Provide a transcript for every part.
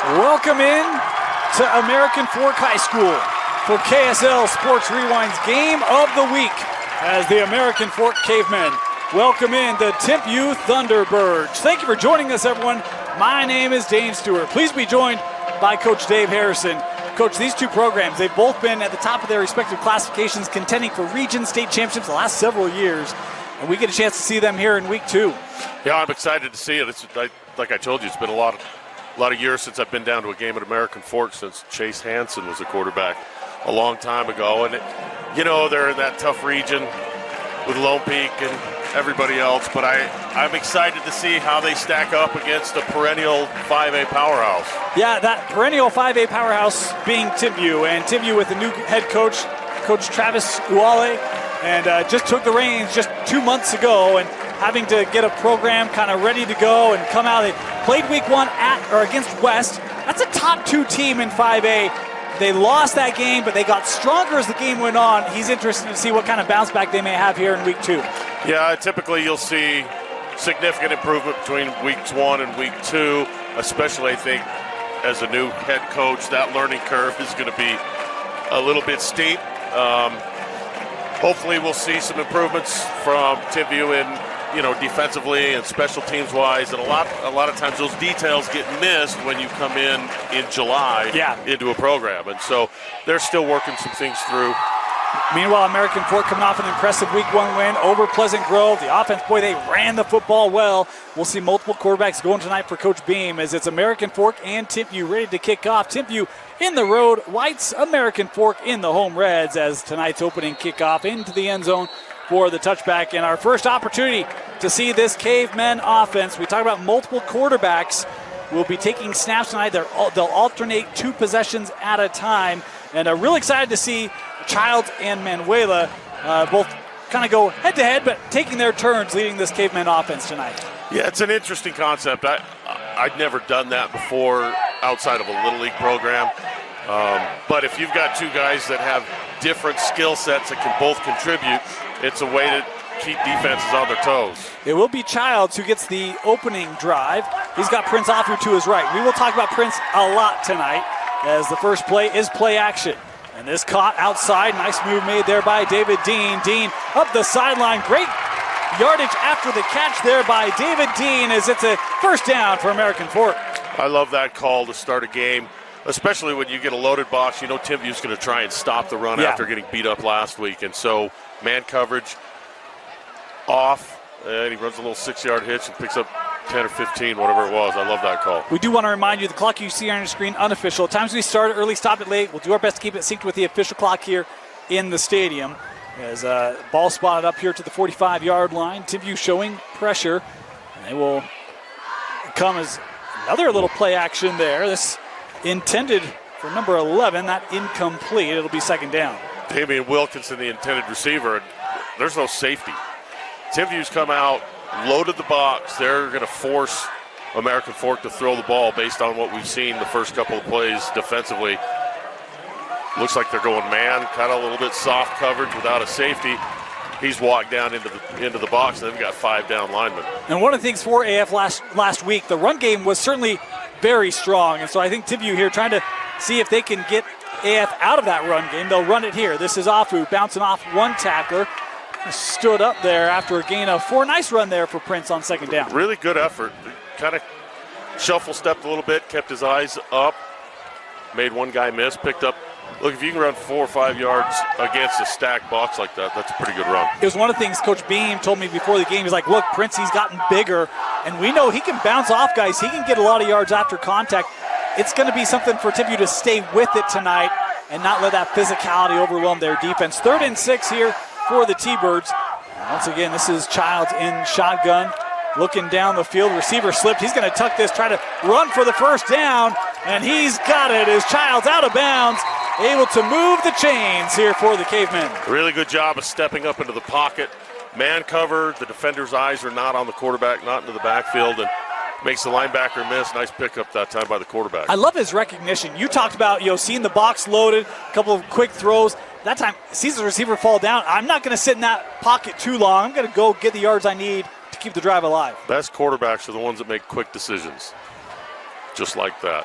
Welcome in to American Fork High School for KSL Sports Rewind's Game of the Week as the American Fork Cavemen welcome in the Timpview Thunderbirds. Thank you for joining us, everyone. My name is Dane Stewart. Please be joined by Coach Dave Harrison. Coach, these two programs, they've both been at the top of their respective classifications, contending for region state championships the last several years, and we get a chance to see them here in week 2. Yeah, I'm excited to see it. Like I told you, it's been a lot of years since I've been down to a game at American Fork, since Chase Hansen was a quarterback a long time ago. And, they're in that tough region with Lone Peak and everybody else. But I'm excited to see how they stack up against a perennial 5A powerhouse. Yeah, that perennial 5A powerhouse being Timpview. And Timpview with the new head coach, Coach Travis Uale, and just took the reins just 2 months ago. And having to get a program kind of ready to go and come out. They played week 1 against West. That's a top 2 team in 5A. They lost that game, but they got stronger as the game went on. He's interested to see what kind of bounce back they may have here in week 2. Yeah, typically you'll see significant improvement between weeks 1 and week 2, especially I think as a new head coach. That learning curve is going to be a little bit steep. Hopefully we'll see some improvements from Timpview in defensively and special teams wise, and a lot of times those details get missed when you come in July into a program, and so they're still working some things through. Meanwhile, American Fork coming off an impressive week 1 win over Pleasant Grove. The offense, boy, they ran the football well. We'll see multiple quarterbacks going tonight for Coach Beam as it's American Fork and Timpview ready to kick off. Timpview in the road whites, American Fork in the home reds as tonight's opening kickoff into the end zone for the touchback. And our first opportunity to see this Cavemen offense. We talk about multiple quarterbacks will be taking snaps tonight. They'll alternate 2 possessions at a time. And really excited to see Childs and Manuela both kind of go head-to-head, but taking their turns leading this Cavemen offense tonight. Yeah, it's an interesting concept. I'd never done that before outside of a Little League program. But if you've got 2 guys that have different skill sets that can both contribute, it's a way to keep defenses on their toes. It will be Childs who gets the opening drive. He's got Prince Offu to his right. We will talk about Prince a lot tonight as the first play is play action. And this caught outside. Nice move made there by David Dean. Dean up the sideline. Great yardage after the catch there by David Dean as it's a first down for American Fork. I love that call to start a game, especially when you get a loaded box. Timpview's going to try and stop the run after getting beat up last week. And so man coverage off, and he runs a little 6-yard hitch and picks up 10 or 15, whatever it was. I love that call. We do want to remind you the clock you see on your screen, unofficial. At times we start early, stop it late. We'll do our best to keep it synced with the official clock here in the stadium. As ball spotted up here to the 45-yard line. Timpview showing pressure. And they will come as another little play action there. This intended for number 11, that incomplete. It'll be second down. Damian Wilkinson, the intended receiver, and there's no safety. Timpview's come out, loaded the box. They're going to force American Fork to throw the ball based on what we've seen the first couple of plays defensively. Looks like they're going man, kind of a little bit soft coverage without a safety. He's walked down into the box, and they've got 5 down linemen. And one of the things for AF last week, the run game was certainly very strong. And so I think Timpview here trying to see if they can get AF out of that run game. They'll run it here. This is Offu bouncing off one tackler. Stood up there after a gain of 4. Nice run there for Prince on second down. Really good effort. Kind of shuffle-stepped a little bit, kept his eyes up, made one guy miss, picked up. Look, if you can run 4 or 5 yards against a stacked box like that, that's a pretty good run. It was one of the things Coach Beam told me before the game. He's like, look, Prince, he's gotten bigger, and we know he can bounce off guys. He can get a lot of yards after contact. It's going to be something for Timpview to stay with it tonight and not let that physicality overwhelm their defense. 3rd and 6 here for the T-Birds. Once again, this is Childs in shotgun, looking down the field. Receiver slipped. He's going to tuck this, try to run for the first down, and he's got it as Childs out of bounds, able to move the chains here for the Cavemen. Really good job of stepping up into the pocket. Man cover, the defender's eyes are not on the quarterback, not into the backfield, and makes the linebacker miss. Nice pickup that time by the quarterback. I love his recognition. You talked about seeing the box loaded, a couple of quick throws. That time, sees the receiver fall down. I'm not going to sit in that pocket too long. I'm going to go get the yards I need to keep the drive alive. Best quarterbacks are the ones that make quick decisions, just like that.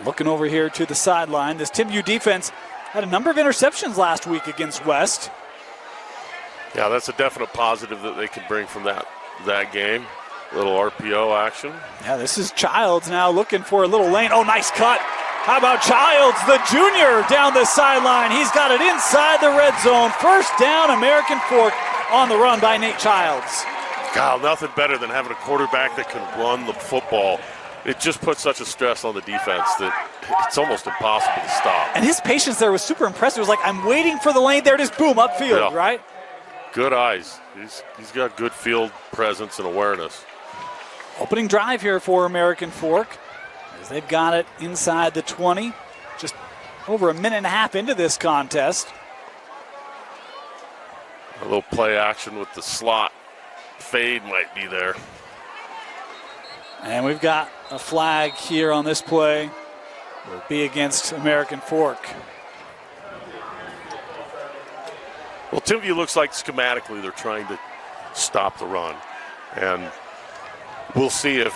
Looking over here to the sideline, this Timpview defense had a number of interceptions last week against West. Yeah, that's a definite positive that they can bring from that game. A little RPO action. Yeah, this is Childs now looking for a little lane. Oh, nice cut. How about Childs, the junior, down the sideline? He's got it inside the red zone. First down, American Fork on the run by Nate Childs. God, nothing better than having a quarterback that can run the football. It just puts such a stress on the defense that it's almost impossible to stop. And his patience there was super impressive. It was like, I'm waiting for the lane. There it is, boom, upfield, yeah. Right? Good eyes. He's got good field presence and awareness. Opening drive here for American Fork, as they've got it inside the 20, just over a minute and a half into this contest. A little play action with the slot fade might be there. And we've got a flag here on this play. Will be against American Fork. Well, Timpview looks like schematically they're trying to stop the run. And we'll see if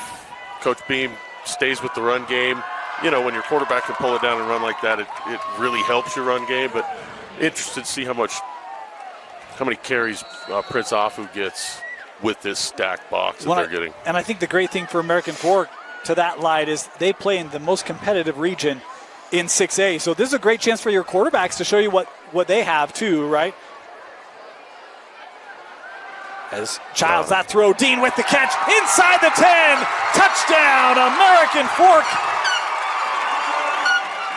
Coach Beam stays with the run game. You know, when your quarterback can pull it down and run like that, it really helps your run game. But interested to see how many carries Prince Afu gets with this stack box that they're getting. And I think the great thing for American Fork to that light is they play in the most competitive region in 6A. So this is a great chance for your quarterbacks to show you what they have too, right? As Childs, that throw, Dean with the catch, inside the 10, touchdown, American Fork.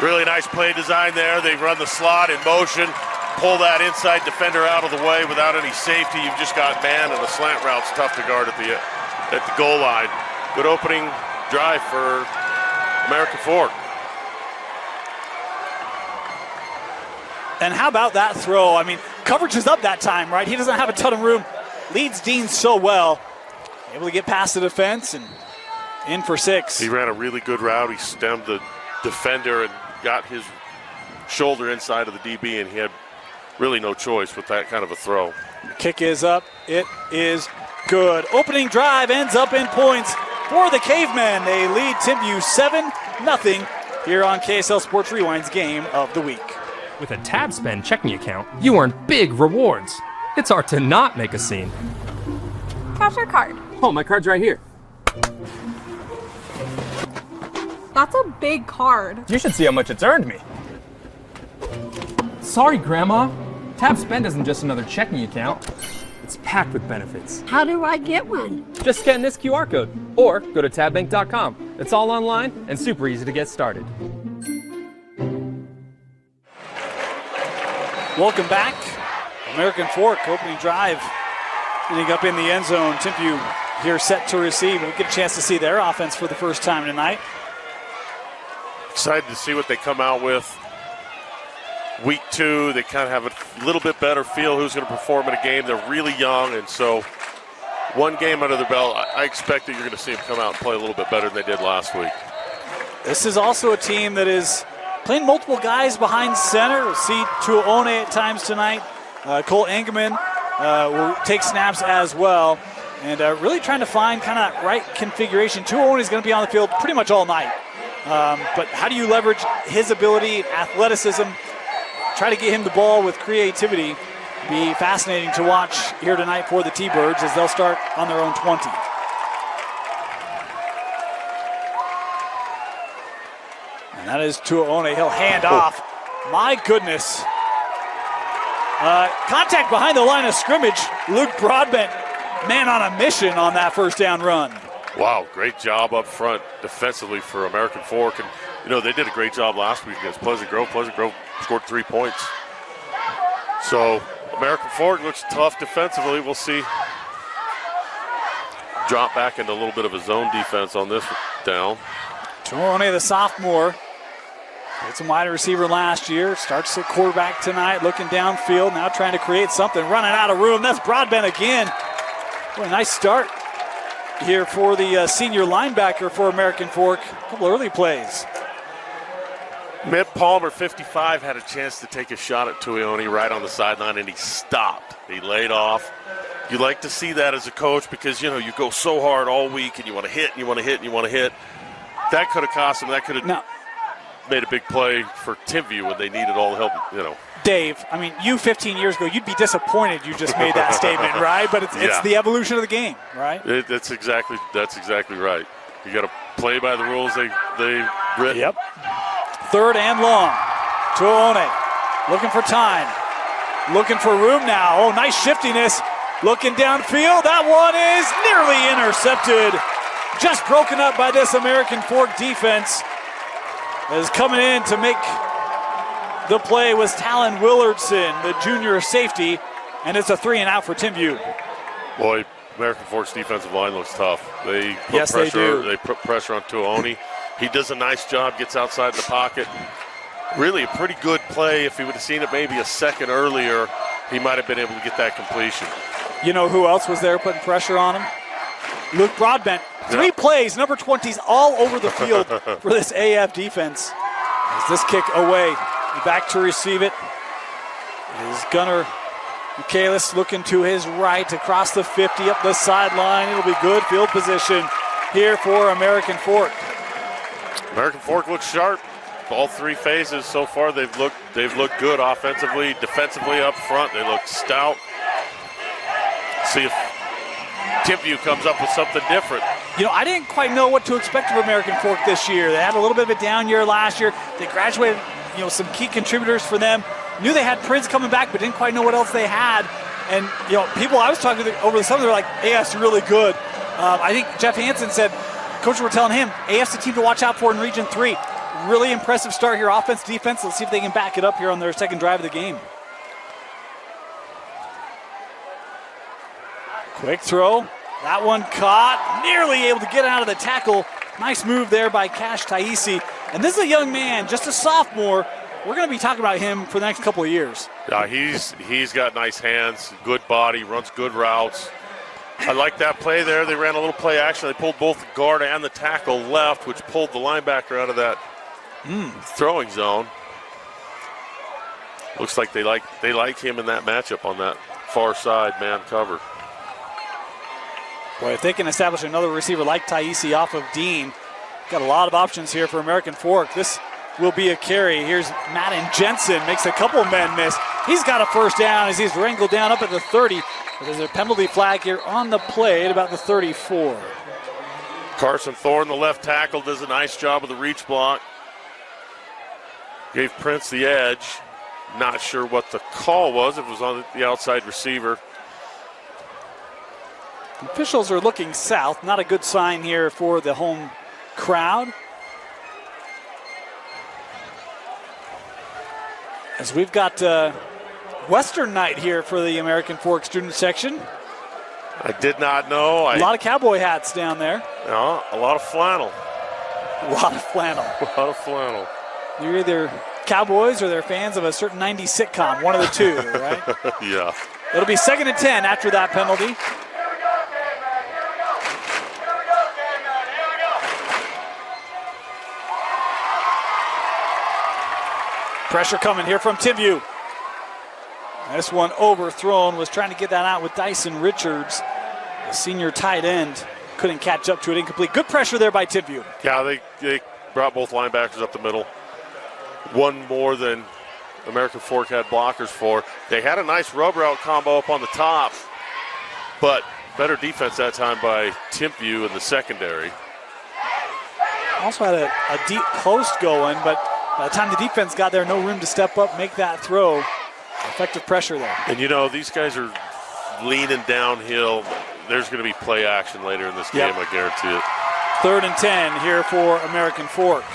Really nice play design there. They run the slot in motion, pull that inside defender out of the way without any safety. You've just got man, and the slant route's tough to guard at the goal line. Good opening drive for American Fork. And how about that throw? I mean, coverage is up that time, right? He doesn't have a ton of room. Leads Dean so well. Able to get past the defense and in for 6. He ran a really good route. He stemmed the defender and got his shoulder inside of the DB, and he had really no choice with that kind of a throw. The kick is up. It is good. Opening drive ends up in points for the Cavemen. They lead Timpview 7-0 here on KSL Sports Rewind's Game of the Week. With a Tab Spend checking account, you earn big rewards. It's hard to not make a scene. Cash or card? Oh, my card's right here. That's a big card. You should see how much it's earned me. Sorry, Grandma. Tab Spend isn't just another checking account. It's packed with benefits. How do I get one? Just scan this QR code or go to tabbank.com. It's all online and super easy to get started. Welcome back. American Fork opening drive. Getting up in the end zone. Timpview here set to receive. We'll get a chance to see their offense for the first time tonight. Excited to see what they come out with. Week 2, they kind of have a little bit better feel who's going to perform in a game. They're really young, and so one game under their belt, I expect that you're going to see them come out and play a little bit better than they did last week. This is also a team that is playing multiple guys behind center. We'll see Tuaone at times tonight. Cole Engelman will take snaps as well. And really trying to find kind of that right configuration. Tuaone is going to be on the field pretty much all night. But how do you leverage his ability, athleticism, try to get him the ball with creativity? Be fascinating to watch here tonight for the T-Birds as they'll start on their own 20. And that is Tuaone. He'll hand off. My goodness. Contact behind the line of scrimmage. Luke Broadbent, man on a mission on that first down run. Wow, great job up front defensively for American Fork. And, you know, they did a great job last week against Pleasant Grove. Pleasant Grove scored 3 points. So American Fork looks tough defensively. We'll see. Drop back into a little bit of a zone defense on this down. Tuaone, the sophomore, played some wide receiver last year. Starts at quarterback tonight, looking downfield, now trying to create something, running out of room. That's Broadbent again. What a nice start here for the senior linebacker for American Fork. A couple early plays. Mitt Palmer, 55, had a chance to take a shot at Tuaone right on the sideline, and he stopped. He laid off. You like to see that as a coach because, you know, you go so hard all week and you want to hit and you want to hit and you want to hit. that could have cost them. That could have Now, made a big play for Timpview when they needed all the help, Dave, I mean, you 15 years ago, you'd be disappointed you just made that statement, right? But it's the evolution of the game, right? That's exactly right. You got to play by the rules they written. Yep. Third and long. Tuone looking for time. Looking for room now. Oh, nice shiftiness. Looking downfield. That one is nearly intercepted. Just broken up by this American Fork defense. As coming in to make the play was Talon Willardson, the junior safety, and it's a 3-and-out for Timpview. Boy, American Fork's defensive line looks tough. They put Yes, pressure. they do. They put pressure on Tuone. He does a nice job. Gets outside the pocket. Really a pretty good play. If he would have seen it maybe a second earlier, he might have been able to get that completion. You know who else was there putting pressure on him? Luke Broadbent. 3 plays, number 20s all over the field for this AF defense. As this kick away, back to receive it is Gunnar Michaelis looking to his right across the 50 up the sideline. It'll be good field position here for American Fork. American Fork looks sharp. All 3 phases so far, they've looked good offensively, defensively up front. They look stout. See if Timpview comes up with something different. I didn't quite know what to expect of American Fork this year. They had a little bit of a down year last year. They graduated, some key contributors for them. Knew they had Prince coming back, but didn't quite know what else they had. And, people I was talking to over the summer, they're like, AF's really good. I think Jeff Hansen said, coaches were telling him, AF's the team to watch out for in Region 3. Really impressive start here, offense, defense. Let's see if they can back it up here on their second drive of the game. Quick throw. That one caught. Nearly able to get out of the tackle. Nice move there by Cash Taisi. And this is a young man, just a sophomore. We're going to be talking about him for the next couple of years. Yeah, he's got nice hands, good body, runs good routes. I like that play there. They ran a little play action. They pulled both the guard and the tackle left, which pulled the linebacker out of that throwing zone. Looks like they like him in that matchup on that far side man cover. Boy, if they can establish another receiver like Taisi off of Dean, got a lot of options here for American Fork. This will be a carry. Here's Madden Jensen, makes a couple men miss. He's got a first down as he's wrangled down up at the 30. But there's a penalty flag here on the play at about the 34. Carson Thorne, the left tackle, does a nice job of the reach block. Gave Prince the edge. Not sure what the call was. It was on the outside receiver. Officials are looking south. Not a good sign here for the home crowd. As we've got Western night here for the American Fork student section. I did not know. A lot of cowboy hats down there. No, a lot of flannel. A lot of flannel. A lot of flannel. You're either Cowboys or they're fans of a certain 90s sitcom, one of the two, right? Yeah. It'll be 2nd and 10 after that penalty. Pressure coming here from Timpview. This one overthrown, was trying to get that out with Dyson Richards. The senior tight end couldn't catch up to it, incomplete. Good pressure there by Timpview. Yeah, they brought both linebackers up the middle. One more than American Fork had blockers for. They had a nice rub route combo up on the top, but better defense that time by Timpview in the secondary. Also had a deep post going, but by the time the defense got there, no room to step up, make that throw. Effective pressure there. And these guys are leaning downhill. There's going to be play action later in this game, I guarantee it. 3rd and 10 here for American Fork.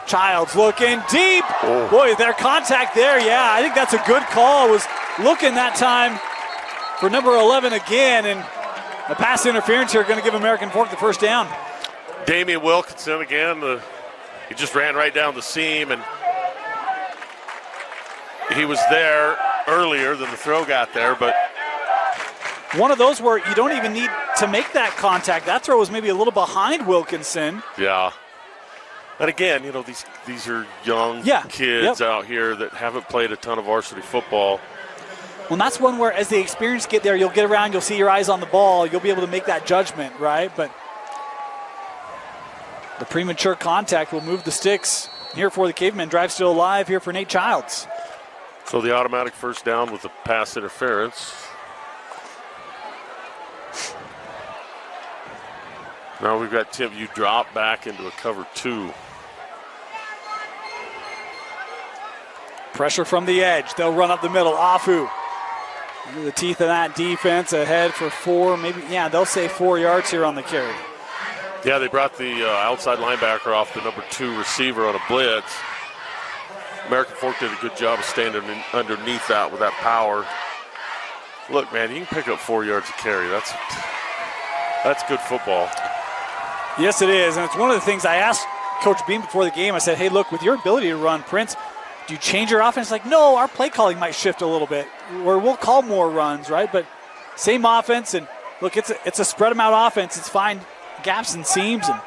Childs looking deep. Oh. Boy, their contact there, I think that's a good call. Was looking that time for number 11 again, and the pass interference here going to give American Fork the first down. Damian Wilkinson again. He just ran right down the seam, and he was there earlier than the throw got there, but one of those where you don't even need to make that contact. That throw was maybe a little behind Wilkinson. Yeah. And again, these are young kids out here that haven't played a ton of varsity football. Well, that's one where as the experience get there, you'll get around, you'll see your eyes on the ball, you'll be able to make that judgment, right? But The premature contact will move the sticks. Here for the Cavemen, drive still alive here for Nate Childs. So the automatic first down with the pass interference. Now we've got Timpview drop back into a cover 2. Pressure from the edge. They'll run up the middle. Afu. Into the teeth of that defense. Ahead for 4, maybe, yeah, they'll say 4 yards here on the carry. Yeah, they brought the outside linebacker off the number 2 receiver on a blitz. American Fork did a good job of standing underneath that with that power. Look, man, you can pick up 4 yards of carry. That's good football. Yes, it is, and it's one of the things I asked Coach Beam before the game. I said, hey, look, with your ability to run, Prince, do you change your offense? Like, no, our play calling might shift a little bit, or we'll call more runs, right? But same offense, and look, it's a spread them out offense. It's fine gaps and seams, and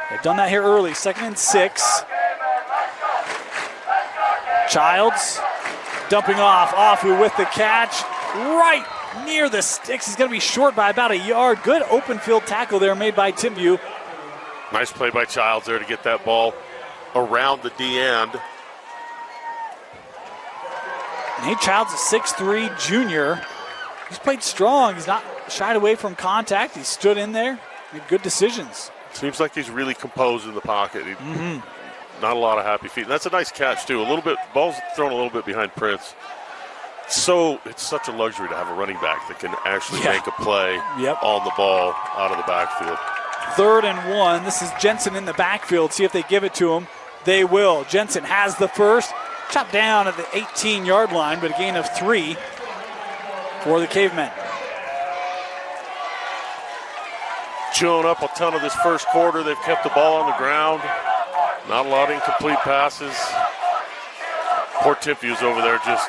they've done that here early. 2nd and 6. Childs dumping off. Afu with the catch right near the sticks. He's going to be short by about a yard. Good open field tackle there made by Timpview. Nice play by Childs there to get that ball around the D end. Nate Childs, a 6'3 junior. He's played strong. He's not shied away from contact. He stood in there, made good decisions. Seems like he's really composed in the pocket. Not a lot of happy feet. And that's a nice catch, too. Ball's thrown a little bit behind Prince. So it's such a luxury to have a running back that can actually make a play on the ball out of the backfield. 3rd and 1. This is Jensen in the backfield. See if they give it to him. They will. Jensen has the first. Chopped down at the 18-yard line, but a gain of 3 for the Cavemen. Chewing up a ton of this first quarter. They've kept the ball on the ground. Not a lot of incomplete passes. Poor Timpview's over there just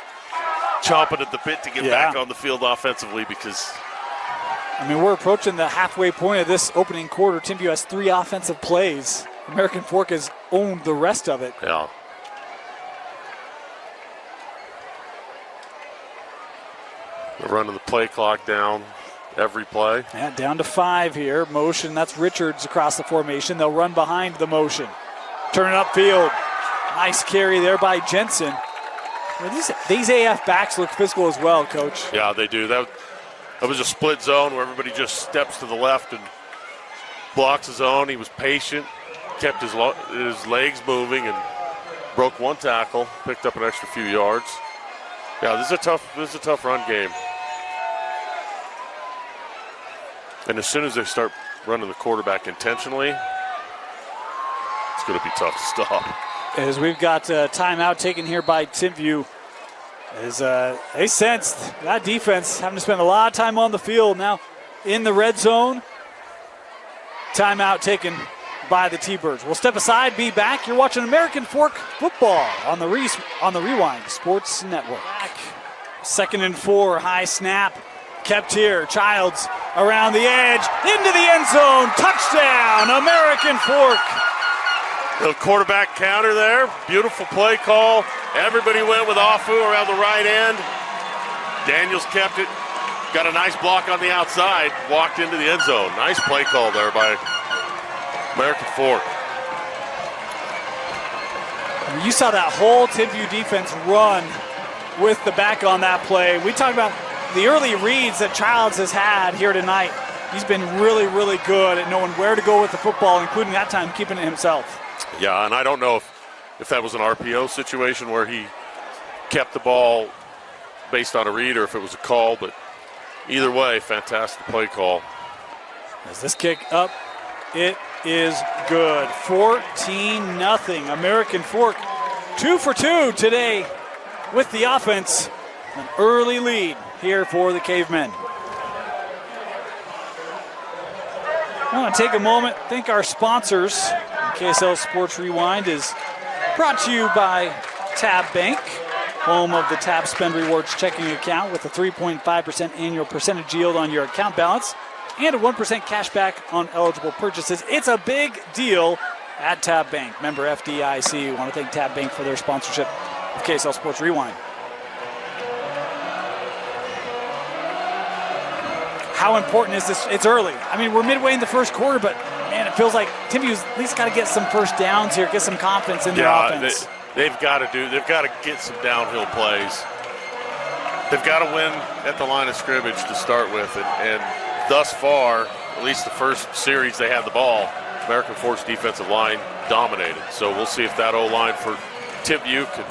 chomping at the bit to get back on the field offensively because... I mean, we're approaching the halfway point of this opening quarter. Timpview has 3 offensive plays. American Fork has owned the rest of it. Yeah. They're running the play clock down every play. Yeah, down to 5 here. Motion, that's Richards across the formation. They'll run behind the motion. Turn it upfield. Nice carry there by Jensen. Well, these AF backs look physical as well, Coach. Yeah, they do. That was a split zone where everybody just steps to the left and blocks his own. He was patient, kept his legs moving, and broke 1 tackle, picked up an extra few yards. Yeah, this is a tough run game. And as soon as they start running the quarterback intentionally, it's going to be tough to stop. As we've got a timeout taken here by Timpview, as they sensed that defense having to spend a lot of time on the field now in the red zone. Timeout taken by the T-Birds. We'll step aside, be back. You're watching American Fork football on the Rewind Sports Network. 2nd and 4, high snap. Kept here. Childs around the edge, into the end zone. Touchdown, American Fork. Little quarterback counter there. Beautiful play call. Everybody went with Afu around the right end. Daniels kept it. Got a nice block on the outside. Walked into the end zone. Nice play call there by American Fork. You saw that whole Timpview defense run with the back on that play. We talked about the early reads that Childs has had here tonight. He's been really, really good at knowing where to go with the football, including that time keeping it himself. Yeah, and I don't know if that was an RPO situation where he kept the ball based on a read or if it was a call, but either way, fantastic play call. As this kick up, it is good. 14-0. American Fork 2 for 2 today with the offense. An early lead here for the Cavemen. I want to take a moment, thank our sponsors. KSL Sports Rewind is brought to you by Tab Bank, home of the Tab Spend Rewards checking account with a 3.5% annual percentage yield on your account balance and a 1% cash back on eligible purchases. It's a big deal at Tab Bank. Member FDIC. We want to thank Tab Bank for their sponsorship of KSL Sports Rewind. How important is this? It's early. I mean, we're midway in the first quarter, but man, it feels like Timpview's at least got to get some first downs here, get some confidence in their offense. They've got to get some downhill plays. They've got to win at the line of scrimmage to start with, and thus far, at least the first series they had the ball, American Fork's defensive line dominated. So we'll see if that O-line for Timpview can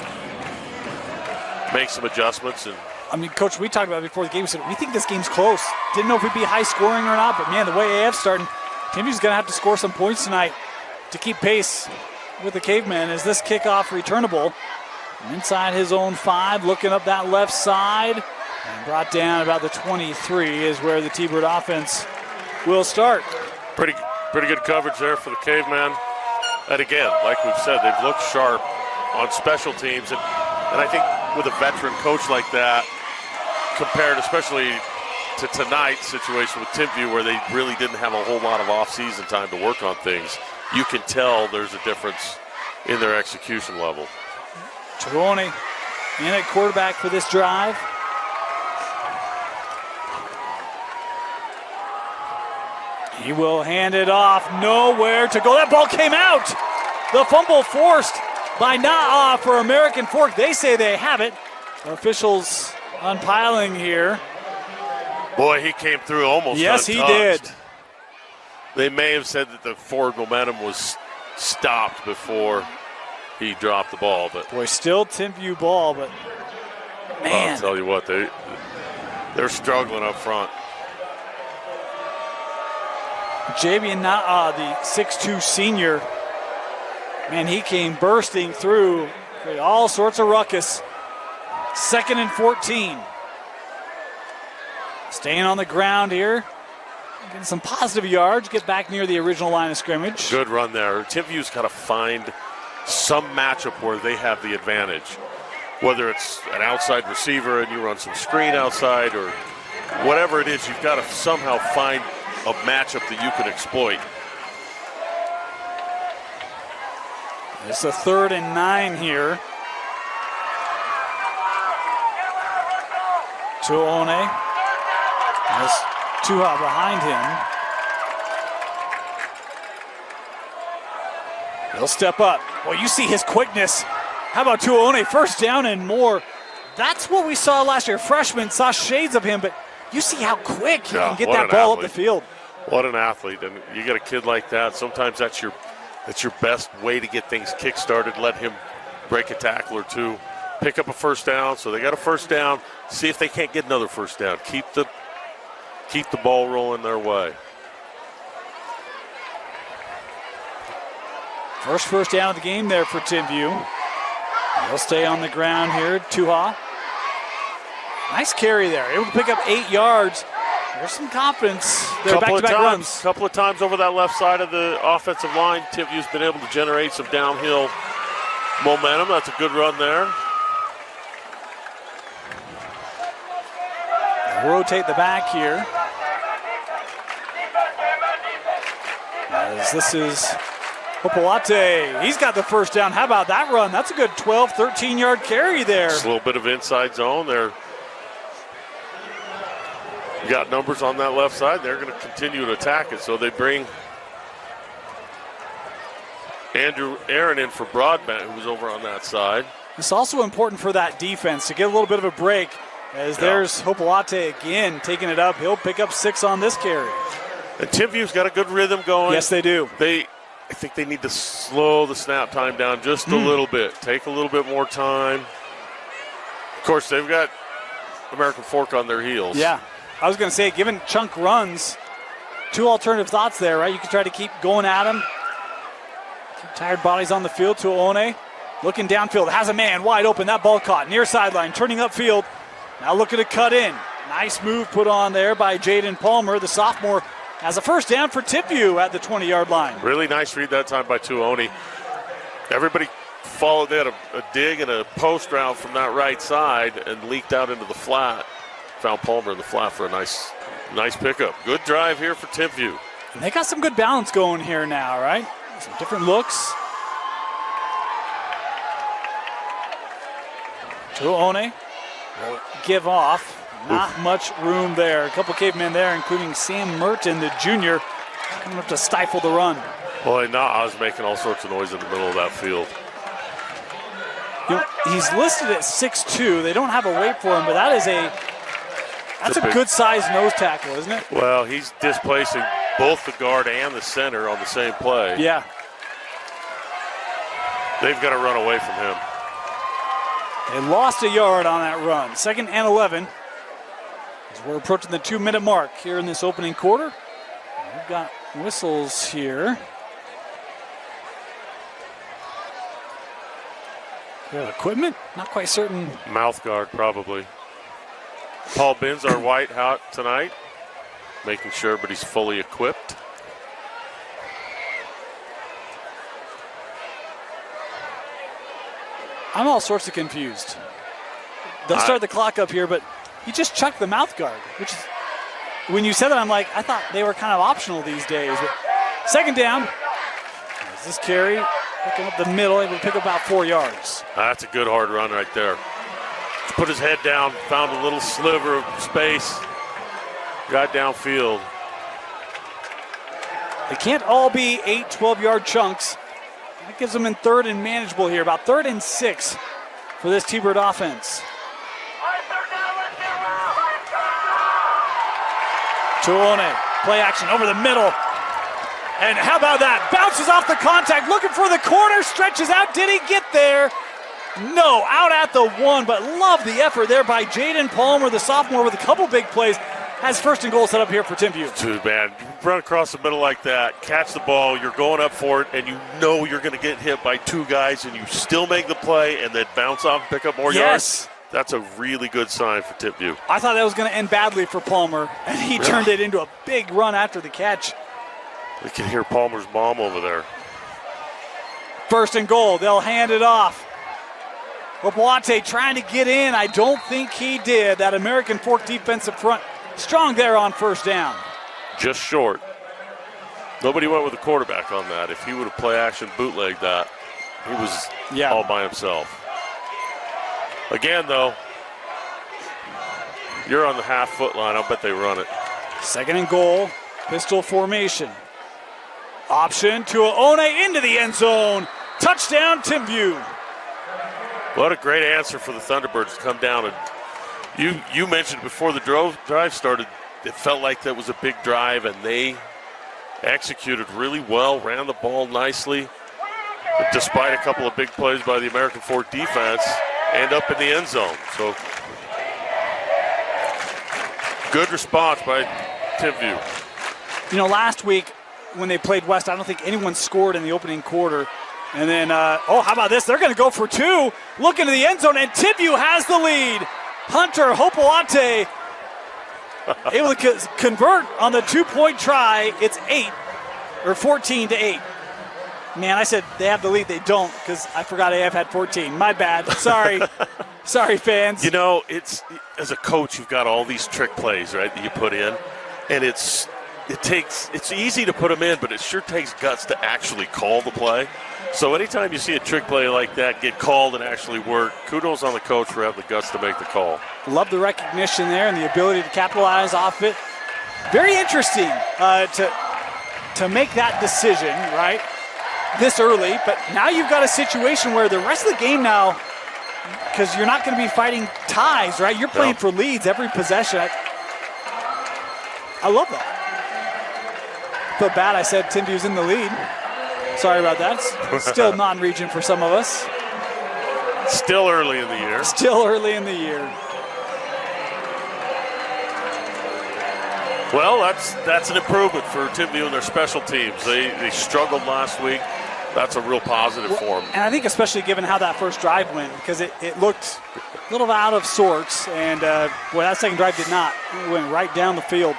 make some adjustments. And I mean, Coach, we talked about it before the game. We said we think this game's close. Didn't know if we'd be high scoring or not, but man, the way AF's starting, Timpview's going to have to score some points tonight to keep pace with the Cavemen as this kickoff returnable. Inside his own 5, looking up that left side, and brought down about the 23 is where the T-Bird offense will start. Pretty good coverage there for the Cavemen. And again, like we've said, they've looked sharp on special teams. And I think with a veteran coach like that, compared especially to tonight's situation with Timpview where they really didn't have a whole lot of off-season time to work on things, you can tell there's a difference in their execution level. Tuone in at quarterback for this drive. He will hand it off, nowhere to go. That ball came out. The fumble forced by Na'a for American Fork. They say they have it. Officials unpiling here. Boy, he came through almost Yes, untouched. he did. They may have said that the forward momentum was stopped before he dropped the ball, but Boy, still Timpview ball, but man. I'll tell you what, they're struggling up front. Javian Na'a, the 6'2 senior, man, he came bursting through, created all sorts of ruckus. 2nd and 14. Staying on the ground here. Getting some positive yards, get back near the original line of scrimmage. Good run there. Timpview's got to find some matchup where they have the advantage. Whether it's an outside receiver and you run some screen outside or whatever it is, you've got to somehow find a matchup that you can exploit. It's a 3rd and 9 here. Tuone has Tuha behind him. He'll step up. Well, you see his quickness. How about Tuone? First down and more. That's what we saw last year. Freshmen saw shades of him, but you see how quick he can get that ball up the field. What an athlete. And you got a kid like that, sometimes that's your best way to get things kick-started. Let him break a tackle or two, pick up a first down. So they got a first down. See if they can't get another first down. Keep the ball rolling their way. First down of the game there for Timpview. They'll stay on the ground here. Tuha. Nice carry there. Able to pick up 8 yards. There's some confidence. They're back-to-back runs. Couple of times over that left side of the offensive line, Timpview's been able to generate some downhill momentum. That's a good run there. They'll rotate the back here. As this is Hopolate. He's got the first down. How about that run? That's a good 12, 13-yard carry there. Just a little bit of inside zone there. You got numbers on that left side. They're going to continue to attack it. So they bring Andrew Aaron in for Broadbent, who was over on that side. It's also important for that defense to get a little bit of a break as there's Hopolate again taking it up. He'll pick up 6 on this carry. And Timpview's got a good rhythm going. Yes, they do. I think they need to slow the snap time down just a little bit. Take a little bit more time. Of course, they've got American Fork on their heels. Yeah. I was going to say, given chunk runs, 2 alternative thoughts there, right? You can try to keep going at him. Keep tired bodies on the field. Tuone looking downfield. Has a man wide open. That ball caught. Near sideline. Turning upfield. Now looking to cut in. Nice move put on there by Jaden Palmer. The sophomore has a first down for Timpview at the 20-yard line. Really nice read that time by Tuone. Everybody followed. They had a dig and a post route from that right side and leaked out into the flat. Found Palmer in the flat for a nice pickup. Good drive here for Timpview. And they got some good balance going here now, right? Some different looks. Tuone will give off. Not much room there. A couple cavemen there, including Sam Merton, the junior, coming up to stifle the run. Boy, Na'a's making all sorts of noise in the middle of that field. You know, he's listed at 6'2". They don't have a weight for him, but that's a good-sized nose tackle, isn't it? Well, he's displacing both the guard and the center on the same play. Yeah. They've got to run away from him. They lost a yard on that run. 2nd and 11. As we're approaching the 2-minute mark here in this opening quarter. We've got whistles here. We have equipment? Not quite certain. Mouth guard, probably. Paul Binns, our white hat tonight, making sure everybody's fully equipped. I'm all sorts of confused. They'll start the clock up here, but you just chucked the mouth guard, which is, when you said that, I'm like, I thought they were kind of optional these days. But 2nd down. Is this carry? Picking up the middle, able to pick up about 4 yards. That's a good hard run right there. Just put his head down, found a little sliver of space, got downfield. They can't all be 8, 12-yard chunks. That gives them in 3rd and manageable here, about 3rd and 6 for this T-Bird offense. Tuone, play action over the middle. And how about that? Bounces off the contact, looking for the corner, stretches out. Did he get there? No, out at the 1, but love the effort there by Jaden Palmer, the sophomore, with a couple big plays. Has 1st and goal set up here for Timpview. Dude, man, run across the middle like that, catch the ball, you're going up for it, and you know you're going to get hit by 2 guys, and you still make the play and then bounce off and pick up more yards. That's a really good sign for Timpview. I thought that was going to end badly for Palmer, and he turned it into a big run after the catch. We can hear Palmer's mom over there. 1st and goal. They'll hand it off. Opuate trying to get in. I don't think he did. That American Fork defensive front strong there on 1st down. Just short. Nobody went with the quarterback on that. If he would have play action bootlegged that, he was all by himself. Again, though, you're on the half-foot line. I'll bet they run it. 2nd and goal. Pistol formation. Option to One into the end zone. Touchdown, Timpview. What a great answer for the Thunderbirds to come down. And you mentioned before the drive started, it felt like that was a big drive, and they executed really well, ran the ball nicely. But despite a couple of big plays by the American Fork defense, end up in the end zone. So good response by Timpview. You know, last week when they played West, I don't think anyone scored in the opening quarter. And then, how about this? They're going to go for 2. Look into the end zone, and Timpview has the lead. Hunter Hopoate able to convert on the 2-point try. It's 14-8. Man, I said they have the lead. They don't, because I forgot AF had 14. My bad. Sorry. Sorry, fans. You know, it's as a coach, you've got all these trick plays, right, that you put in. And it's easy to put them in, but it sure takes guts to actually call the play. So anytime you see a trick play like that get called and actually work, kudos on the coach for having the guts to make the call. Love the recognition there and the ability to capitalize off it. Very interesting to make that decision, right, this early. But now you've got a situation where the rest of the game now, because you're not going to be fighting ties, right? You're playing for leads every possession. I love that. Feel bad I said Timpview's in the lead. Sorry about that. It's still non-region for some of us. Still early in the year. Still early in the year. Well, that's an improvement for Timpview and their special teams. They struggled last week. That's a real positive for them. And I think especially given how that first drive went, because it looked a little out of sorts. And, that second drive did not. It went right down the field.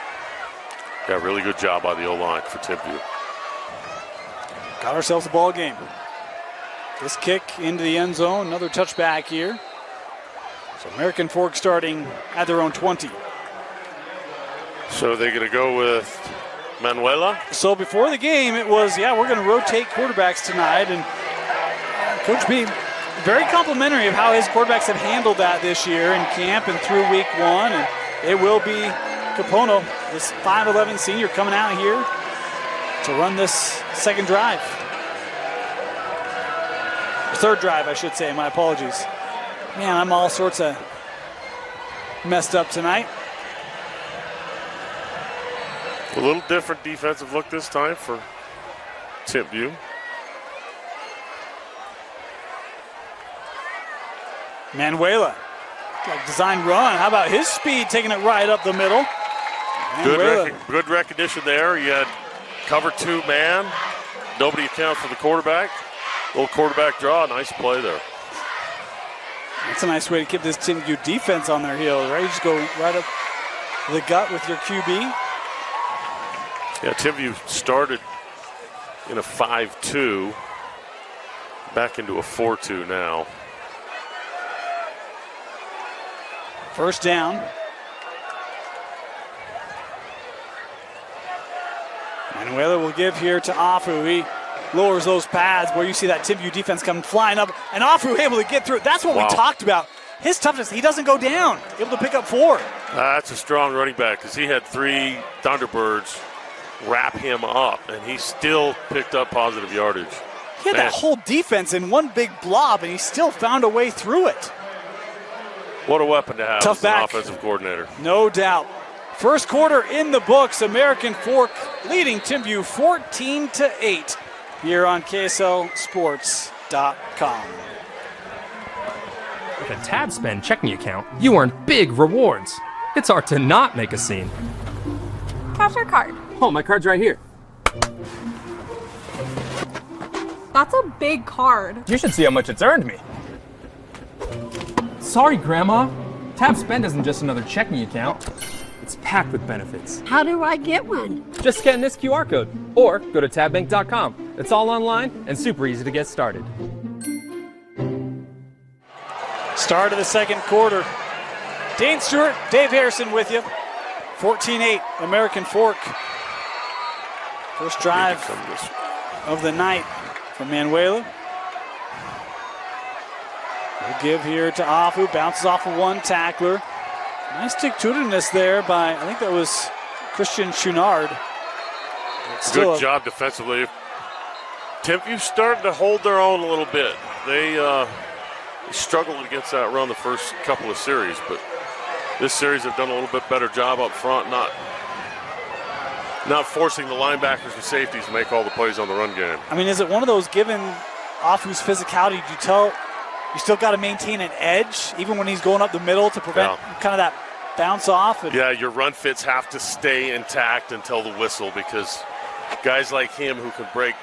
Yeah, really good job by the O-line for Timpview. Got ourselves a ball game. This kick into the end zone, another touchback here. So American Fork starting at their own 20. So they're going to go with Manuela? So before the game, it was, we're going to rotate quarterbacks tonight. And Coach B, very complimentary of how his quarterbacks have handled that this year in camp and through week 1. And it will be Capono, this 5'11 senior coming out here. to run this second drive. Third drive, I should say. My apologies. Man, I'm all sorts of messed up tonight. A little different defensive look this time for Timpview. Manuela, like design run. How about his speed taking it right up the middle? Good recognition there. You had cover 2 man. Nobody accounts for the quarterback. Little quarterback draw. Nice play there. That's a nice way to keep this Timpview defense on their heels, right? You just go right up the gut with your QB. Yeah, Timpview started in a 5-2, back into a 4-2 now. First down. Manuela will give here to Afu. He lowers those pads where you see that Timpview defense come flying up, and Afu able to get through. That's what we talked about. His toughness, he doesn't go down. Able to pick up 4. That's a strong running back because he had 3 Thunderbirds wrap him up, and he still picked up positive yardage. He had that whole defense in one big blob, and he still found a way through it. What a weapon to have Tough as back. an offensive coordinator. No doubt. First quarter in the books. American Fork leading Timpview 14-8 here on KSLSports.com. With a tab spend checking account, you earn big rewards. It's hard to not make a scene. Cash or card? Oh, my card's right here. That's a big card. You should see how much it's earned me. Sorry, Grandma. Tab Spend isn't just another checking account. It's packed with benefits. How do I get one? Just scan this QR code or go to tabbank.com. It's all online and super easy to get started. Start of the second quarter. Dane Stewart, Dave Harrison with you. 14-8, American Fork. First drive of the night from Manuela. We'll give here to Afu, bounces off of one tackler. Nice stick-to-itiveness there by, I think that was Christian Chouinard. Good job defensively. Timpview starting to hold their own a little bit. They struggled against that run the first couple of series, but this series have done a little bit better job up front, not forcing the linebackers and safeties to make all the plays on the run game. I mean, is it one of those, given Afu's physicality, do you tell you still got to maintain an edge even when he's going up the middle to prevent kind of that bounce off? Yeah, your run fits have to stay intact until the whistle, because guys like him who can break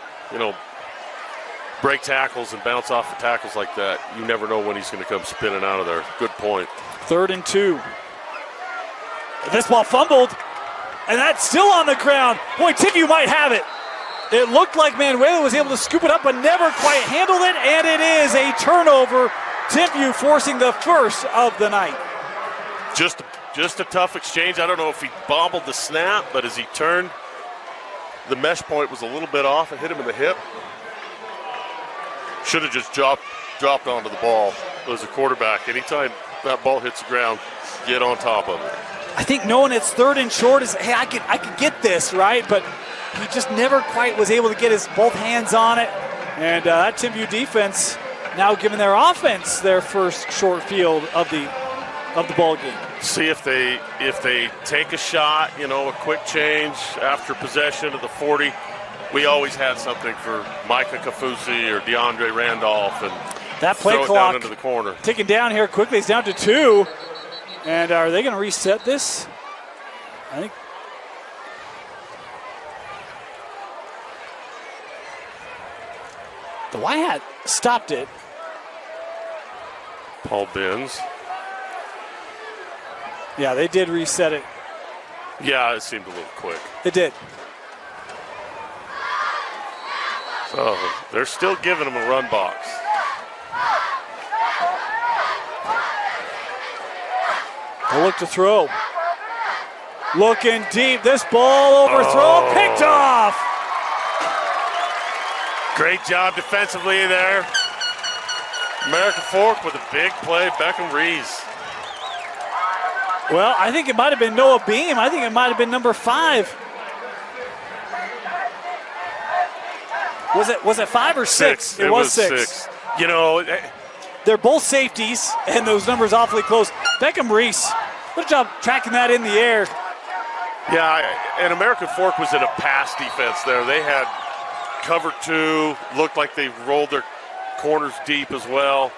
tackles and bounce off of tackles like that, you never know when he's going to come spinning out of there. Good point. 3rd and 2. This ball fumbled, and that's still on the ground. Boy, Timpview might have it. It looked like Manuela was able to scoop it up, but never quite handled it, and it is a turnover. Timpview forcing the first of the night. Just a tough exchange. I don't know if he bobbled the snap, but as he turned, the mesh point was a little bit off and hit him in the hip. Should have just dropped onto the ball as a quarterback. Anytime that ball hits the ground, get on top of it. I think knowing it's 3rd and short is, hey, I could get this, right? But he just never quite was able to get his both hands on it. And that Timpview defense now giving their offense their first short field of the ball game. See if they take a shot, a quick change after possession of the 40. We always had something for Micah Kafusi or DeAndre Randolph, and that play throw it clock down into the corner. Ticking down here quickly. It's down to 2. And are they going to reset this? I think. The Y-Hat stopped it. Paul Benz. Yeah, they did reset it. Yeah, it seemed a little quick. It did. So they're still giving him a run box. They'll look to throw. Looking deep. This ball overthrown. Picked off. Great job defensively there. American Fork with a big play. Beckham Rees. Well, I think it might have been Noah Beam. I think it might have been number 5. Was it 5 or 6? It was 6. You know, they're both safeties, and those numbers awfully close. Beckham Reese, good job tracking that in the air. Yeah, and American Fork was in a pass defense there. They had cover 2, looked like they rolled their corners deep as well.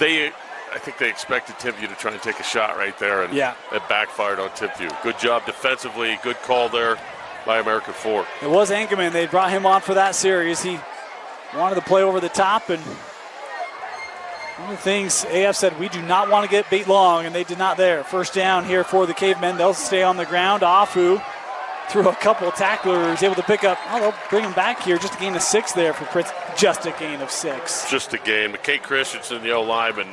I think they expected Timpview to try and take a shot right there, and it backfired on Timpview. Good job defensively, good call there by American Fork. It was Engelman. They brought him on for that series. He wanted to play over the top, and one of the things AF said, we do not want to get beat long, and they did not there. First down here for the Cavemen. They'll stay on the ground. Afu threw a couple of tacklers, able to pick up. Oh, they'll bring him back here. Just a gain of 6 there for Prince. Just a gain of 6. Just a gain. McKay Christensen, the O-lineman,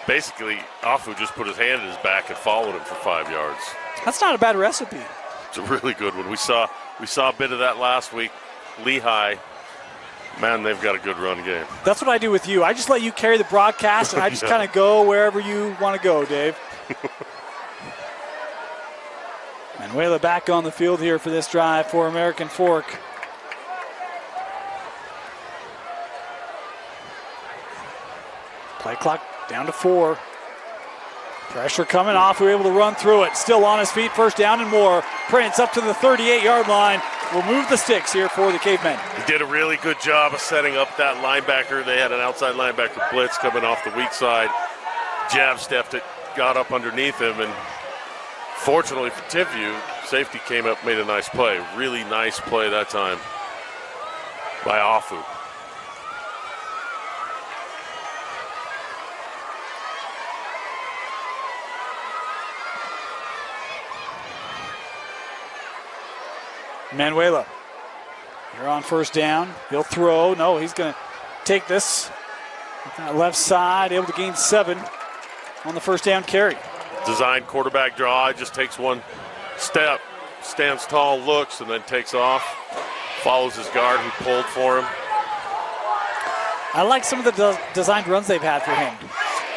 basically, Afu just put his hand in his back and followed him for 5 yards. That's not a bad recipe. It's a really good one. We saw a bit of that last week. Lehigh, man, they've got a good run game. That's what I do with you. I just let you carry the broadcast, and I just kind of go wherever you want to go, Dave. Manuela back on the field here for this drive for American Fork. Play clock down to 4. Pressure coming off. We're able to run through it. Still on his feet. First down and more. Prince up to the 38-yard line. Will move the sticks here for the Cavemen. He did a really good job of setting up that linebacker. They had an outside linebacker blitz coming off the weak side. Jab stepped it, got up underneath him, and fortunately for Timpview, safety came up, made a nice play. Really nice play that time by Afu. Manuela, here on first down. He'll throw. No, he's going to take this. That left side, able to gain 7 on the first down carry. Design quarterback draw, just takes one step, stands tall, looks, and then takes off. Follows his guard who pulled for him. I like some of the designed runs they've had for him.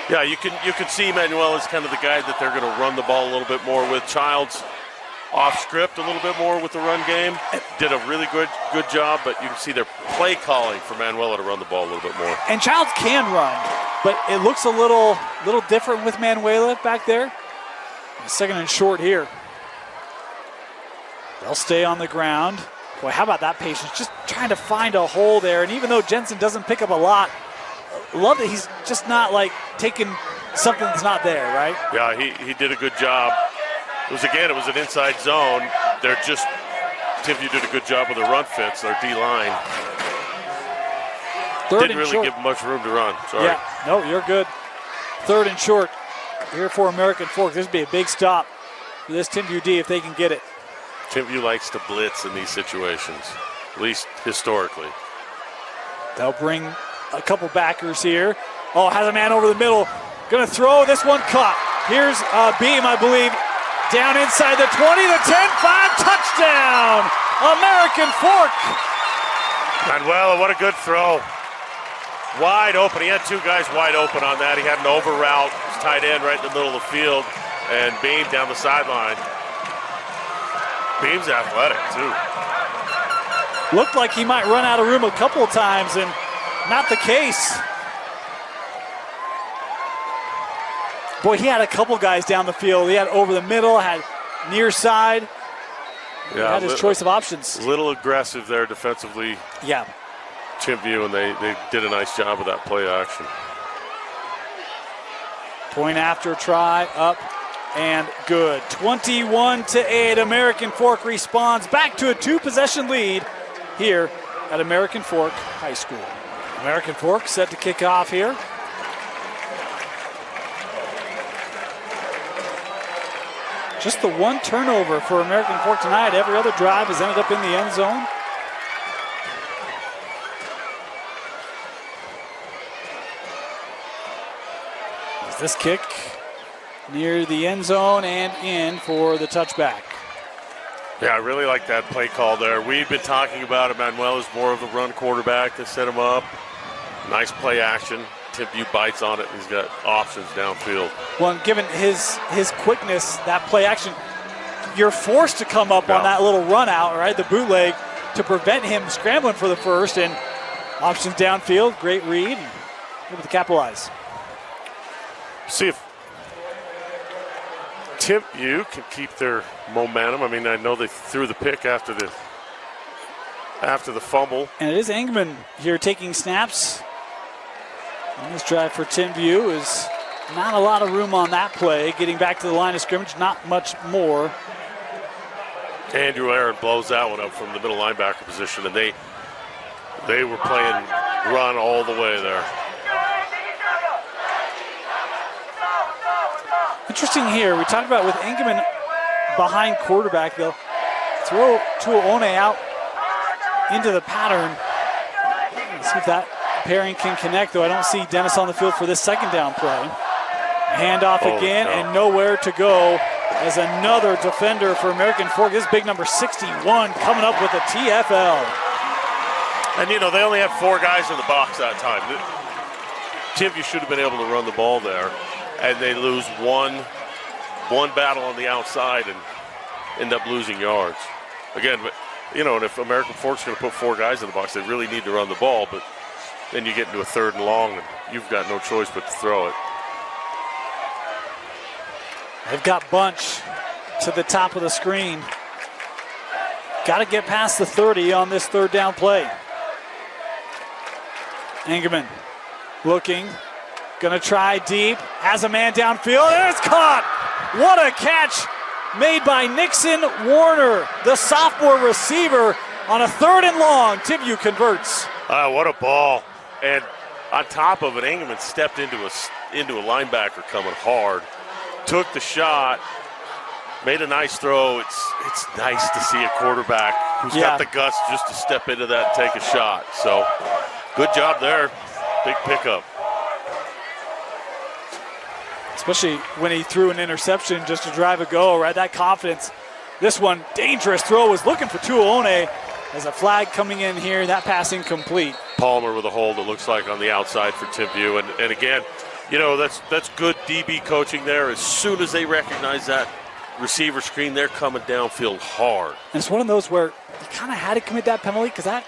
Yeah, you can see Manuel is kind of the guy that they're going to run the ball a little bit more with. Childs off script a little bit more with the run game. Did a really good job, but you can see their play calling for Manuela to run the ball a little bit more. And Childs can run, but it looks a little different with Manuela back there. Second and short here. They'll stay on the ground. Boy, how about that patience? Just trying to find a hole there. And even though Jensen doesn't pick up a lot, love that he's just not like taking something that's not there, right? Yeah, he did a good job. It was an inside zone. Timpview did a good job with the run fits, their D-line. Didn't really give much room to run. Sorry. Yeah, no, you're good. Third and short here for American Fork. This would be a big stop for this Timpview D if they can get it. Timpview likes to blitz in these situations, at least historically. They'll bring a couple backers here. Oh, has a man over the middle. Going to throw this one caught. Here's Beam, I believe. Down inside the 20, the 10, 5, touchdown! American Fork! Manuela, what a good throw. Wide open. He had 2 guys wide open on that. He had an over route. His tight end right in the middle of the field. And Beam down the sideline. Beam's athletic, too. Looked like he might run out of room a couple of times, and not the case. Boy, he had a couple guys down the field. He had over the middle, had near side. He had his choice of options. A little aggressive there defensively. Yeah. Timpview, and they did a nice job of that play action. Point after try, up and good. 21-8. American Fork responds back to a 2-possession lead here at American Fork High School. American Fork set to kick off here. Just the one turnover for American Fork tonight. Every other drive has ended up in the end zone. Is this kick near the end zone and in for the touchback? Yeah, I really like that play call there. We've been talking about it. Manuel is more of a run quarterback to set him up. Nice play action. Timpview bites on it. He's got options downfield. Well, given his quickness, that play action, you're forced to come up on that little run out, right? The bootleg. to prevent him scrambling for the first, and options downfield, great read, and able to capitalize. See if Timpview can keep their momentum. I mean, I know they threw the pick after the fumble. And it is Engman here taking snaps. And this drive for Timpview is not a lot of room on that play. Getting back to the line of scrimmage, not much more. Andrew Aaron blows that one up from the middle linebacker position, and they were playing run all the way there. Interesting here, we talked about with Engman behind quarterback, they'll throw Tuaone out into the pattern. Let's see if that pairing can connect, though I don't see Dennis on the field for this second down play. Handoff again, and nowhere to go as another defender for American Fork. This is big number 61 coming up with a TFL. And, you know, they only have 4 guys in the box that time. Timpview should have been able to run the ball there, and they lose one battle on the outside and end up losing yards. Again, you know, and if American Fork's going to put 4 guys in the box, they really need to run the ball, but then you get into a 3rd and long, and you've got no choice but to throw it. They've got Bunch to the top of the screen. Got to get past the 30 on this 3rd down play. Engman looking, gonna try deep, has a man downfield, and it's caught! What a catch made by Nixon Warner, the sophomore receiver, on a 3rd and long. Timpview converts. What a ball. And on top of it, Engman stepped into a linebacker coming hard, took the shot, made a nice throw. It's nice to see a quarterback who's got the guts just to step into that and take a shot. So good job there. Big pickup. Especially when he threw an interception just to drive a go, right? That confidence. This one, dangerous throw, was looking for Tuaone. As a flag coming in here, that pass incomplete. Palmer with a hold, it looks like, on the outside for Timpview. And again, you know, that's good DB coaching there. As soon as they recognize that receiver screen, they're coming downfield hard. And it's one of those where you kind of had to commit that penalty because I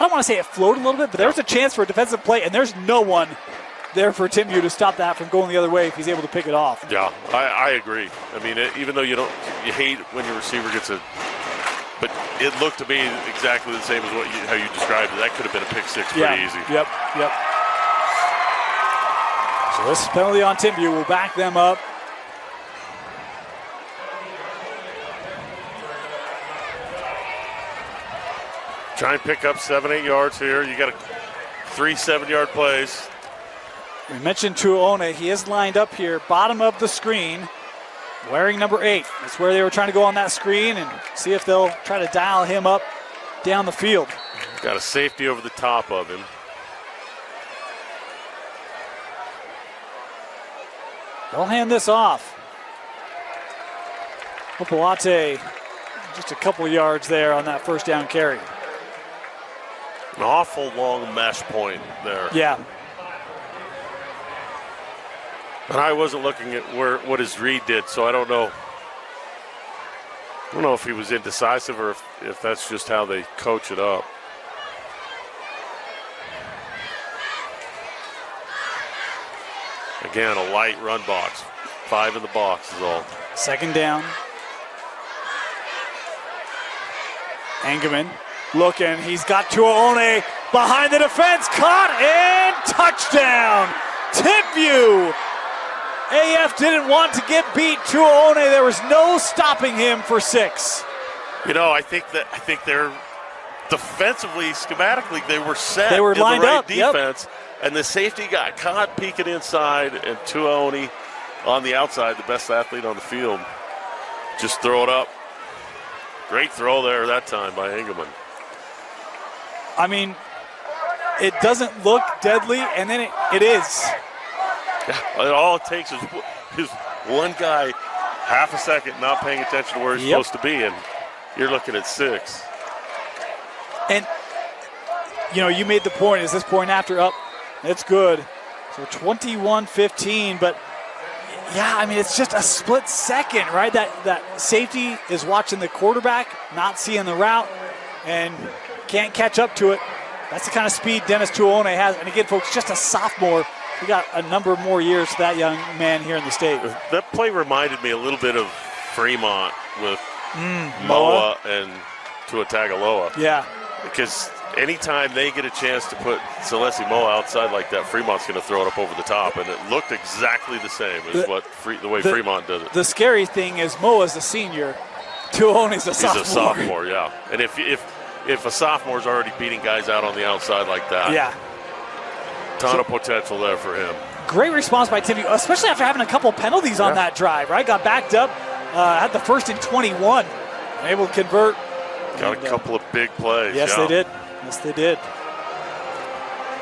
don't want to say it floated a little bit, but there's a chance for a defensive play, and there's no one there for Timpview to stop that from going the other way if he's able to pick it off. Yeah, I agree. I mean, even though you hate when your receiver gets but it looked to me exactly the same as how you described it. That could have been a pick six pretty easy. Yep. So this penalty on Timpview will back them up. Try and pick up 7-8 yards here. You got 3 7-yard plays. We mentioned Tuaone. He is lined up here, bottom of the screen, wearing number 8. That's where they were trying to go on that screen and see if they'll try to dial him up down the field. Got a safety over the top of him. They'll hand this off. Hopalate just a couple yards there on that 1st down carry. An awful long mesh point there. Yeah. And I wasn't looking at what his read did, so I don't know. I don't know if he was indecisive or if that's just how they coach it up. Again, a light run box. 5 in the box is all. 2nd down. Engman looking. He's got Tuaone behind the defense. Caught and touchdown. Timpview. AF didn't want to get beat. Tuaone, there was no stopping him for 6. You know, I think they're defensively, schematically, they were set. They were lined up. Defense, and the safety got caught peeking inside, and Tuaone on the outside, the best athlete on the field, just throw it up. Great throw there that time by Engelman. I mean, it doesn't look deadly, and then it is. All it takes is one guy half a second not paying attention to where he's supposed to be, and you're looking at 6. And, you know, you made the point. Is this point after up? It's good. So 21-15, but, yeah, I mean, it's just a split second, right? That safety is watching the quarterback, not seeing the route, and can't catch up to it. That's the kind of speed Dennis Tuone has. And again, folks, just a sophomore. We got a number more years to that young man here in the state. That play reminded me a little bit of Fremont with Moa and Tua Tagovailoa. Yeah. Because anytime they get a chance to put Celeste Moa outside like that, Fremont's going to throw it up over the top, and it looked exactly the same as the way Fremont does it. The scary thing is Moa's a senior, Tuone's a sophomore. He's a sophomore, yeah. And if a sophomore's already beating guys out on the outside like that, yeah, ton of potential there for him. Great response by Timpview, especially after having a couple penalties on that drive, right? Got backed up, had the first and 21, able to convert. Got a couple of big plays. Yes, they did. Yes, they did.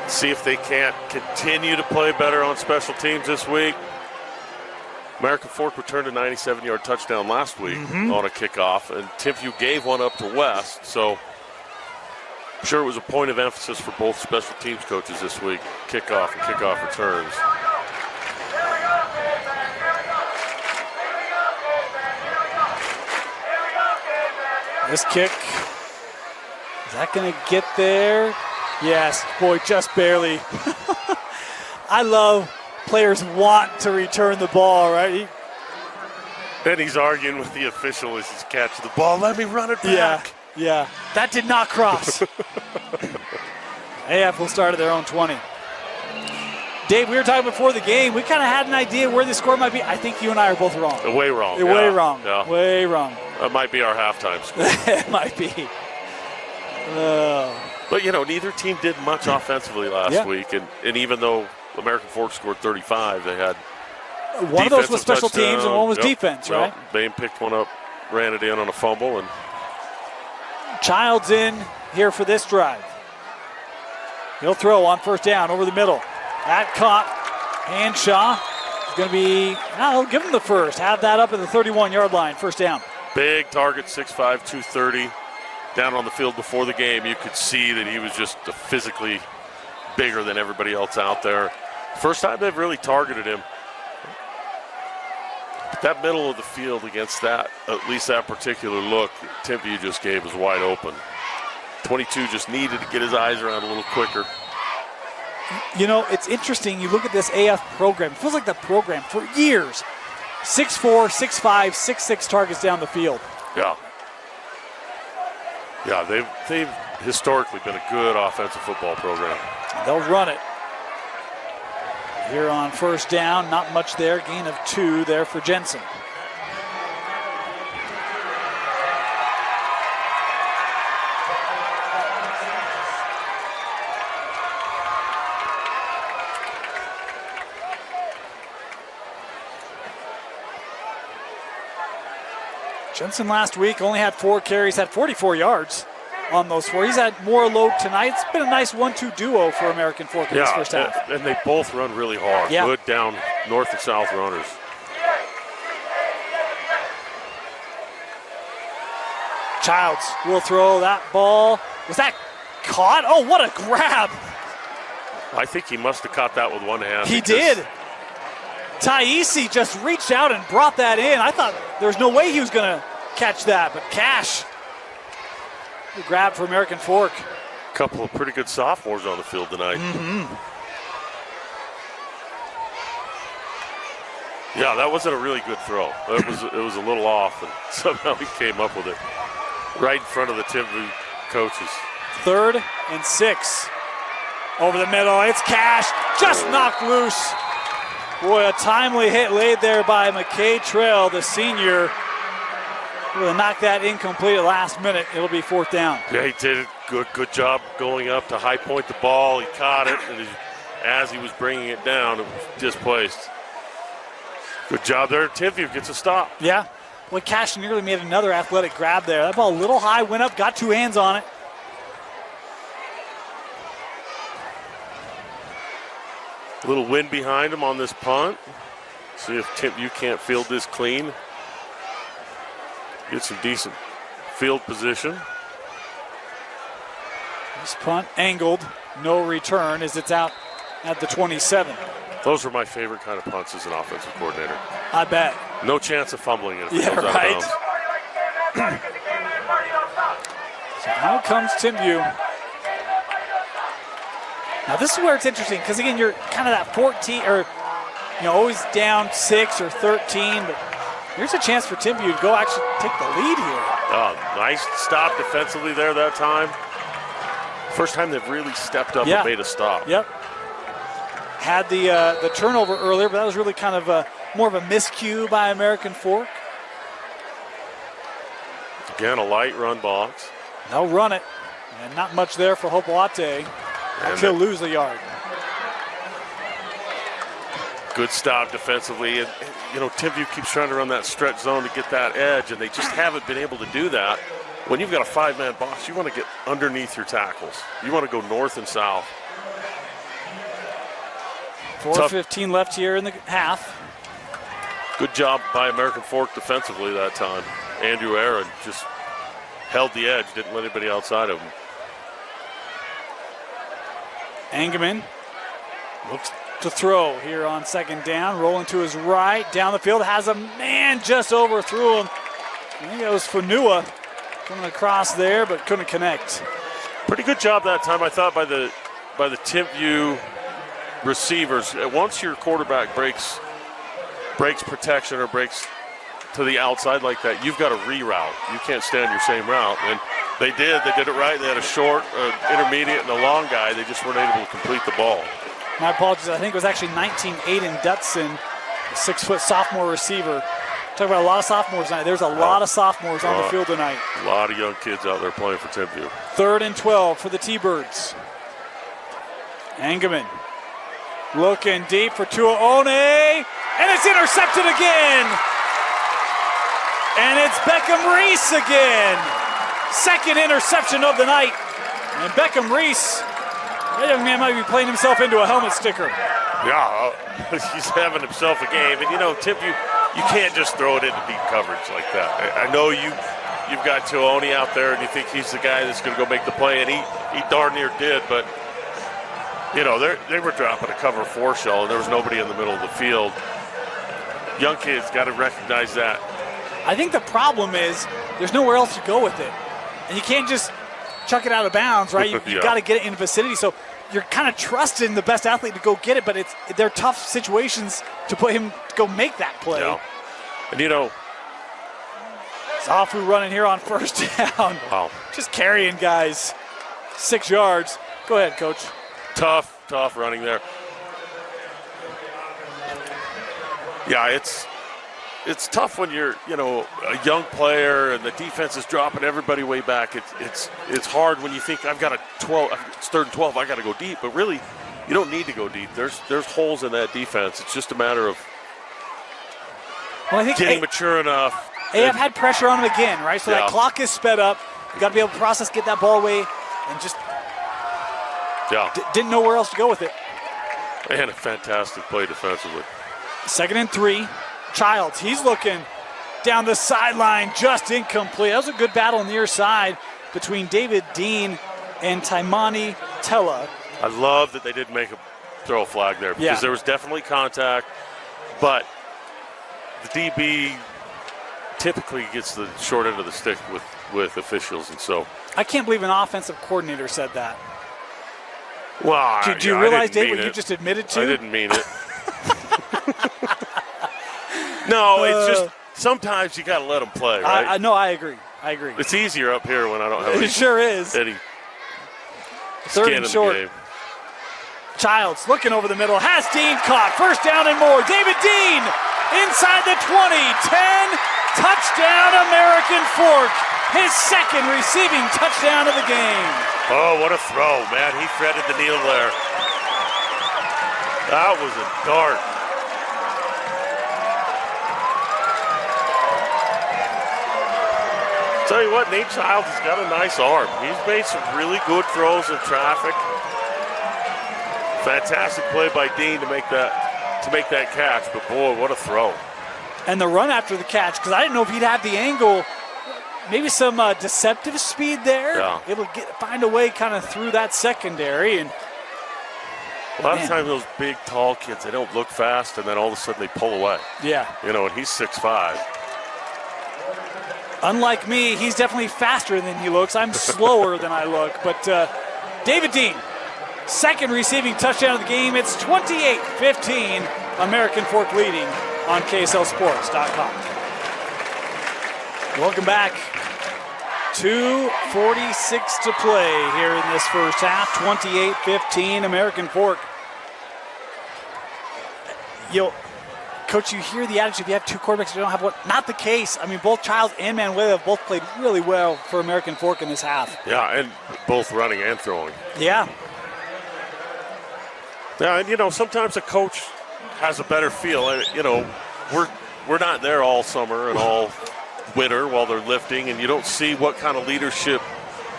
See if they can't continue to play better on special teams this week. American Fork returned a 97-yard touchdown last week on a kickoff, and Timpview gave one up to West, so I'm sure it was a point of emphasis for both special teams coaches this week, kickoff and kickoff returns. This kick, is that going to get there? Yes, boy, just barely. I love players want to return the ball, right? Then he's arguing with the official as he's catching the ball. Let me run it back. Yeah, that did not cross. AF will start at their own 20. Dave, we were talking before the game. We kind of had an idea where the score might be. I think you and I are both wrong. Way wrong. Way wrong. Yeah. Way wrong. That might be our halftime score. It might be. But, neither team did much offensively last week. And even though American Fork scored 35, they had one of those was special teams and one was defense, right? Bain picked one up, ran it in on a fumble. And Child's in here for this drive. He'll throw on first down over the middle. That caught. Hanshaw is going to be, he'll give him the first. Have that up at the 31-yard line, first down. Big target, 6'5", 230. Down on the field before the game, you could see that he was just physically bigger than everybody else out there. First time they've really targeted him. But that middle of the field against that, at least that particular look, Timpview just gave was wide open. 22 just needed to get his eyes around a little quicker. It's interesting. You look at this AF program. It feels like the program for years. 6'4", 6'5", 6'6" targets down the field. Yeah. Yeah, they've historically been a good offensive football program. They'll run it. Here on first down, not much there. Gain of 2 there for Jensen. Jensen last week only had 4 carries, had 44 yards on those 4. He's had more load tonight. It's been a nice 1-2 duo for American Fork in this first half. And they both run really hard. Yeah. Good down north and south runners. Childs will throw that ball. Was that caught? Oh, what a grab. I think he must have caught that with one hand. He did. Taisi just reached out and brought that in. I thought there was no way he was going to catch that, but Cash, the grab for American Fork. A couple of pretty good sophomores on the field tonight. Yeah, that wasn't a really good throw. It was a little off, and somehow he came up with it right in front of the Timpview coaches. 3rd and 6. Over the middle, it's Cash, just knocked loose. Boy, a timely hit laid there by McKay Trail, the senior. Will knock that incomplete at last minute. It'll be 4th down. Yeah, he did a good job going up to high point the ball. He caught it, and as he was bringing it down, it was displaced. Good job there. Timpview gets a stop. Yeah. Well, Cash nearly made another athletic grab there. That ball a little high, went up, got 2 hands on it. A little wind behind him on this punt. See if Timpview can't field this clean. Get some decent field position. This punt angled, no return as it's out at the 27. Those are my favorite kind of punts as an offensive coordinator. I bet. No chance of fumbling it if it Yeah, goes out of right. bounds. So out comes Timpview. Now this is where it's interesting because again you're kind of that 14 or always down 6 or 13, but here's a chance for Timpview to go actually take the lead here. Oh, nice stop defensively there that time. First time they've really stepped up and made a stop. Yep. Had the turnover earlier, but that was really kind of more of a miscue by American Fork. Again, a light run box. They'll run it, and not much there for Hopewate. He'll lose a yard. Good stop defensively, and Timpview keeps trying to run that stretch zone to get that edge, and they just haven't been able to do that. When you've got a 5-man box, you want to get underneath your tackles. You want to go north and south. 4:15 left here in the half. Good job by American Fork defensively that time. Andrew Aaron just held the edge, didn't let anybody outside of him. Angerman looks to throw here on second down, rolling to his right, down the field, has a man just overthrew him. I think that was Fanua coming across there, but couldn't connect. Pretty good job that time, I thought, by the Timpview receivers. Once your quarterback breaks protection or breaks to the outside like that, you've got to reroute. You can't stay on your same route. And they did. They did it right. They had a short, intermediate, and a long guy. They just weren't able to complete the ball. My apologies. I think it was actually 19 Aiden Dutson, a 6-foot sophomore receiver. Talk about a lot of sophomores tonight. There's a lot of sophomores on the field tonight. A lot of young kids out there playing for Timpview. 3rd and 12 for the T-Birds. Angerman looking deep for Tuaone, and it's intercepted again. And it's Beckham Reese again. 2nd interception of the night. And Beckham Reese, that young man might be playing himself into a helmet sticker. Yeah, he's having himself a game. And Timpview, you can't just throw it into deep coverage like that. I know you've got Tuaone out there and you think he's the guy that's going to go make the play, and he darn near did, but they were dropping a cover 4 shell and there was nobody in the middle of the field. Young kids got to recognize that. I think the problem is there's nowhere else to go with it. And you can't just chuck it out of bounds, right? You've got to get it in the vicinity. So you're kind of trusting the best athlete to go get it, but they're tough situations to put him to go make that play. Yeah. And Zafu running here on 1st down. Wow. Just carrying guys 6 yards. Go ahead, Coach. Tough running there. Yeah, it's tough when you're, a young player and the defense is dropping everybody way back. It's hard when you think I've got it's 3rd and 12, I got to go deep. But really, you don't need to go deep. There's holes in that defense. It's just a matter of getting mature enough. AF had pressure on him again, right? So that clock is sped up. You got to be able to process, get that ball away, and just didn't know where else to go with it. And a fantastic play defensively. 2nd and 3. Childs, he's looking down the sideline, just incomplete. That was a good battle on the near side between David Dean and Taimani Tella. I love that they didn't make throw a flag there because there was definitely contact, but the DB typically gets the short end of the stick with officials, and so. I can't believe an offensive coordinator said that. Well, do you realize, Dave, what you just admitted to? I didn't mean it. No, it's just sometimes you got to let them play, right? No, I agree. It's easier up here when I don't have it sure is. any 3rd and short. Game. Childs looking over the middle, has Dean caught. 1st down and more. David Dean inside the 20, 10, touchdown American Fork. His 2nd receiving touchdown of the game. Oh, what a throw, man. He threaded the needle there. That was a dart. Tell you what, Nate Childs has got a nice arm. He's made some really good throws in traffic. Fantastic play by Dean to make that catch, but boy, what a throw. And the run after the catch, because I didn't know if he'd have the angle, maybe some deceptive speed there. Yeah. Able to find a way kind of through that secondary. And a lot of times those big, tall kids, they don't look fast, and then all of a sudden they pull away. Yeah. And he's 6'5". Unlike me, he's definitely faster than he looks. I'm slower than I look. But David Dean, second receiving touchdown of the game. It's 28-15, American Fork leading on KSLSports.com. Welcome back. 2:46 to play here in this first half. 28-15, American Fork. Coach, you hear the attitude, if you have two quarterbacks, you don't have one. Not the case. I mean, both Childs and Manuel have both played really well for American Fork in this half. Yeah, and both running and throwing. Yeah. Yeah, and, sometimes a coach has a better feel. We're not there all summer and all winter while they're lifting, and you don't see what kind of leadership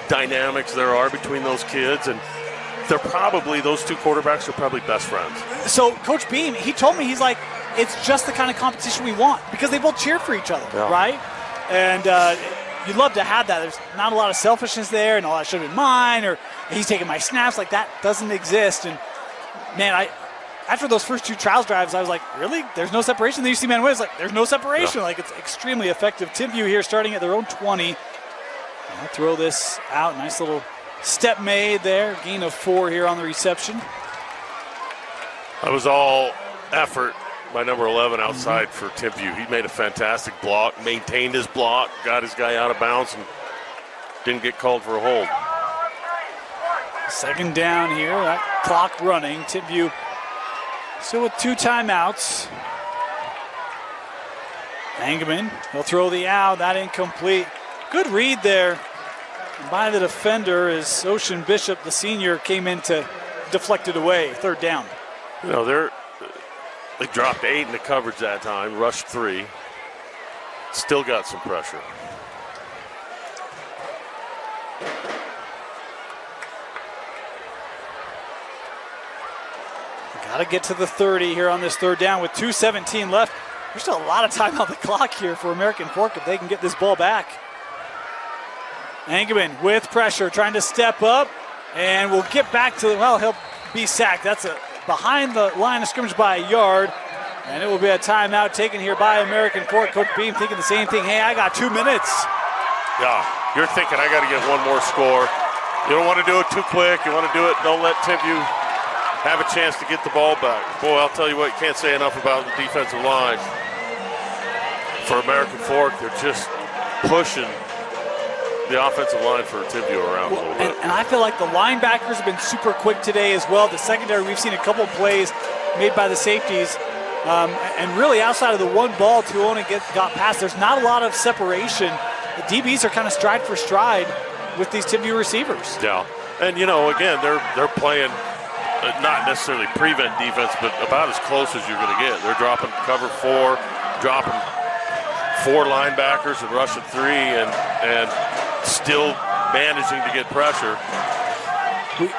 dynamics there are between those kids, and those two quarterbacks are probably best friends. So Coach Beam, he told me, he's like, it's just the kind of competition we want because they both cheer for each other, right? And you'd love to have that. There's not a lot of selfishness there, and all that should have been mine, or he's taking my snaps. Like, that doesn't exist. And, man, after those first two trials drives, I was like, really? There's no separation? Then you see Manuel, it's like, there's no separation. Yeah. Like, it's extremely effective. Timpview here starting at their own 20. I'll throw this out. Nice little step made there. Gain of 4 here on the reception. That was all effort by number 11 outside for Timpview. He made a fantastic block, maintained his block, got his guy out of bounds, and didn't get called for a hold. Second down here, that clock running. Timpview still with 2 timeouts. Engelman, he'll throw the out, that incomplete. Good read there by the defender as Ocean Bishop, the senior, came in to deflect it away. Third down. They dropped 8 in the coverage that time, rushed 3. Still got some pressure. Got to get to the 30 here on this third down with 2:17 left. There's still a lot of time on the clock here for American Fork if they can get this ball back. Engelman with pressure, trying to step up, and we'll get back to, he'll be sacked. That's behind the line of scrimmage by a yard, and it will be a timeout taken here by American Fork. Coach Beam thinking the same thing. Hey, I got 2 minutes. Yeah, you're thinking I got to get one more score. You don't want to do it too quick. You want to do it, don't let Timpview have a chance to get the ball back. Boy, I'll tell you what, you can't say enough about the defensive line. For American Fork, they're just pushing the offensive line for Timpview around a little bit. And I feel like the linebackers have been super quick today as well. The secondary, we've seen a couple plays made by the safeties. And really outside of the one ball, Tuone got past. There's not a lot of separation. The DBs are kind of stride for stride with these Timpview receivers. Yeah, and again, they're playing not necessarily prevent defense, but about as close as you're going to get. They're dropping cover 4, dropping 4 linebackers and rushing 3, and still managing to get pressure.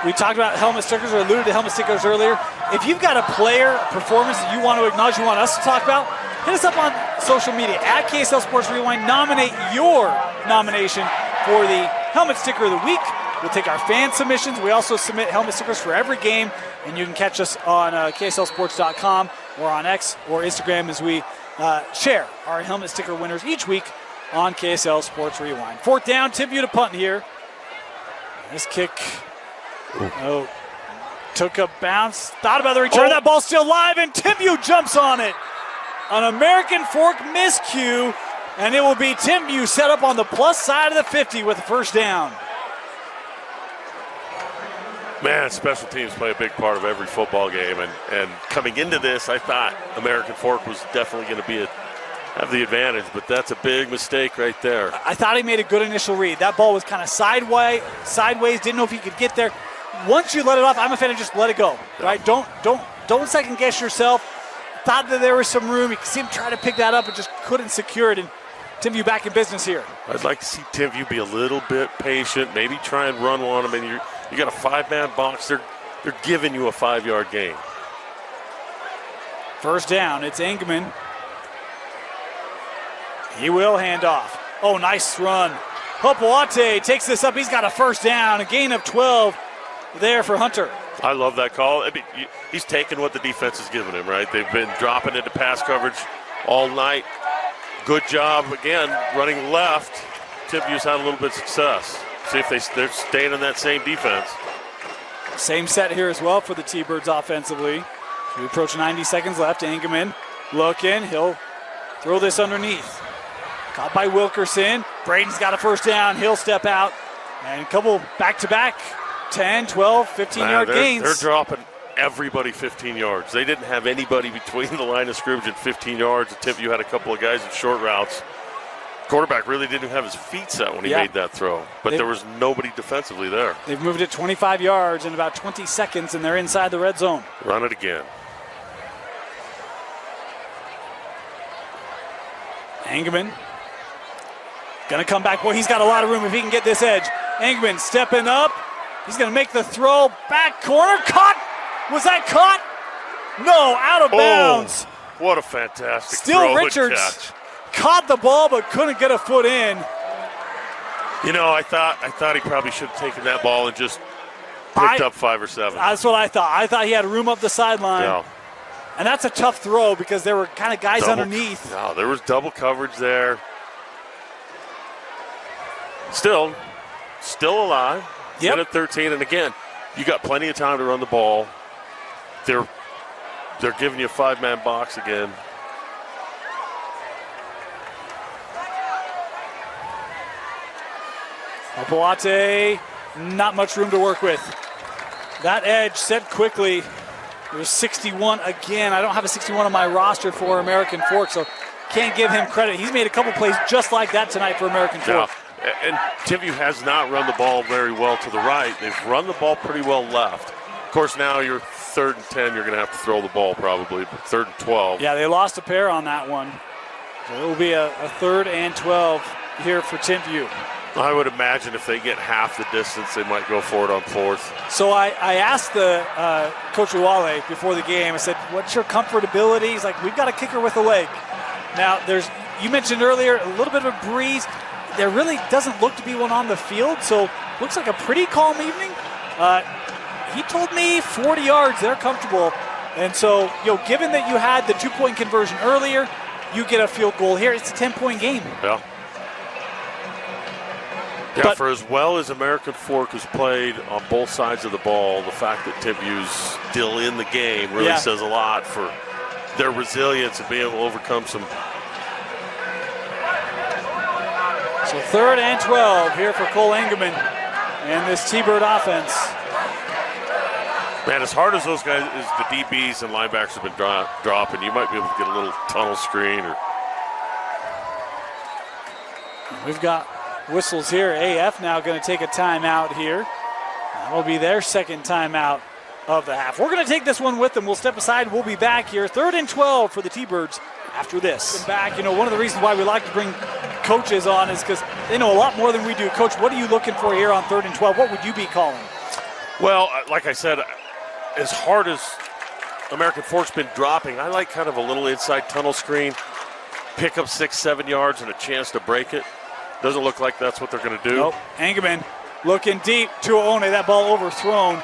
We talked about helmet stickers, or alluded to helmet stickers earlier. If you've got a player performance that you want to acknowledge, you want us to talk about, hit us up on social media at KSL Sports Rewind. Nominate your nomination for the helmet sticker of the week. We'll take our fan submissions. We also submit helmet stickers for every game, and you can catch us on KSLSports.com or on X or Instagram as we share our helmet sticker winners each week on KSL Sports Rewind. Fourth down, Timpview to punt here. This kick took a bounce, thought about the return. That ball's still live, and Timpview jumps on it. An American Fork miscue, and it will be Timpview set up on the plus side of the 50 with the first down. Man, special teams play a big part of every football game, and coming into this, I thought American Fork was definitely going to have the advantage, but that's a big mistake right there. I thought he made a good initial read. That ball was kind of sideways, didn't know if he could get there. Once you let it off, I'm a fan of just let it go, right? Don't second guess yourself. Thought that there was some room. You could see him try to pick that up and just couldn't secure it, and Timpview back in business here. I'd like to see Timpview be a little bit patient, maybe try and run on him, and you got a 5-man box. They're giving you a 5-yard gain. First down, it's Engelman. He will hand off. Oh, nice run. Hopoate takes this up. He's got a first down, a gain of 12 there for Hunter. I love that call. I mean, he's taking what the defense is giving him, right? They've been dropping into pass coverage all night. Good job, again, running left. Timpview's had a little bit of success. See if they're staying in that same defense. Same set here as well for the T-Birds offensively. We approach 90 seconds left. Engelman looking. He'll throw this underneath. Caught by Wilkerson. Braden's got a first down. He'll step out. And a couple back-to-back 10, 12, 15-yard gains. They're dropping everybody 15 yards. They didn't have anybody between the line of scrimmage and 15 yards. Timpview had a couple of guys in short routes. Quarterback really didn't have his feet set when he made that throw. But there was nobody defensively there. They've moved it 25 yards in about 20 seconds, and they're inside the red zone. Run it again. Engelman gonna come back. Boy, he's got a lot of room if he can get this edge. Engelman stepping up. He's gonna make the throw. Back corner. Caught. Was that caught? No, out of bounds. What a fantastic Still throw Richards and catch. Caught the ball but couldn't get a foot in. You know, I thought he probably should have taken that ball and just picked up 5 or 7. That's what I thought. I thought he had room up the sideline. Yeah. And that's a tough throw because there were kind of guys underneath. No, there was double coverage there. Still alive. Yep. At 13, and again, you got plenty of time to run the ball. They're giving you a 5-man box again. Opolate, not much room to work with. That edge set quickly. There's 61 again. I don't have a 61 on my roster for American Fork, so can't give him credit. He's made a couple plays just like that tonight for American Fork. Yeah. And Timpview has not run the ball very well to the right. They've run the ball pretty well left. Of course, now you're 3rd and 10. You're going to have to throw the ball probably, but 3rd and 12. Yeah, they lost a pair on that one. So it will be a 3rd and 12 here for Timpview. I would imagine if they get half the distance, they might go for it on 4th. So I asked the Coach Uwale before the game, I said, what's your comfortability? He's like, we've got a kicker with a leg. Now, you mentioned earlier, a little bit of a breeze. There really doesn't look to be one on the field, so looks like a pretty calm evening. He told me 40 yards, they're comfortable. And so, given that you had the 2-point conversion earlier, you get a field goal here. It's a 10-point game. Yeah. Yeah, but for as well as American Fork has played on both sides of the ball, the fact that Timpview's still in the game really says a lot for their resilience and being able to overcome some. So 3rd and 12 here for Cole Engelman and this T-Bird offense. Man, as hard as those guys, as the DBs and linebackers have been dropping, you might be able to get a little tunnel screen. We've got whistles here. AF now going to take a timeout here. That'll be their second timeout of the half. We're going to take this one with them. We'll step aside. We'll be back here. 3rd and 12 for the T-Birds after this. Back, one of the reasons why we like to bring coaches on is because they know a lot more than we do. Coach, what are you looking for here on 3rd and 12? What would you be calling? Well, like I said, as hard as American Fork's been dropping, I like kind of a little inside tunnel screen, pick up 6-7 yards and a chance to break it. Doesn't look like that's what they're going to do. Nope. Engelman looking deep to One. That ball overthrown,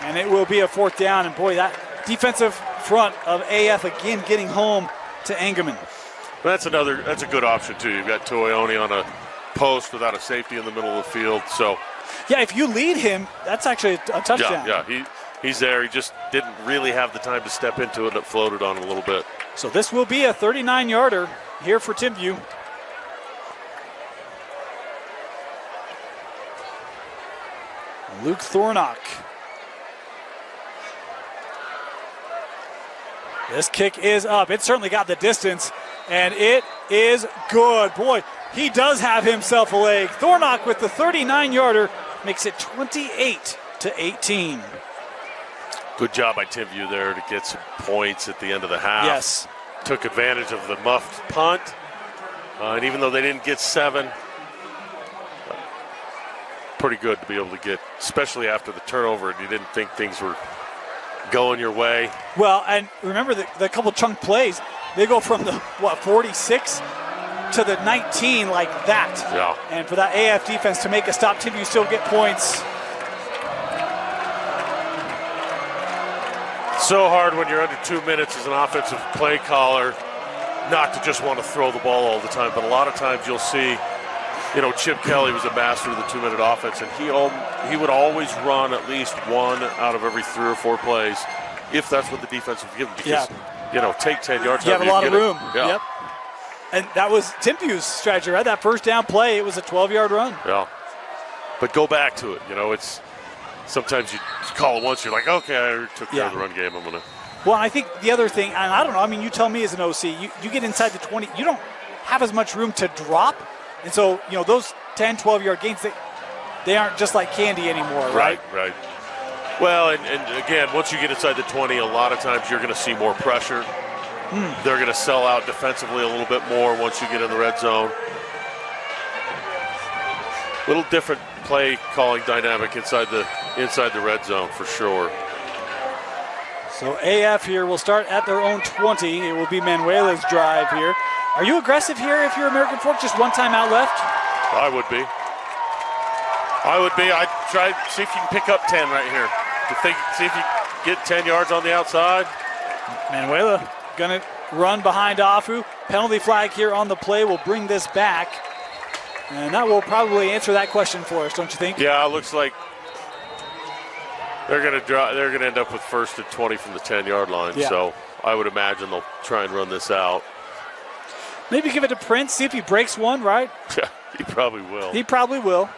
and it will be a 4th down. And boy, that defensive front of AF again getting home to Engelman. That's a good option too. You've got Tuione on a post without a safety in the middle of the field. So yeah, if you lead him, that's actually a touchdown. Yeah, he's there. He just didn't really have the time to step into it, and it floated on a little bit. So this will be a 39-yarder here for Timpview. Luke Thornock. This kick is up. It certainly got the distance, and it is good. Boy, he does have himself a leg. Thornock with the 39-yarder makes it 28-18. Good job by Timpview there to get some points at the end of the half. Yes. Took advantage of the muffed punt, and even though they didn't get 7, pretty good to be able to get, especially after the turnover, and you didn't think things were going your way. Well, and remember the couple chunk plays, they go from the 46 to the 19 like that. Yeah. And for that AF defense to make a stop, Timpview still get points. So hard when you're under 2 minutes as an offensive play caller. not to just want to throw the ball all the time, but a lot of times you'll see, Chip Kelly was a master of the 2-minute offense, and he would always run at least one out of every 3 or 4 plays, if that's what the defense would give him. Because, take 10 yards. You have a lot of room. Yeah. Yep. And that was Timpview's strategy, right? That first down play, it was a 12-yard run. Yeah. But go back to it. It's sometimes you call it once, you're like, okay, I took care of the run game. I'm going to. Well, I think the other thing, and I don't know, you tell me as an OC, you get inside the 20, you don't have as much room to drop. And so, those 10, 12-yard gains, they aren't just like candy anymore, right? Right. Well, and again, once you get inside the 20, a lot of times you're going to see more pressure. They're going to sell out defensively a little bit more once you get in the red zone. Little different play calling dynamic inside the red zone for sure. So AF here will start at their own 20. It will be Manuela's drive here. Are you aggressive here if you're American Fork? Just one timeout left? I would be. I'd try to see if you can pick up 10 right here. See if you get 10 yards on the outside. Manuela going to run behind Afu. Penalty flag here on the play will bring this back. And that will probably answer that question for us, don't you think? Yeah, it looks like they're going to end up with first and 20 from the 10-yard line. Yeah. So I would imagine they'll try and run this out. Maybe give it to Prince, see if he breaks one, right? Yeah, he probably will. He probably will.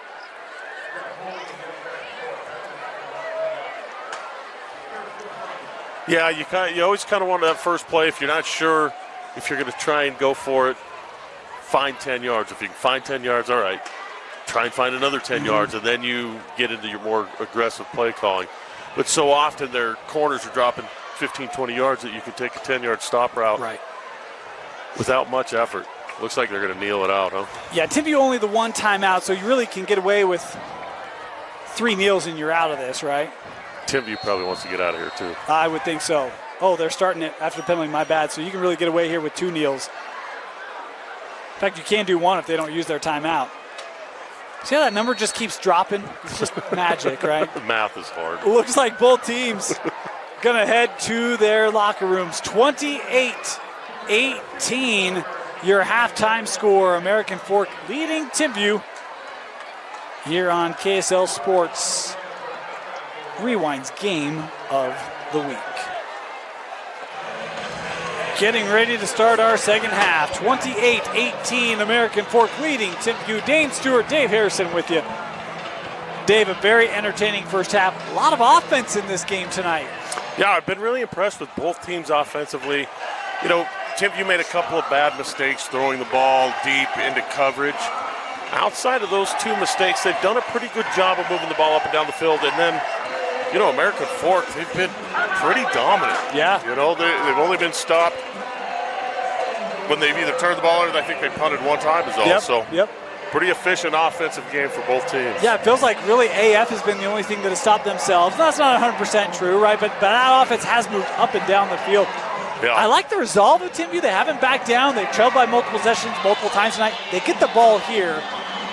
Yeah, you always kind of want that first play. If you're not sure if you're going to try and go for it, find 10 yards. If you can find 10 yards, all right. Try and find another 10 yards, and then you get into your more aggressive play calling. But so often their corners are dropping 15, 20 yards that you can take a 10-yard stop route without much effort. Looks like they're going to kneel it out, huh? Yeah, Timpview only the one timeout, so you really can get away with 3 kneels and you're out of this, right? Timpview probably wants to get out of here, too. I would think so. Oh, they're starting it after the penalty, my bad. So you can really get away here with 2 kneels. In fact, you can do 1 if they don't use their timeout. See how that number just keeps dropping? It's just magic, right? The math is hard. It looks like both teams going to head to their locker rooms. 28-18, your halftime score. American Fork leading Timpview here on KSL Sports. Rewind's game of the week. Getting ready to start our second half. 28-18, American Fork leading Timpview. Dane Stewart, Dave Harrison with you. Dave, a very entertaining first half. A lot of offense in this game tonight. Yeah, I've been really impressed with both teams offensively. Timpview made a couple of bad mistakes throwing the ball deep into coverage. Outside of those 2 mistakes, they've done a pretty good job of moving the ball up and down the field. And then, American Fork, they've been pretty dominant. Yeah. They've only been stopped when they've either turned the ball or I think they punted 1 time is all. Yep. Pretty efficient offensive game for both teams. Yeah, it feels like really AF has been the only thing that has stopped themselves. That's not 100% true, right? But that offense has moved up and down the field. Yeah. I like the resolve of Timpview. They haven't backed down. They've trailed by multiple possessions multiple times tonight. They get the ball here.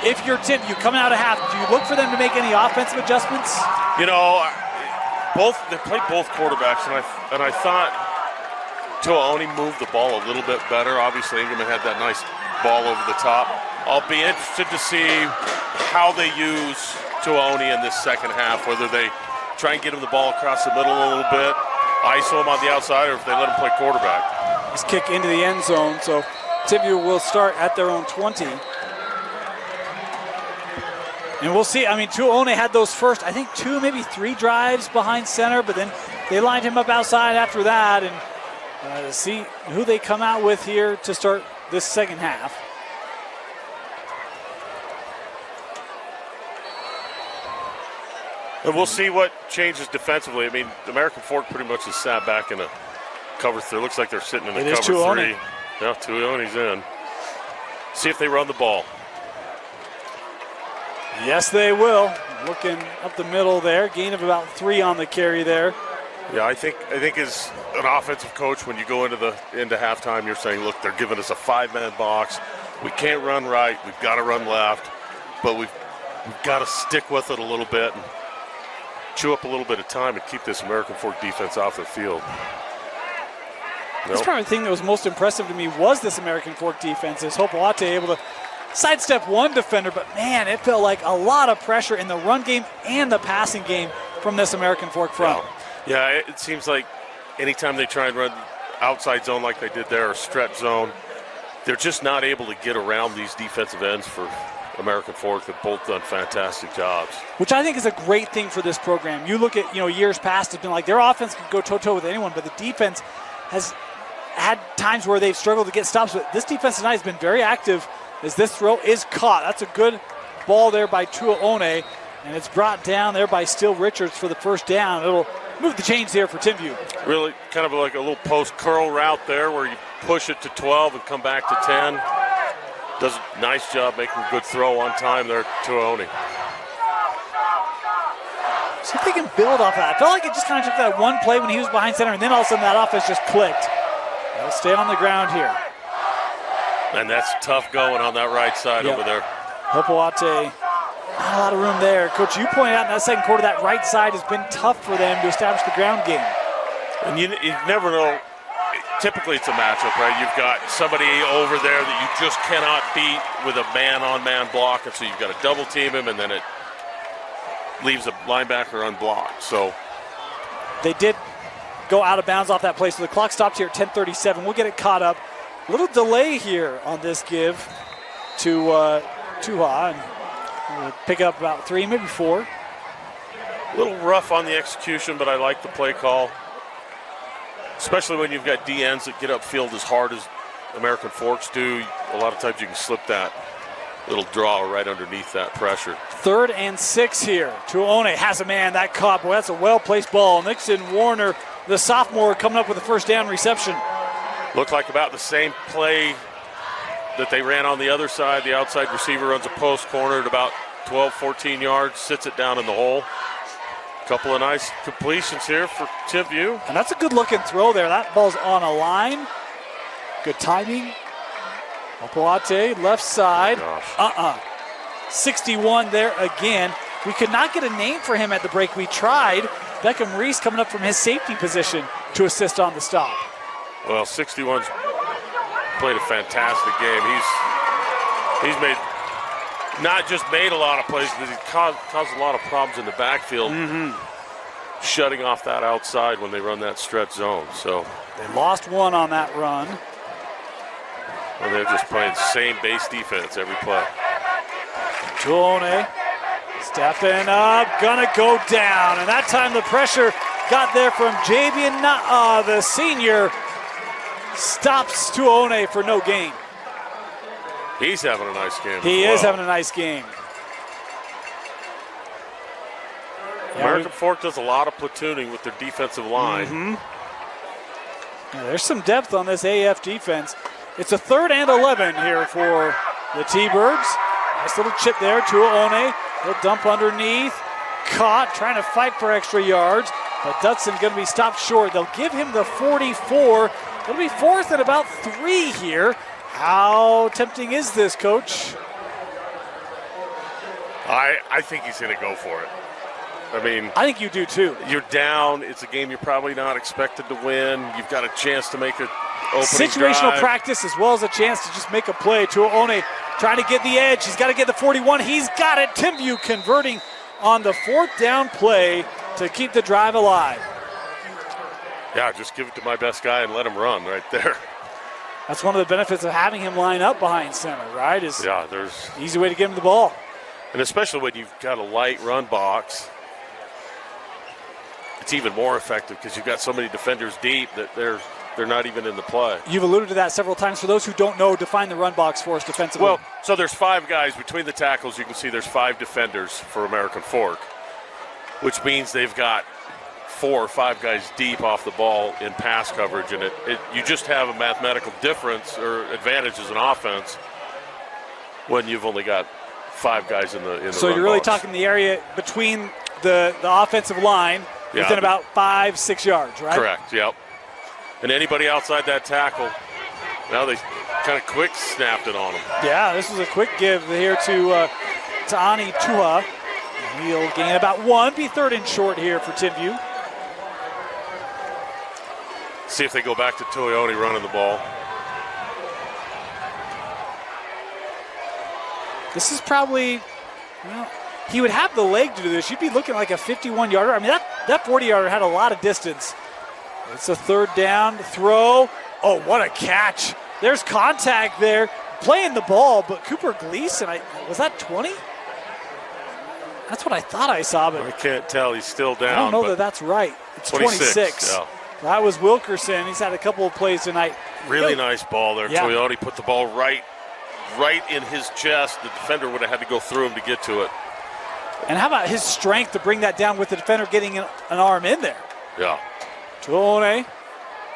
If you're Timpview coming out of half, do you look for them to make any offensive adjustments? They played both quarterbacks, and I thought Tuaoni moved the ball a little bit better. Obviously, Ingham had that nice ball over the top. I'll be interested to see how they use Tuaoni in this second half, whether they try and get him the ball across the middle a little bit, ISO him on the outside, or if they let him play quarterback. This kick into the end zone, so Timpview will start at their own 20. And we'll see. Tuaoni had those first, 2, maybe 3 drives behind center, but then they lined him up outside after that. And see who they come out with here to start this second half. And we'll see what changes defensively. American Fork pretty much has sat back in a cover 3. Looks like they're sitting in a cover 3. Tuaoni. Yeah, Tuaoni's in. See if they run the ball. Yes, they will. Looking up the middle there. Gain of about 3 on the carry there. Yeah, I think as an offensive coach, when you go into halftime, you're saying, look, they're giving us a 5-man box. We can't run right. We've got to run left. But we've got to stick with it a little bit and chew up a little bit of time and keep this American Fork defense off the field. That's probably the thing that was most impressive to me was this American Fork defense. Is Hopewate able to sidestep one defender, but man, it felt like a lot of pressure in the run game and the passing game from this American Fork front. Yeah, it seems like anytime they try and run outside zone like they did there or stretch zone, they're just not able to get around these defensive ends for American Fork. Have both done fantastic jobs. Which I think is a great thing for this program. You look at, years past, it's been like their offense can go toe-to-toe with anyone, but the defense has had times where they've struggled to get stops. But this defense tonight has been very active as this throw is caught. That's a good ball there by Tuaone, and it's brought down there by Still Richards for the first down. It'll move the chains here for Timpview. Really kind of like a little post curl route there where you push it to 12 and come back to 10. Does a nice job making a good throw on time there, Tuaone. See if they can build off that. I felt like it just kind of took that one play when he was behind center, and then all of a sudden that offense just clicked. They'll stay on the ground here. And that's tough going on that right side over there. Hopewate, not a lot of room there. Coach, you pointed out in that second quarter that right side has been tough for them to establish the ground game. And you never know. Typically it's a matchup, right? You've got somebody over there that you just cannot beat with a man-on-man block, and so you've got to double team him, and then it leaves a linebacker unblocked. So they did go out of bounds off that play, so the clock stopped here at 10:37. We'll get it caught up. A little delay here on this give to Tuha, and we'll pick up about 3, maybe 4. A little rough on the execution, but I like the play call. Especially when you've got DNs that get upfield as hard as American Forks do. A lot of times you can slip that little draw right underneath that pressure. 3rd and 6 here. Tuaone has a man. That caught. Boy, that's a well-placed ball. Nixon Warner, the sophomore, coming up with a first down reception. Looked like about the same play that they ran on the other side. The outside receiver runs a post corner at about 12, 14 yards, sits it down in the hole. Couple of nice completions here for Timpview. And that's a good looking throw there. That ball's on a line. Good timing. Hopewate, left side. 61 there again. We could not get a name for him at the break. We tried. Beckham Reese coming up from his safety position to assist on the stop. Well, 61's played a fantastic game. He's made not just made a lot of plays, but he caused a lot of problems in the backfield, shutting off that outside when they run that stretch zone. So they lost one on that run. Well, they're just playing the same base defense every play. Tuaone stepping up, gonna go down, and that time the pressure got there from Javian Na'a, the senior, stops Tuaone for no gain. He's having a nice game. He is having a nice game. American Fork does a lot of platooning with their defensive line. Yeah, there's some depth on this AF defense. It's a 3rd and 11 here for the T-Birds. Nice little chip there. Tuaone, he'll dump underneath. Caught, trying to fight for extra yards, but Dutson going to be stopped short. They'll give him the 44. It'll be 4th and about 3 here. How tempting is this, Coach? I think he's going to go for it. I mean, I think you do too. You're down. It's a game you're probably not expected to win. You've got a chance to make an opening situational drive. Practice as well as a chance to just make a play. Tuaone trying to get the edge. He's got to get the 41. He's got it. Timpview converting on the 4th down play to keep the drive alive. Yeah, just give it to my best guy and let him run right there. That's one of the benefits of having him line up behind center, right? There's easy way to get him the ball. And especially when you've got a light run box, it's even more effective because you've got so many defenders deep that they're not even in the play. You've alluded to that several times. For those who don't know, define the run box for us defensively. Well, so there's 5 guys between the tackles. You can see there's 5 defenders for American Fork, which means they've got 4 or 5 guys deep off the ball in pass coverage, and you just have a mathematical difference or advantage as an offense when you've only got 5 guys in the So run you're really box. talking the area between the offensive line within about 5-6 yards, right? Correct, yep. And anybody outside that tackle, now they kind of quick snapped it on them. Yeah, this was a quick give here to Ani Tuha. He'll gain about 1, be 3rd and short here for Timpview. Let's see if they go back to Toyota running the ball. This is probably, well, he would have the leg to do this. You'd be looking like a 51-yarder. I mean, that 40-yarder had a lot of distance. It's a third down throw. Oh, what a catch. There's contact there. Playing the ball, but Cooper Gleason, was that 20? That's what I thought I saw, but I can't tell. He's still down. I don't know that that's right. It's 26. Yeah. That was Wilkerson. He's had a couple of plays tonight. Really nice ball there. Yeah. Toyota put the ball right in his chest. The defender would have had to go through him to get to it. And how about his strength to bring that down with the defender getting an arm in there? Yeah. Tuone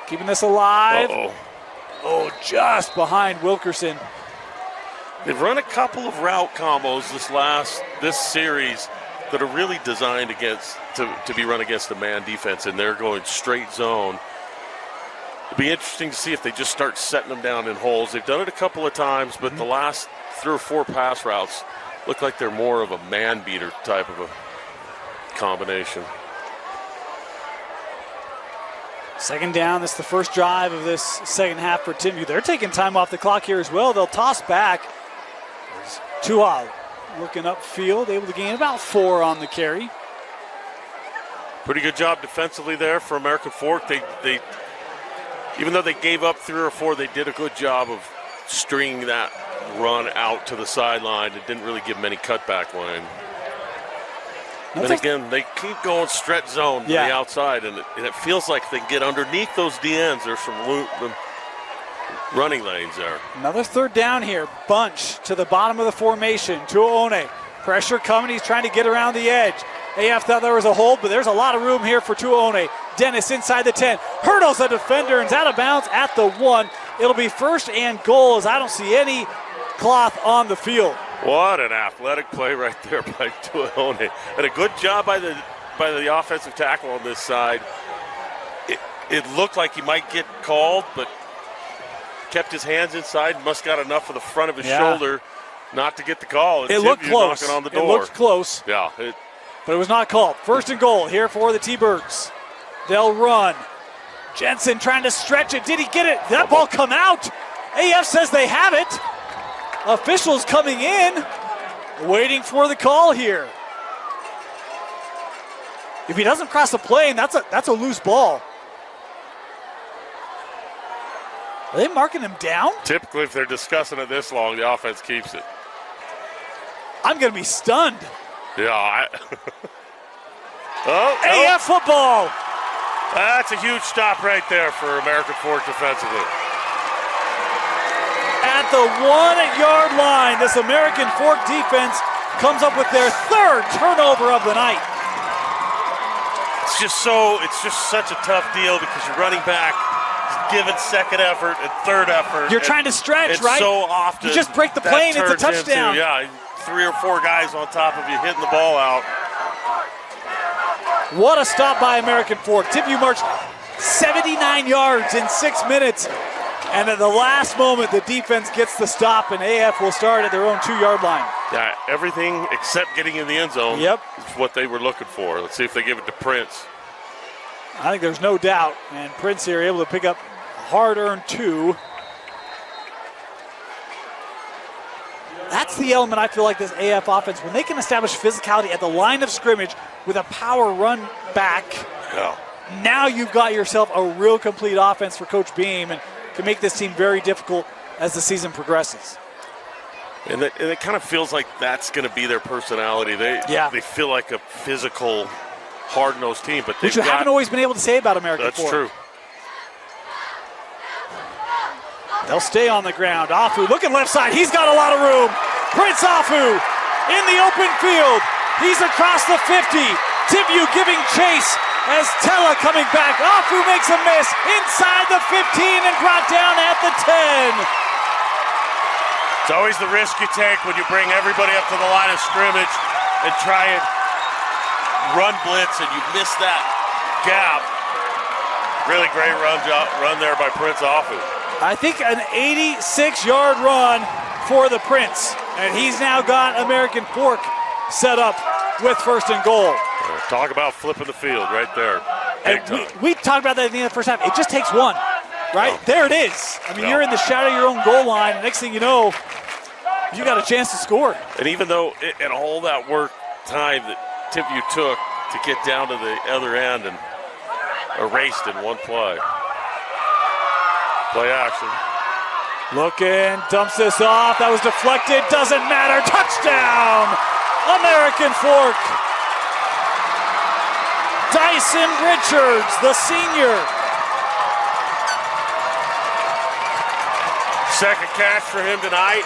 keeping this alive. Uh-oh. Oh, just behind Wilkerson. They've run a couple of route combos this series that are really designed to be run against a man defense, and they're going straight zone. It'll be interesting to see if they just start setting them down in holes. They've done it a couple of times, but the last 3 or 4 pass routes look like they're more of a man beater type of a combination. Second down. This is the first drive of this second half for Timpview. They're taking time off the clock here as well. They'll toss back. Tua looking upfield, able to gain about 4 on the carry. Pretty good job defensively there for American Fork. They even though they gave up 3 or 4, they did a good job of stringing that run out to the sideline. It didn't really give them any cutback lane. And again, they keep going stretch zone to the outside, and it feels like they can get underneath those DNs. There's some running lanes there. Another third down here. Bunch to the bottom of the formation. Tuone. Pressure coming. He's trying to get around the edge. AF thought there was a hold, but there's a lot of room here for Tuone. Dennis inside the 10. Hurdles a defender and is out of bounds at the 1. It'll be first and goal as I don't see any cloth on the field. What an athletic play right there by Tuone. And a good job by the offensive tackle on this side. It looked like he might get called, but kept his hands inside. Must got enough of the front of his shoulder not to get the call. It looked close. Knocking on the door. It looked close. Yeah. But it was not called. First and goal here for the T-Birds. They'll run. Jensen trying to stretch it. Did he get it? Did that ball come out? AF says they have it. Officials coming in, waiting for the call here. If he doesn't cross the plane, that's a loose ball. Are they marking him down? Typically, if they're discussing it this long, the offense keeps it. I'm going to be stunned. Yeah. AF football. That's a huge stop right there for American Fork defensively. At the 1-yard line, this American Fork defense comes up with their 3rd turnover of the night. It's just such a tough deal because you're running back, giving second effort and third effort. You're trying to stretch, right? So often you just break the plane, it's a touchdown. Into, 3 or 4 guys on top of you hitting the ball out. What a stop by American Fork. Timpview marched 79 yards in 6 minutes. And at the last moment, the defense gets the stop, and AF will start at their own 2-yard line. Yeah, everything except getting in the end zone is what they were looking for. Let's see if they give it to Prince. I think there's no doubt. And Prince here able to pick up a hard-earned 2. That's the element I feel like this AF offense, when they can establish physicality at the line of scrimmage with a power run back, now you've got yourself a real complete offense for Coach Beam and can make this team very difficult as the season progresses. And it kind of feels like that's going to be their personality. They feel like a physical, hard-nosed team, but which you haven't always been able to say about American Fork. That's true. They'll stay on the ground. Afu looking left side. He's got a lot of room. Prince Afu in the open field. He's across the 50. Timpview giving chase as Tella coming back. Afu makes a miss inside the 15 and brought down at the 10. It's always the risk you take when you bring everybody up to the line of scrimmage and try and run blitz and you miss that gap. Really great run there by Prince Afu. I think an 86-yard run for the Prince. And he's now got American Fork set up with first and goal. Talk about flipping the field right there. And we talked about that at the end of the first half. It just takes one, right? No. There it is. I mean, No. you're in the shadow of your own goal line. And next thing you know, you got a chance to score. And even though in all that work time that Timpview took to get down to the other end and erased in one play. Play action. Looking, dumps this off. That was deflected. Doesn't matter. Touchdown! American Fork. Dyson Richards, the senior. Second catch for him tonight.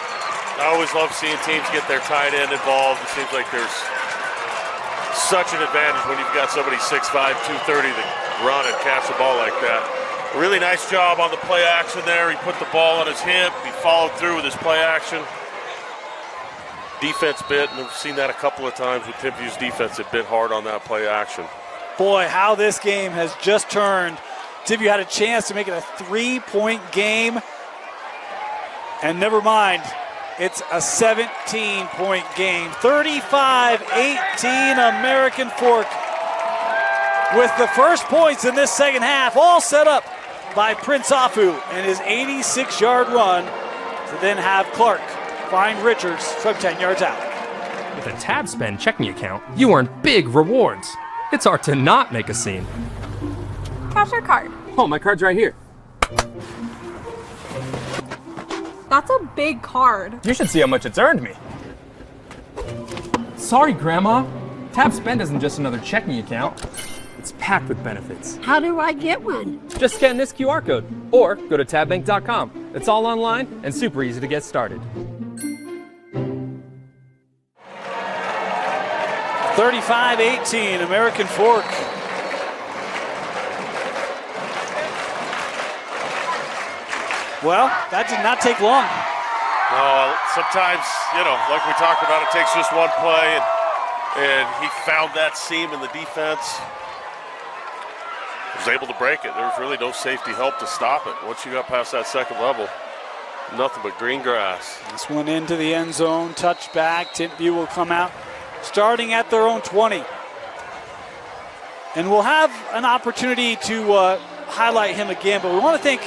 I always love seeing teams get their tight end involved. It seems like there's such an advantage when you've got somebody 6'5", 230 that run and catch the ball like that. A really nice job on the play action there. He put the ball on his hip. He followed through with his play action. Defense bit, and we've seen that a couple of times with Timpview's defense. It bit hard on that play action. Boy, how this game has just turned. Timpview had a chance to make it a 3-point game. And never mind, it's a 17-point game. 35-18 American Fork. With the first points in this second half, all set up by Prince Afu and his 86-yard run to then have Clark find Richards from 10 yards out. With a TabSpend checking account, you earn big rewards. It's hard to not make a scene. Cash or card? Oh, my card's right here. That's a big card. You should see how much it's earned me. Sorry, Grandma. TabSpend isn't just another checking account. It's packed with benefits. How do I get one? Just scan this QR code or go to tabbank.com. It's all online and super easy to get started. 35-18 American Fork. Well, that did not take long. No, sometimes, like we talked about, it takes just one play, and he found that seam in the defense. Was able to break it. There was really no safety help to stop it. Once you got past that second level, nothing but green grass. This one into the end zone, touchback. Timpview will come out starting at their own 20. And we'll have an opportunity to highlight him again, but we want to thank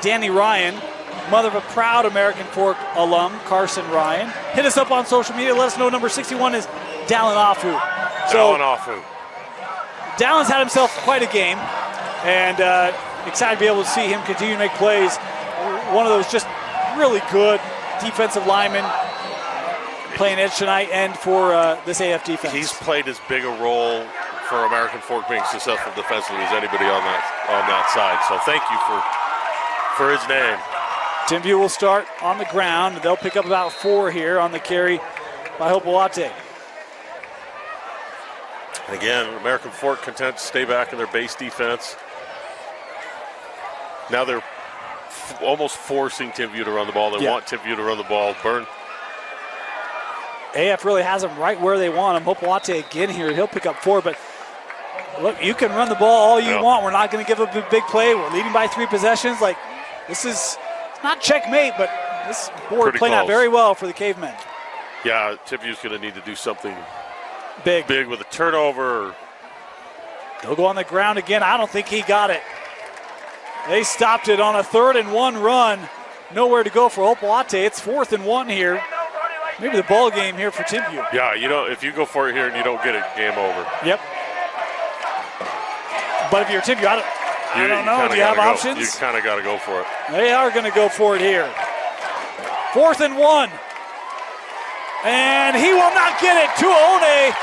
Danny Ryan, mother of a proud American Fork alum, Carson Ryan. Hit us up on social media. Let us know number 61 is Dallin Afu. Dallin Afu. Dallin's had himself quite a game, and excited to be able to see him continue to make plays. One of those just really good defensive linemen playing edge tonight and for this AF defense. He's played as big a role for American Fork being successful defensively as anybody on that side. So thank you for his name. Timpview will start on the ground. They'll pick up about 4 here on the carry by Hopewate. And again, American Fork content to stay back in their base defense. Now they're almost forcing Timpview to run the ball. They want Timpview to run the ball. Burn. AF really has them right where they want them. Hopewate again here. He'll pick up 4, but look, you can run the ball all you want. We're not going to give up a big play. We're leading by 3 possessions. Like, this is not checkmate, but this board playing out very well for the Cavemen. Yeah, Timpview's going to need to do something big with a turnover. They'll go on the ground again. I don't think he got it. They stopped it on a 3rd and 1 run. Nowhere to go for Hopewate. It's 4th and 1 here. Maybe the ball game here for Timpview. Yeah, if you go for it here and you don't get it, game over. Yep. But if you're Timpview, I don't know. Do you have options? You kind of got to go for it. They are going to go for it here. 4th and 1. And he will not get it. Tuone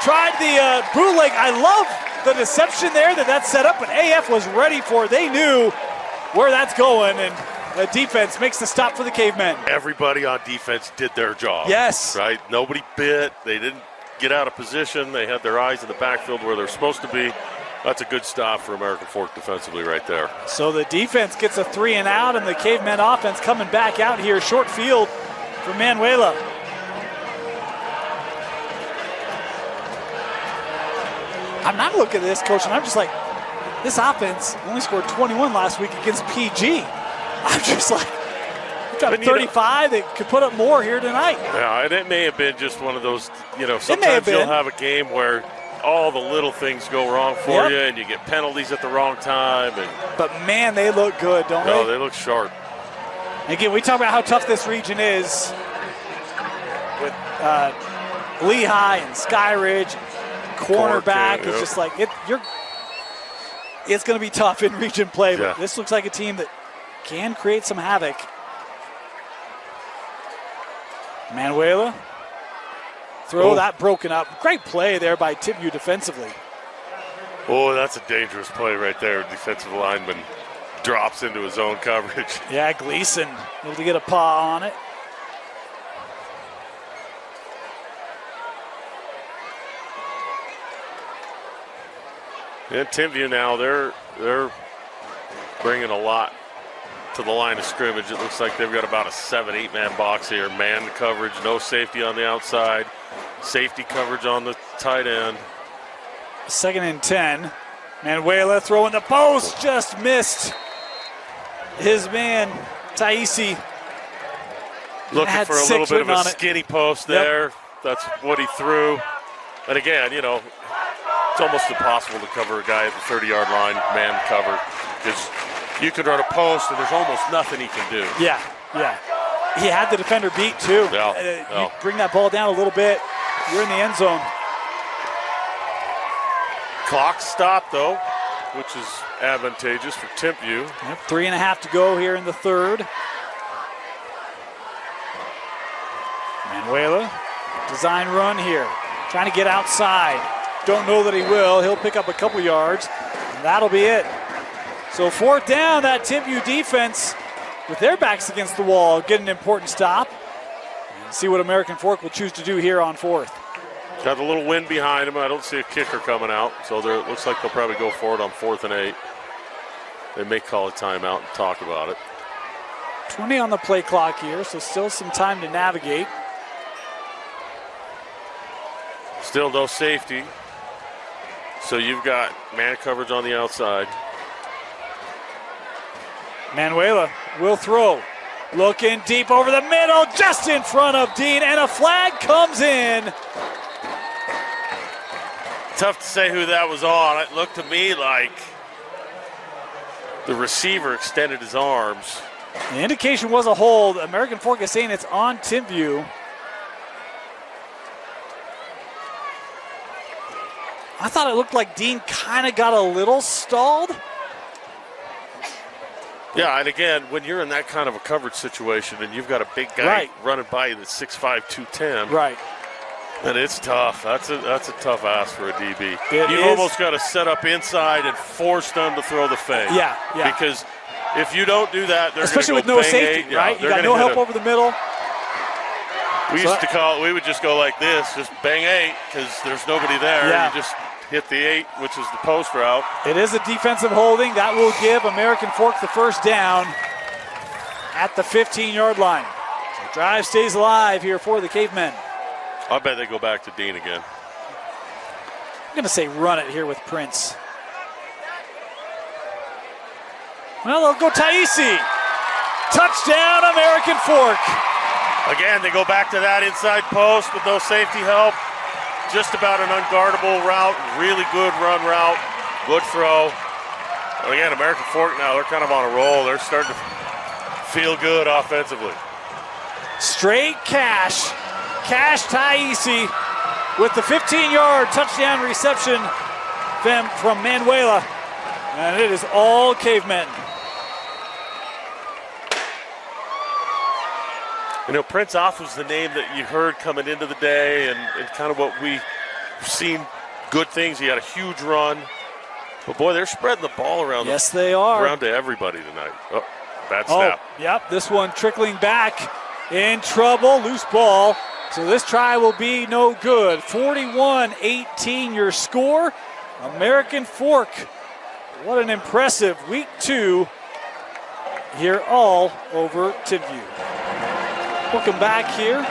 tried the bootleg. I love the deception there that's set up, but AF was ready for it. They knew where that's going, and the defense makes the stop for the Cavemen. Everybody on defense did their job. Yes. Right? Nobody bit. They didn't get out of position. They had their eyes in the backfield where they're supposed to be. That's a good stop for American Fork defensively right there. So the defense gets a 3 and out, and the Cavemen offense coming back out here. Short field for Manuela. I'm not looking at this, Coach, and I'm just like, this offense only scored 21 last week against PG. I'm just like, we've got a 35 that could put up more here tonight. Yeah, and it may have been just one of those, sometimes you'll have a game where all the little things go wrong for you, and you get penalties at the wrong time. But, man, they look good, don't they? No, they look sharp. Again, we talk about how tough this region is with Lehigh and Skyridge, cornerback. It's just like it's going to be tough in region play, but this looks like a team that can create some havoc. Manuela, throw that broken up. Great play there by Timpview defensively. Oh, that's a dangerous play right there. Defensive lineman drops into his own coverage. Yeah, Gleason able to get a paw on it. And Timpview now, they're bringing a lot to the line of scrimmage. It looks like they've got about a 7-8 man box here. Man coverage, no safety on the outside. Safety coverage on the tight end. 2nd and 10. Manuela throwing the post, just missed his man, Taisi. Looking for a little bit of a skinny post there. That's what he threw. And again, you know, it's almost impossible to cover a guy at the 30-yard line, man cover, because you can run a post and there's almost nothing he can do. Yeah. He had the defender beat too. You bring that ball down a little bit, you're in the end zone. Clock stopped though, which is advantageous for Timpview. 3.5 to go here in the third. Manuela, design run here, trying to get outside. Don't know that he will. He'll pick up a couple yards, and that'll be it. So 4th down, that Timpview defense, with their backs against the wall, get an important stop. And see what American Fork will choose to do here on 4th. Got a little wind behind him. I don't see a kicker coming out, so it looks like they'll probably go for it on 4th and 8. They may call a timeout and talk about it. 20 on the play clock here, so still some time to navigate. Still no safety. So you've got man coverage on the outside. Manuela will throw. Looking deep over the middle, just in front of Dean, and a flag comes in. Tough to say who that was on. It looked to me like the receiver extended his arms. The indication was a hold. American Fork is saying it's on Timpview. I thought it looked like Dean kind of got a little stalled. Yeah, and again, when you're in that kind of a coverage situation and you've got a big guy running by you that's 6'5", 210. Right. And it's tough. That's a tough ask for a DB. You've almost got to set up inside and force them to throw the fake. Yeah. Because if you don't do that, they're especially with no safety, right? You got no help over the middle. We would just go like this, just bang 8, because there's nobody there. Yeah. You just hit the 8, which is the post route. It is a defensive holding. That will give American Fork the first down at the 15-yard line. So drive stays alive here for the Cavemen. I bet they go back to Dean again. I'm going to say run it here with Prince. Well, they'll go Taisi. Touchdown, American Fork. Again, they go back to that inside post with no safety help. Just about an unguardable route. Really good run route. Good throw. And again, American Fork now, they're kind of on a roll. They're starting to feel good offensively. Straight cash. Cash Taisi with the 15-yard touchdown reception from Manuela. And it is all Cavemen. You know, Prince Off was the name that you heard coming into the day and kind of what we've seen good things. He had a huge run. But, boy, they're spreading the ball around. Yes, they are. Around to everybody tonight. Oh, bad snap. Yep, this one trickling back. In trouble, loose ball. So this try will be no good. 41-18 your score. American Fork, what an impressive week 2 here all over Timpview. Welcome back here.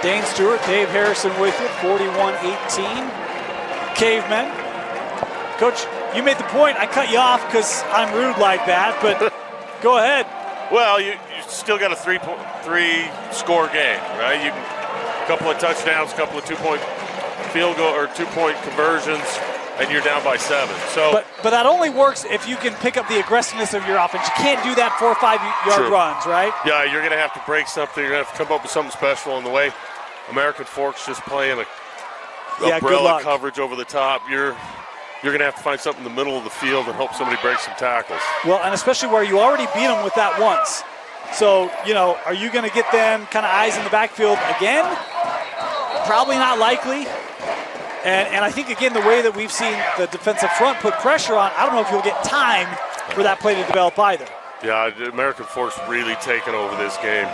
Dane Stewart, Dave Harrison with you, 41-18. Cavemen. Coach, you made the point. I cut you off because I'm rude like that, but go ahead. Well, you still got a three-score game, right? A couple of touchdowns, a couple of two-point field goal or 2-point conversions, and you're down by 7. So, but that only works if you can pick up the aggressiveness of your offense. You can't do that 4 or 5 yard True. runs, right? Yeah, you're going to have to break something. You're going to have to come up with something special. And the way American Fork's just playing umbrella coverage over the top, you're going to have to find something in the middle of the field and hope somebody breaks some tackles. Well, and especially where you already beat them with that once. So, are you going to get them kind of eyes in the backfield again? Probably not likely. And I think, again, the way that we've seen the defensive front put pressure on, I don't know if you'll get time for that play to develop either. Yeah, American Fork's really taken over this game.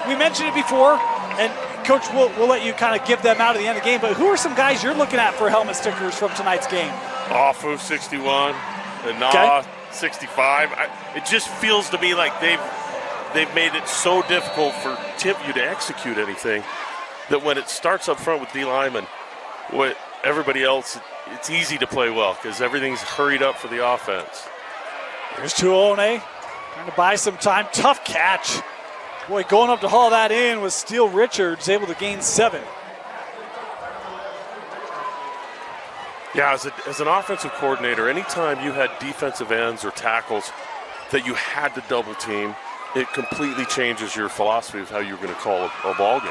We mentioned it before, and Coach, we'll let you kind of give them out at the end of the game, but who are some guys you're looking at for helmet stickers from tonight's game? Afu, 61, and Nah, 65. It just feels to me like they've made it so difficult for Timpview to execute anything that when it starts up front with D linemen, with everybody else, it's easy to play well because everything's hurried up for the offense. Here's Tuone trying to buy some time. Tough catch. Boy, going up to haul that in was Steele Richards, able to gain 7. Yeah, as an offensive coordinator, anytime you had defensive ends or tackles that you had to double team, it completely changes your philosophy of how you're going to call a ball game.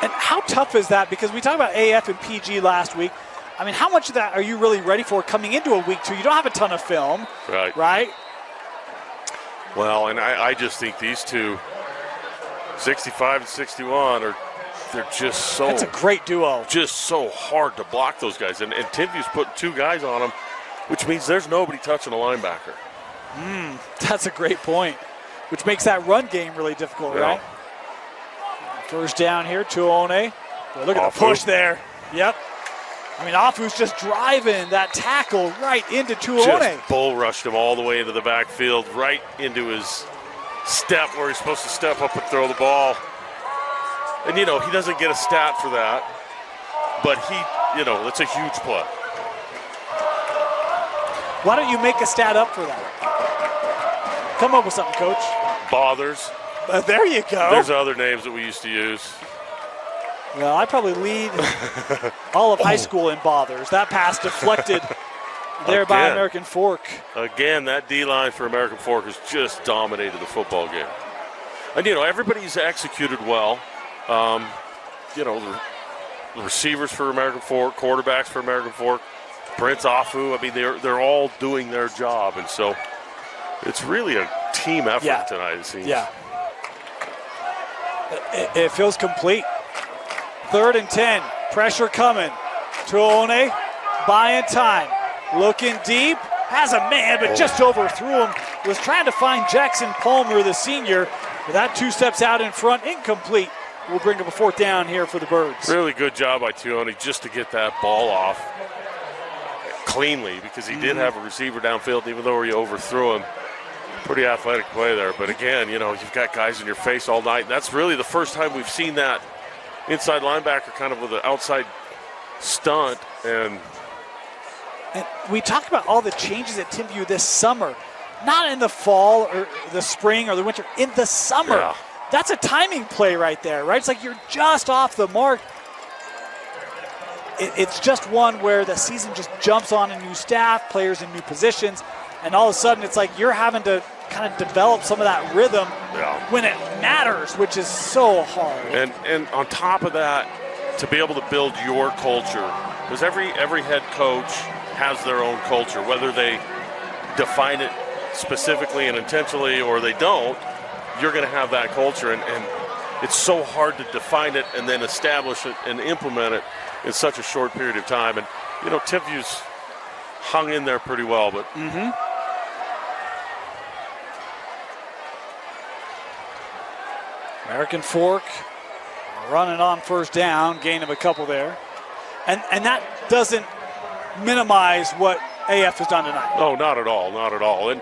And how tough is that? Because we talked about AF and PG last week. I mean, how much of that are you really ready for coming into a week 2? You don't have a ton of film, right? Well, and I just think these two, 65 and 61, they're just so. That's a great duo. Just so hard to block those guys. And Timpview's putting 2 guys on them, which means there's nobody touching a linebacker. That's a great point, which makes that run game really difficult, right? First down here, Tuone. Look at the push there. Yep. I mean, Afu's just driving that tackle right into Tuone. Just bull rushed him all the way into the backfield, right into his step where he's supposed to step up and throw the ball. And, he doesn't get a stat for that, but it's a huge play. Why don't you make a stat up for that? Come up with something, Coach. Bothers. There you go. There's other names that we used to use. Well, I probably lead all of high school in bothers. That pass deflected there by American Fork. Again, that D-line for American Fork has just dominated the football game. And, everybody's executed well. The receivers for American Fork, quarterbacks for American Fork, Prince Afu, I mean, they're all doing their job. And so it's really a team effort tonight, it seems. Yeah. It feels complete. 3rd and 10. Pressure coming. Tuone buying time. Looking deep. Has a man, but just overthrew him. Was trying to find Jackson Palmer, the senior. But that 2 steps out in front. Incomplete. We'll bring up a 4th down here for the Birds. Really good job by Tuone just to get that ball off cleanly because he did have a receiver downfield, even though he overthrew him. Pretty athletic play there. But again, you've got guys in your face all night. And that's really the first time we've seen that inside linebacker kind of with an outside stunt. And we talked about all the changes at Timpview this summer. Not in the fall or the spring or the winter, in the summer. Yeah. That's a timing play right there, right? It's like you're just off the mark. It's just one where the season just jumps on a new staff, players in new positions, and all of a sudden it's like you're having to kind of develop some of that rhythm when it matters, which is so hard. And on top of that, to be able to build your culture, because every head coach has their own culture, whether they define it specifically and intentionally or they don't, you're going to have that culture, and it's so hard to define it and then establish it and implement it in such a short period of time. And, Timpview's hung in there pretty well, but American Fork running on 1st down, gain of a couple there. And that doesn't minimize what AF has done tonight. No, not at all, not at all. And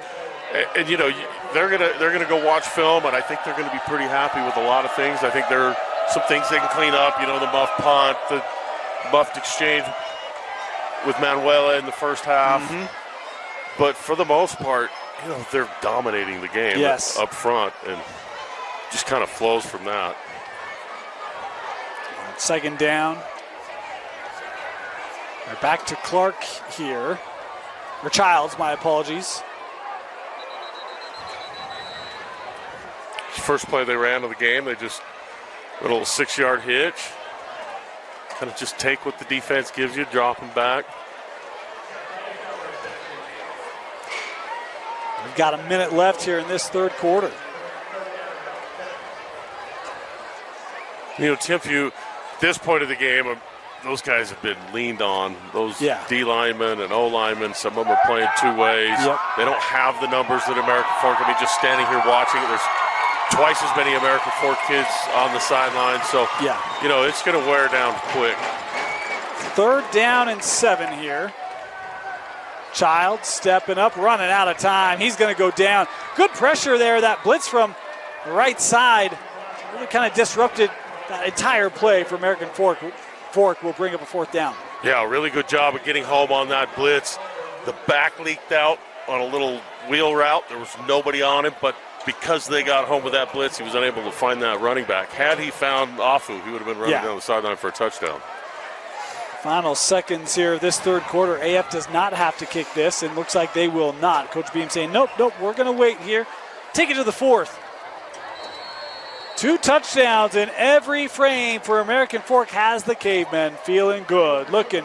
they're gonna go watch film, and I think they're gonna be pretty happy with a lot of things. I think there are some things they can clean up. The muff punt, the muffed exchange with Manuela in the first half. But for the most part, they're dominating the game up front, and just kind of flows from that. Second down. They're back to Clark here. Or Childs, my apologies. First play they ran of the game, they just a little 6-yard hitch. Kind of just take what the defense gives you, drop them back. We've got a minute left here in this third quarter. You know, Timpview, at this point of the game, those guys have been leaned on. Those D linemen and O linemen, some of them are playing two ways. Yep. They don't have the numbers that American Fork. I mean, just standing here watching it, there's twice as many American Fork kids on the sideline. So, you know, it's going to wear down quick. Third down and 7 here. Child stepping up, running out of time. He's going to go down. Good pressure there. That blitz from the right side really kind of disrupted that entire play for American Fork. Fork will bring up a fourth down. Yeah, really good job of getting home on that blitz. The back leaked out on a little wheel route. There was nobody on him, but because they got home with that blitz, he was unable to find that running back. Had he found Afu, he would have been running down the sideline for a touchdown. Final seconds here of this third quarter. AF does not have to kick this, and looks like they will not. Coach Beam saying, nope, we're going to wait here. Take it to the fourth. 2 touchdowns in every frame for American Fork has the Cavemen feeling good. Looking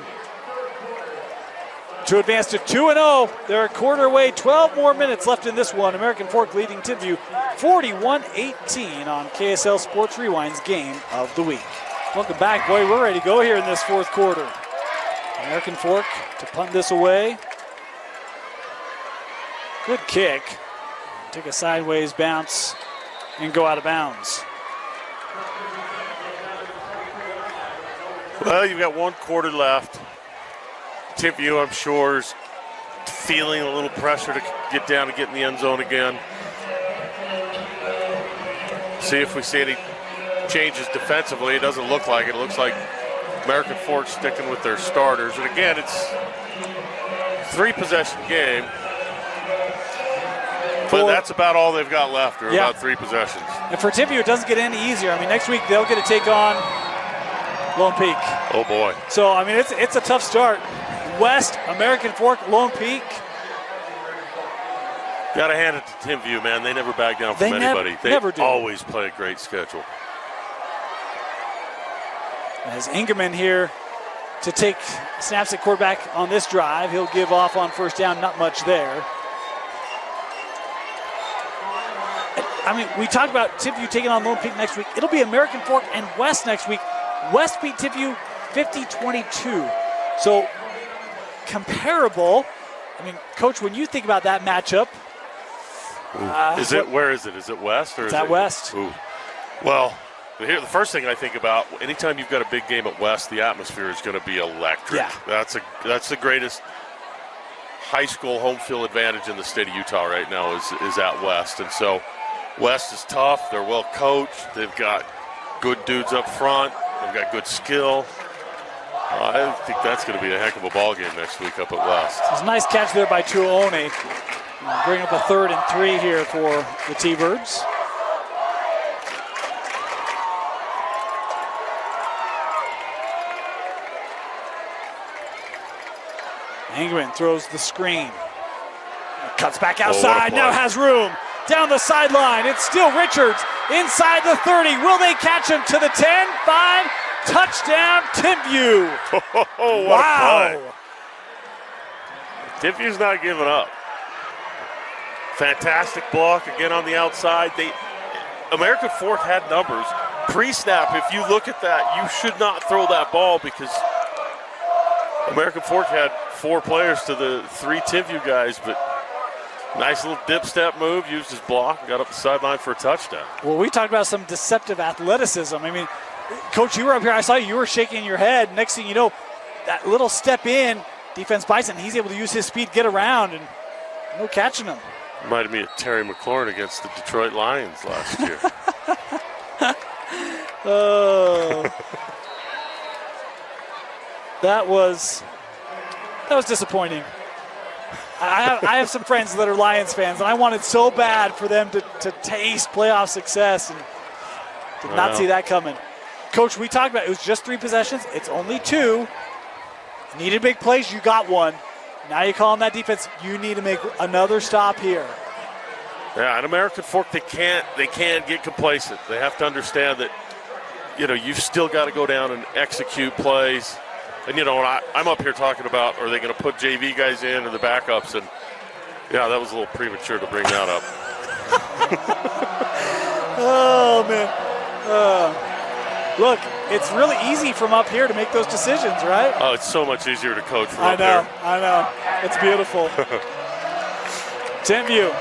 to advance to 2-0. They're a quarter away, 12 more minutes left in this one. American Fork leading Timpview 41-18 on KSL Sports Rewind's Game of the Week. Welcome back, boy. We're ready to go here in this fourth quarter. American Fork to punt this away. Good kick. Take a sideways bounce and go out of bounds. Well, you've got 1 quarter left. Timpview, I'm sure, is feeling a little pressure to get down and get in the end zone again. See if we see any changes defensively. It doesn't look like it. It looks like American Fork sticking with their starters. And again, it's 3-possession game. But that's about all they've got left, or about 3 possessions. And for Timpview, it doesn't get any easier. I mean, next week they'll get to take on Lone Peak. Oh, boy. So, I mean, it's a tough start. West, American Fork, Lone Peak. Got to hand it to Timpview, man. They never back down from anybody. They never do. Always play a great schedule. As Ingerman here to take snaps at quarterback on this drive. He'll give off on first down, not much there. I mean, we talked about Timpview taking on Lone Peak next week. It'll be American Fork and West next week. West beat Timpview 50-22. So comparable. I mean, Coach, when you think about that matchup. Where is it? Is it West? Or it's at West. Ooh. Well, here, the first thing I think about, anytime you've got a big game at West, the atmosphere is going to be electric. Yeah. That's the greatest high school home field advantage in the state of Utah right now is at West. And so West is tough. They're well coached. They've got good dudes up front. They've got good skill. I think that's going to be a heck of a ball game next week up at West. It's a nice catch there by Tuone. Bring up a 3rd and 3 here for the T-Birds. Ingman throws the screen. Cuts back outside, now has room. Down the sideline, it's still Richards inside the 30. Will they catch him to the 10? 5, touchdown, Timpview. Wow. Timpview's not giving up. Fantastic block again on the outside. American Fork had numbers. Pre-snap, if you look at that, you should not throw that ball because American Fork had 4 players to the 3 Timpview guys, but nice little dip step move, used his block, and got up the sideline for a touchdown. Well, we talked about some deceptive athleticism. I mean, Coach, you were up here. I saw you were shaking your head. Next thing you know, that little step in, defense Bison, he's able to use his speed, get around, and no catching him. Reminded me of Terry McLaurin against the Detroit Lions last year. That was disappointing. I have some friends that are Lions fans, and I wanted so bad for them to taste playoff success, and did not see that coming. Coach, we talked about it was just 3 possessions. It's only 2. Needed big plays, you got 1. Now you call on that defense, you need to make another stop here. Yeah, and American Fork, they can't get complacent. They have to understand that, you've still got to go down and execute plays. And, I'm up here talking about, are they going to put JV guys in or the backups? And, yeah, that was a little premature to bring that up. Oh, man. Look, it's really easy from up here to make those decisions, right? Oh, it's so much easier to coach from up I there. know. It's beautiful. Timpview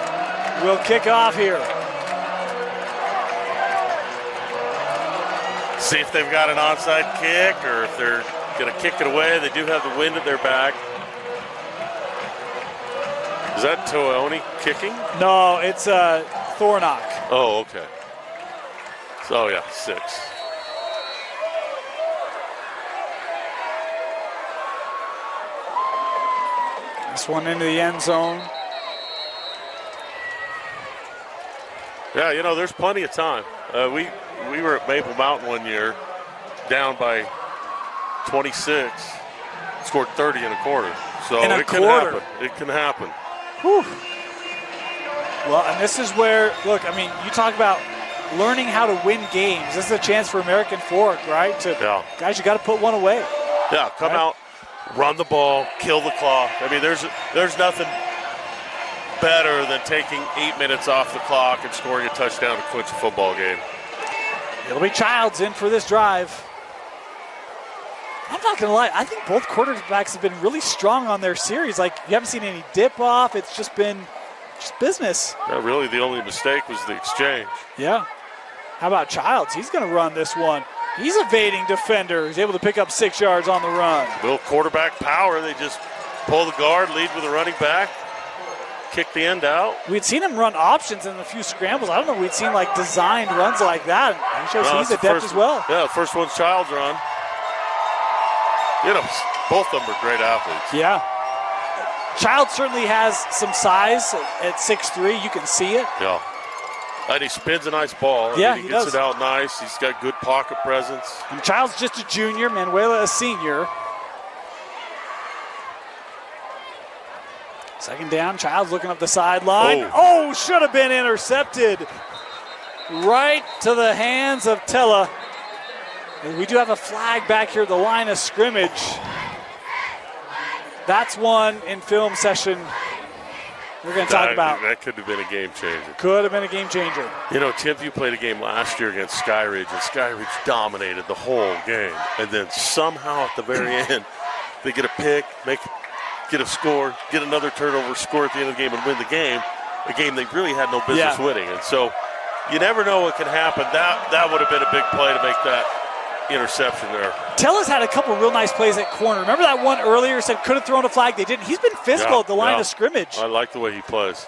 will kick off here. See if they've got an onside kick or if they're going to kick it away. They do have the wind at their back. Is that Toeoni kicking? No, it's Thornock. Oh, okay. So, yeah, 6. This one into the end zone. Yeah, there's plenty of time. We were at Maple Mountain one year, down by 26, scored 30 in a quarter. So it can happen. It can happen. Whew. Well, and this is where, look, you talk about learning how to win games. This is a chance for American Fork, right? Guys, you got to put one away. Yeah, come out, run the ball, kill the clock. There's nothing better than taking 8 minutes off the clock and scoring a touchdown to clinch a football game. It'll be Childs in for this drive. I'm not going to lie. I think both quarterbacks have been really strong on their series. Like, you haven't seen any dip off. It's just been business. Yeah, really, the only mistake was the exchange. Yeah. How about Childs? He's going to run this one. He's evading defender. He's able to pick up 6 yards on the run. Little quarterback power. They just pull the guard, lead with a running back, kick the end out. We'd seen him run options in a few scrambles. I don't know if we'd seen designed runs like that. He shows he's adept as well. Yeah, the first one's Child's run. Both of them are great athletes. Yeah. Child certainly has some size at 6'3". You can see it. Yeah. And he spins a nice ball. Yeah, he gets it out nice. He's got good pocket presence. And Child's just a junior, Manuela a senior. Second down, Child's looking up the sideline. Oh, should have been intercepted. Right to the hands of Tella. And we do have a flag back here at the line of scrimmage. That's one in film session we're going to talk about. That could have been a game changer. Could have been a game changer. Timpview played a game last year against Skyridge, and Skyridge dominated the whole game. And then somehow at the very end, they get a pick, get a score, get another turnover, score at the end of the game, and win the game. A game they really had no business winning. And so you never know what can happen. That would have been a big play to make that interception there. Tella's had a couple real nice plays at corner. Remember that one earlier said could have thrown a flag? They didn't. He's been physical at the line of scrimmage. I like the way he plays.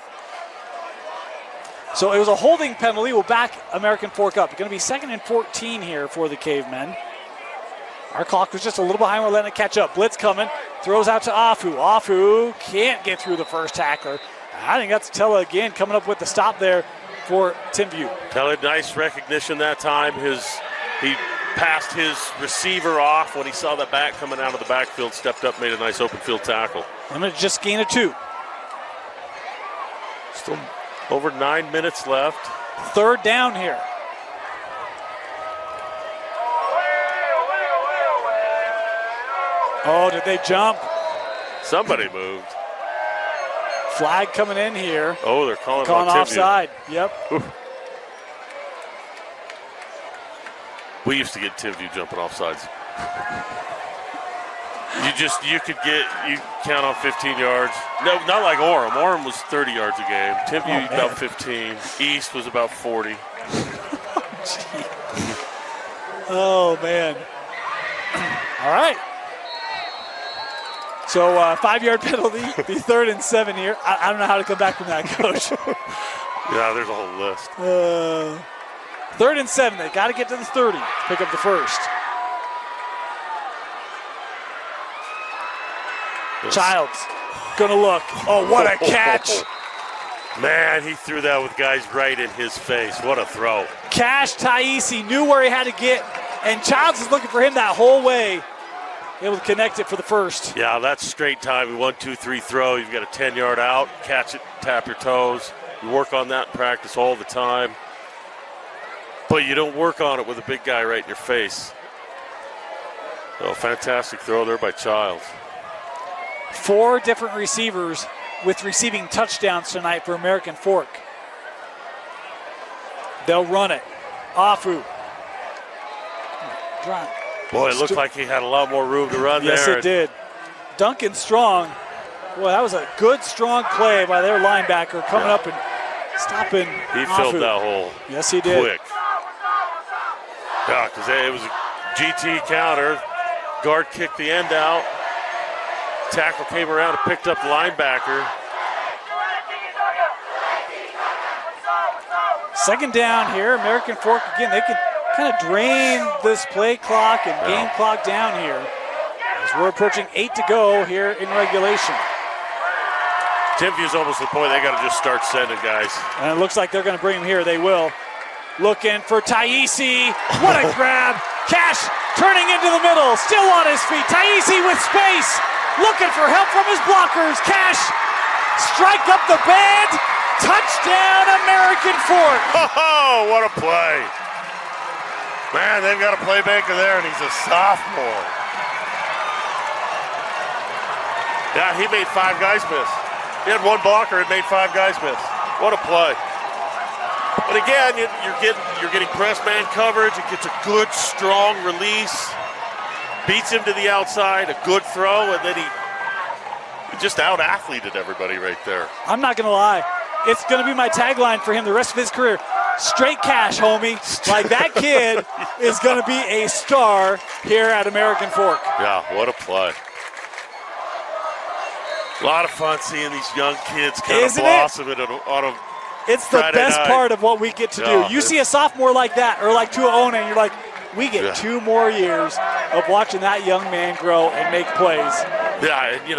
So it was a holding penalty. We'll back American Fork up. It's going to be 2nd and 14 here for the Cavemen. Our clock was just a little behind. We're letting it catch up. Blitz coming. Throws out to Afu. Afu can't get through the first tackler. I think that's Tella again coming up with the stop there for Timpview. Tella, nice recognition that time. He passed his receiver off when he saw the back coming out of the backfield, stepped up, made a nice open field tackle. I'm going to just gain a 2. Still over 9 minutes left. 3rd down here. Oh, did they jump? Somebody moved. Flag coming in here. Oh, they're calling offside. Yep. Oof. We used to get Timpview jumping off sides. You count on 15 yards. No, not like Orem. Orem was 30 yards a game. Timpview about 15. East was about 40. Oh, man. All right. So 5-yard penalty, be 3rd and 7 here. I don't know how to come back from that, Coach. Yeah, there's a whole list. 3rd and 7. They got to get to the 30 to pick up the first. Childs gonna look. Oh, what a catch! Man, he threw that with guys right in his face. What a throw! Cash Taisi knew where he had to get, And Childs is looking for him that whole way. Able to connect it for the first. Yeah, that's straight time. 1, 2, 3 throw. You've got a 10-yard out. Catch it, tap your toes. You work on that in practice all the time. But you don't work on it with a big guy right in your face. Oh, fantastic throw there by Childs. 4 different receivers with receiving touchdowns tonight for American Fork. They'll run it. Afu. Boy, it looked like he had a lot more room to run there. Yes, it did. Duncan Strong. Boy, that was a good, strong play by their linebacker coming up and stopping He Afu. filled that hole. Yes, he did. Quick. Yeah, because it was a GT counter. Guard kicked the end out. Tackle came around and picked up the linebacker. Second down here. American Fork, again, they can kind of drain this play clock and game clock down here as we're approaching 8 to go here in regulation. Timpview's almost to the point they got to just start sending guys. And it looks like they're going to bring him here. They will. Looking for Taisi. What a grab. Cash turning into the middle. Still on his feet. Taisi with space. Looking for help from his blockers. Cash strike up the band. Touchdown, American Fork. Oh, what a play. Man, they've got a playmaker there, and he's a sophomore. Yeah, he made 5 guys miss. He had 1 blocker and made 5 guys miss. What a play. But again, you're getting press man coverage. It gets a good, strong release. Beats him to the outside, a good throw, and then he just out-athleted everybody right there. I'm not going to lie. It's going to be my tagline for him the rest of his career. Straight cash, homie. Like, that kid is going to be a star here at American Fork. Yeah, what a play. A lot of fun seeing these young kids kind of blossom on a It's the Friday best night. part of what we get to do. You see a sophomore like that, or like Tuaona, and you're like, we get 2 more years of watching that young man grow and make plays. Yeah, and you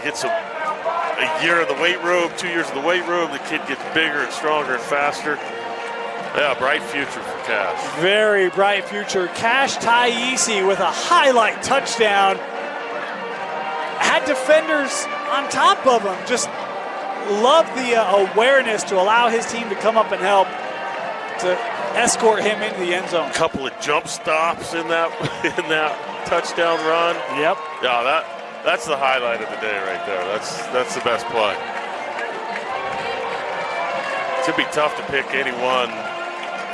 get a year in the weight room, 2 years in the weight room, the kid gets bigger and stronger and faster. Yeah, bright future for Cash. Very bright future. Cash Taisi with a highlight touchdown. Had defenders on top of him. Just love the awareness to allow his team to come up and help to escort him into the end zone. A couple of jump stops in that touchdown run. Yep. Yeah, that's the highlight of the day right there. That's the best play. It's going to be tough to pick anyone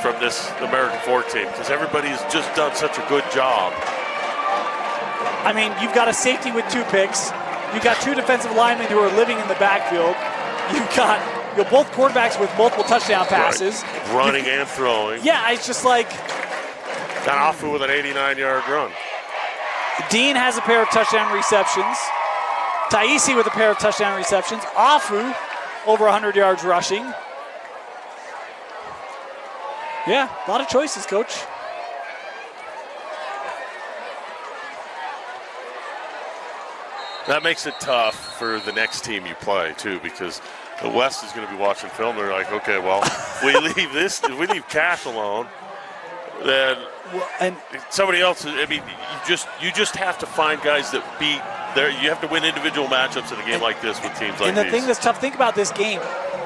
from this American Fork team because everybody's just done such a good job. I mean, you've got a safety with 2 picks. You've got 2 defensive linemen who are living in the backfield. You've got both quarterbacks with multiple touchdown passes. Right. Running and throwing. Yeah, it's just like... Got Afu with an 89-yard run. Dean has a pair of touchdown receptions. Taisi with a pair of touchdown receptions. Afu over 100 yards rushing. Yeah, a lot of choices, Coach. That makes it tough for the next team you play, too, because the West is going to be watching film. They're like, okay, well, if we leave Cash alone, then somebody else, I mean, you just have to find guys that beat there. You have to win individual matchups in a game like this with teams like these. And the thing that's tough, think about this game.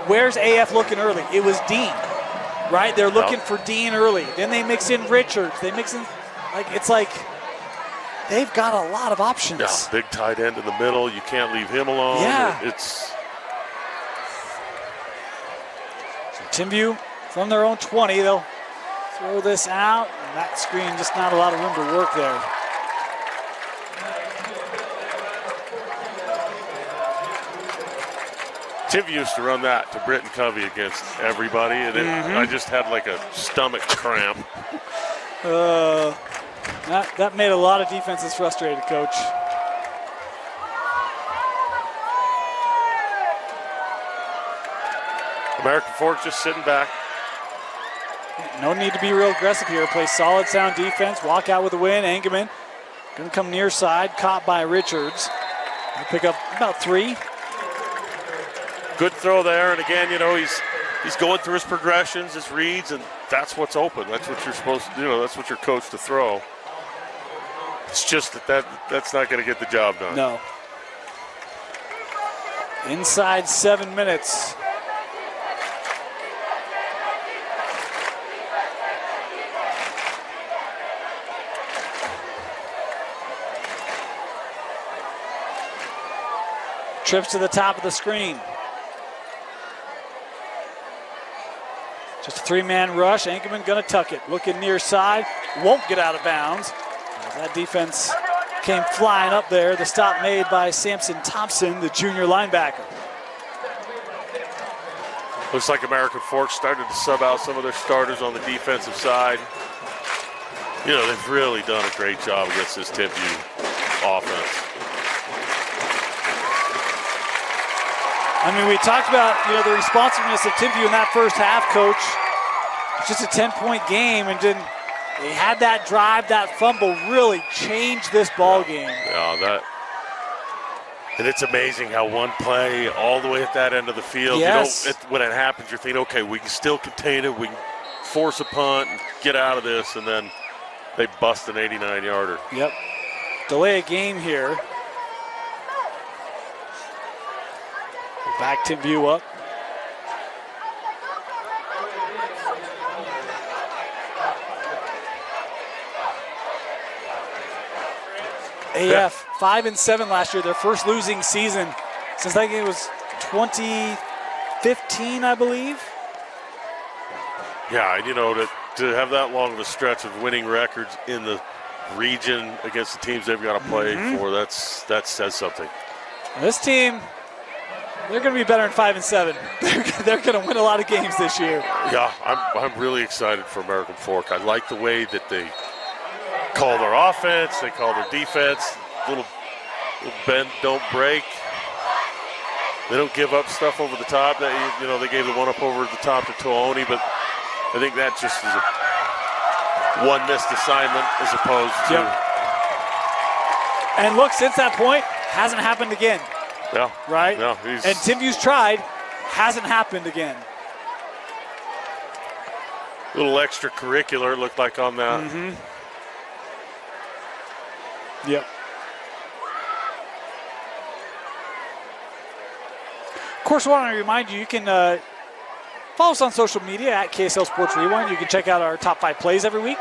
Where's AF looking early? It was Dean, right? They're looking for Dean early. Then they mix in Richards. They mix in, it's like they've got a lot of options. Yeah, big tight end in the middle. You can't leave him alone. Yeah. It's Timpview from their own 20. They'll throw this out. And that screen, just not a lot of room to work there. Timpview used to run that to Britton Covey against everybody, and I just had like a stomach cramp. That made a lot of defenses frustrated, Coach. American Fork just sitting back. No need to be real aggressive here. Play solid, sound defense. Walk out with a win. Engelman going to come near side. Caught by Richards. He'll pick up about 3. Good throw there, and again, he's he's going through his progressions, his reads, and that's what's open. That's what you're supposed to do. That's what you're coached to throw. It's just that's not going to get the job done. No. Inside 7 minutes. Trips to the top of the screen. Just a 3-man rush. Ankerman going to tuck it. Looking near side. Won't get out of bounds. That defense came flying up there. The stop made by Samson Thompson, the junior linebacker. Looks like American Fork started to sub out some of their starters on the defensive side. You know, they've really done a great job against this Timpview offense. I mean, we talked about, the responsiveness of Timpview in that first half, Coach. It's just a 10-point game, and then they had that drive, that fumble really changed this ball game. Yeah, and it's amazing how one play all the way at that end of the field. Yes. When it happens, you're thinking, okay, we can still contain it, we can force a punt and get out of this, and then they bust an 89-yarder. Yep. Delay a game here. Back Timpview up. AF 5-7 last year, their first losing season since I think it was 2015, I believe. Yeah, and to have that long of a stretch of winning records in the region against the teams they've got to play for, that says something. And this team, they're going to be better than 5-7. They're going to win a lot of games this year. Yeah, I'm really excited for American Fork. I like the way that they call their offense, they call their defense. Little bend, don't break. They don't give up stuff over the top. They gave the one up over the top to To'oni, but I think that just is one missed assignment as opposed to. Yep. And look, since that point, hasn't happened again. Yeah. Right? Yeah, and Timpview's tried, hasn't happened again. A little extracurricular looked like on that. Yep. Of course, I want to remind you, you can follow us on social media at KSL Sports Rewind. You can check out our top 5 plays every week.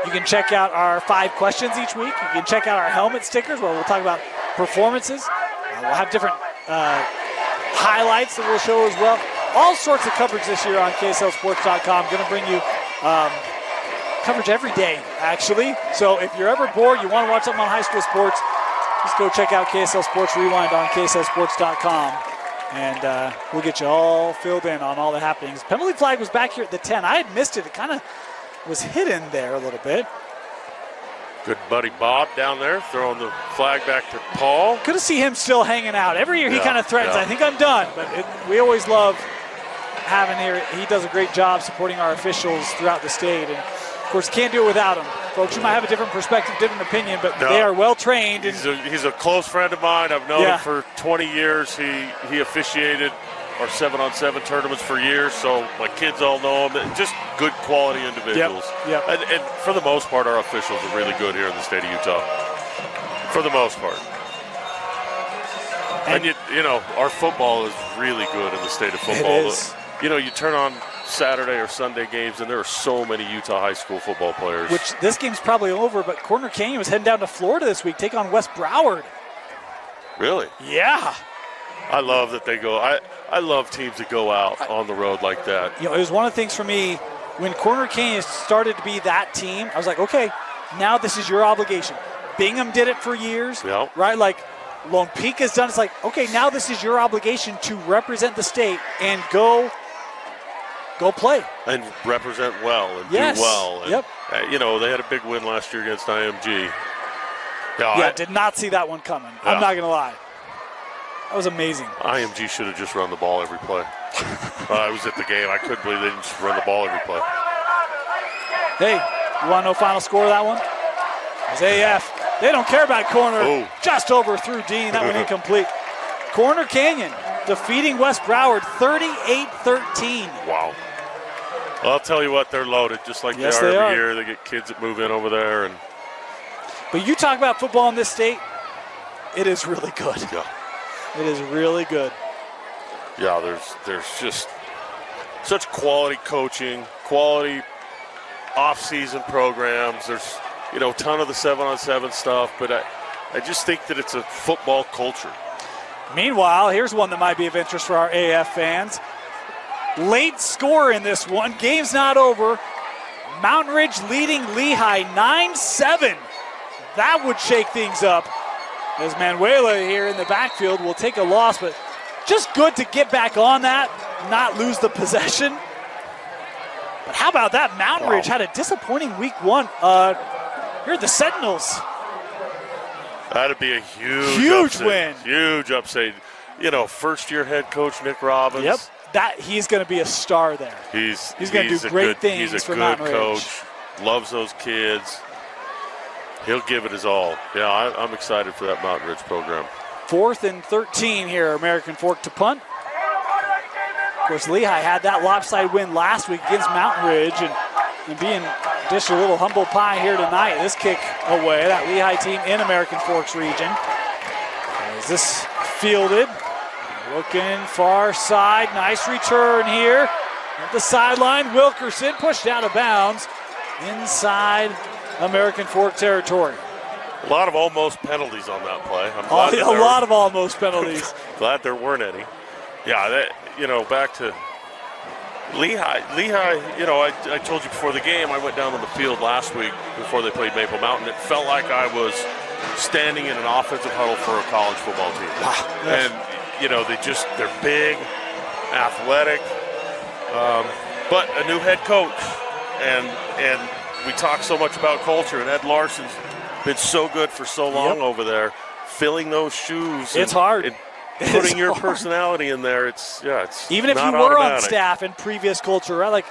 You can check out our 5 questions each week. You can check out our helmet stickers where we'll talk about performances. We'll have different highlights that we'll show as well. All sorts of coverage this year on KSLSports.com. Going to bring you coverage every day, actually. So if you're ever bored, you want to watch something on high school sports, just go check out KSL Sports Rewind on KSLSports.com. And we'll get you all filled in on all the happenings. Penalty flag was back here at the 10. I had missed it. It kind of was hidden there a little bit. Good buddy Bob down there throwing the flag back to Paul. Good to see him still hanging out. Every year he kind of threatens, I think I'm done. But we always love having here. He does a great job supporting our officials throughout the state. And, of course, can't do it without him. Folks, you might have a different perspective, different opinion, but they are well-trained. He's a close friend of mine. I've known him for 20 years. He officiated our 7-on-7 tournaments for years, so my kids all know him. Just good quality individuals. Yep. And for the most part, our officials are really good here in the state of Utah. For the most part. And our football is really good in the state of football. It is. You turn on Saturday or Sunday games, and there are so many Utah high school football players. Which this game's probably over, but Corner Canyon was heading down to Florida this week, take on West Broward. Really? Yeah. I love that they go. I love teams that go out on the road like that. It was one of the things for me when Corner Canyon started to be that team. I was like, okay, now this is your obligation. Bingham did it for years, right? Like Lone Peak has done. It's like, okay, now this is your obligation to represent the state and go play and represent well and do well. And, they had a big win last year against IMG. I did not see that one coming. I'm not going to lie. That was amazing. IMG should have just run the ball every play. I was at the game. I couldn't believe they didn't just run the ball every play. Hey, you want to know final score of that one? It was AF. They don't care about corner. Oh. Just overthrew Dean. That one incomplete. Corner Canyon defeating West Broward 38-13. Wow. Well, I'll tell you what, they're loaded, just like Yes, they they are are. every year. They get kids that move in over there. And But you talk about football in this state, it is really good. yeah, It is really good. yeah, there's just such quality coaching, quality off-season programs. There's, a ton of the 7-on-7 stuff, but I just think that it's a football culture. Meanwhile, here's one that might be of interest for our AF fans. Late score in this one. Game's not over. Mountain Ridge leading Lehigh 9-7. That would shake things up, as Manuela here in the backfield will take a loss, but just good to get back on that, not lose the possession. But how about that? Mountain Ridge had a disappointing week one. Here are the Sentinels. That'd be a Huge upset. win. Huge upset. First-year head coach Nick Robbins. Yep, he's going to be a star there. He's going to do great things He's a for good Mountain Ridge. coach. Loves those kids. He'll give it his all. Yeah, I'm excited for that Mountain Ridge program. 4th and 13 here, American Fork to punt. Of course, Lehigh had that lopsided win last week against Mountain Ridge, and being dished a little humble pie here tonight. This kick away, that Lehigh team in American Forks region. Is this fielded? Looking far side, nice return here. At the sideline, Wilkerson pushed out of bounds inside American Fork territory. A lot of almost penalties on that play. I'm glad A lot of almost penalties. glad there weren't any. Yeah, back to Lehigh, I told you before the game, I went down on the field last week before they played Maple Mountain. It felt like I was standing in an offensive huddle for a college football team. Wow. And, they're big, athletic, but a new head coach. And we talk so much about culture, and Ed Larson's been so good for so long over there, filling those shoes. It's hard. And putting your personality in there, it's even if you not were automatic. on staff in previous culture, right? Like,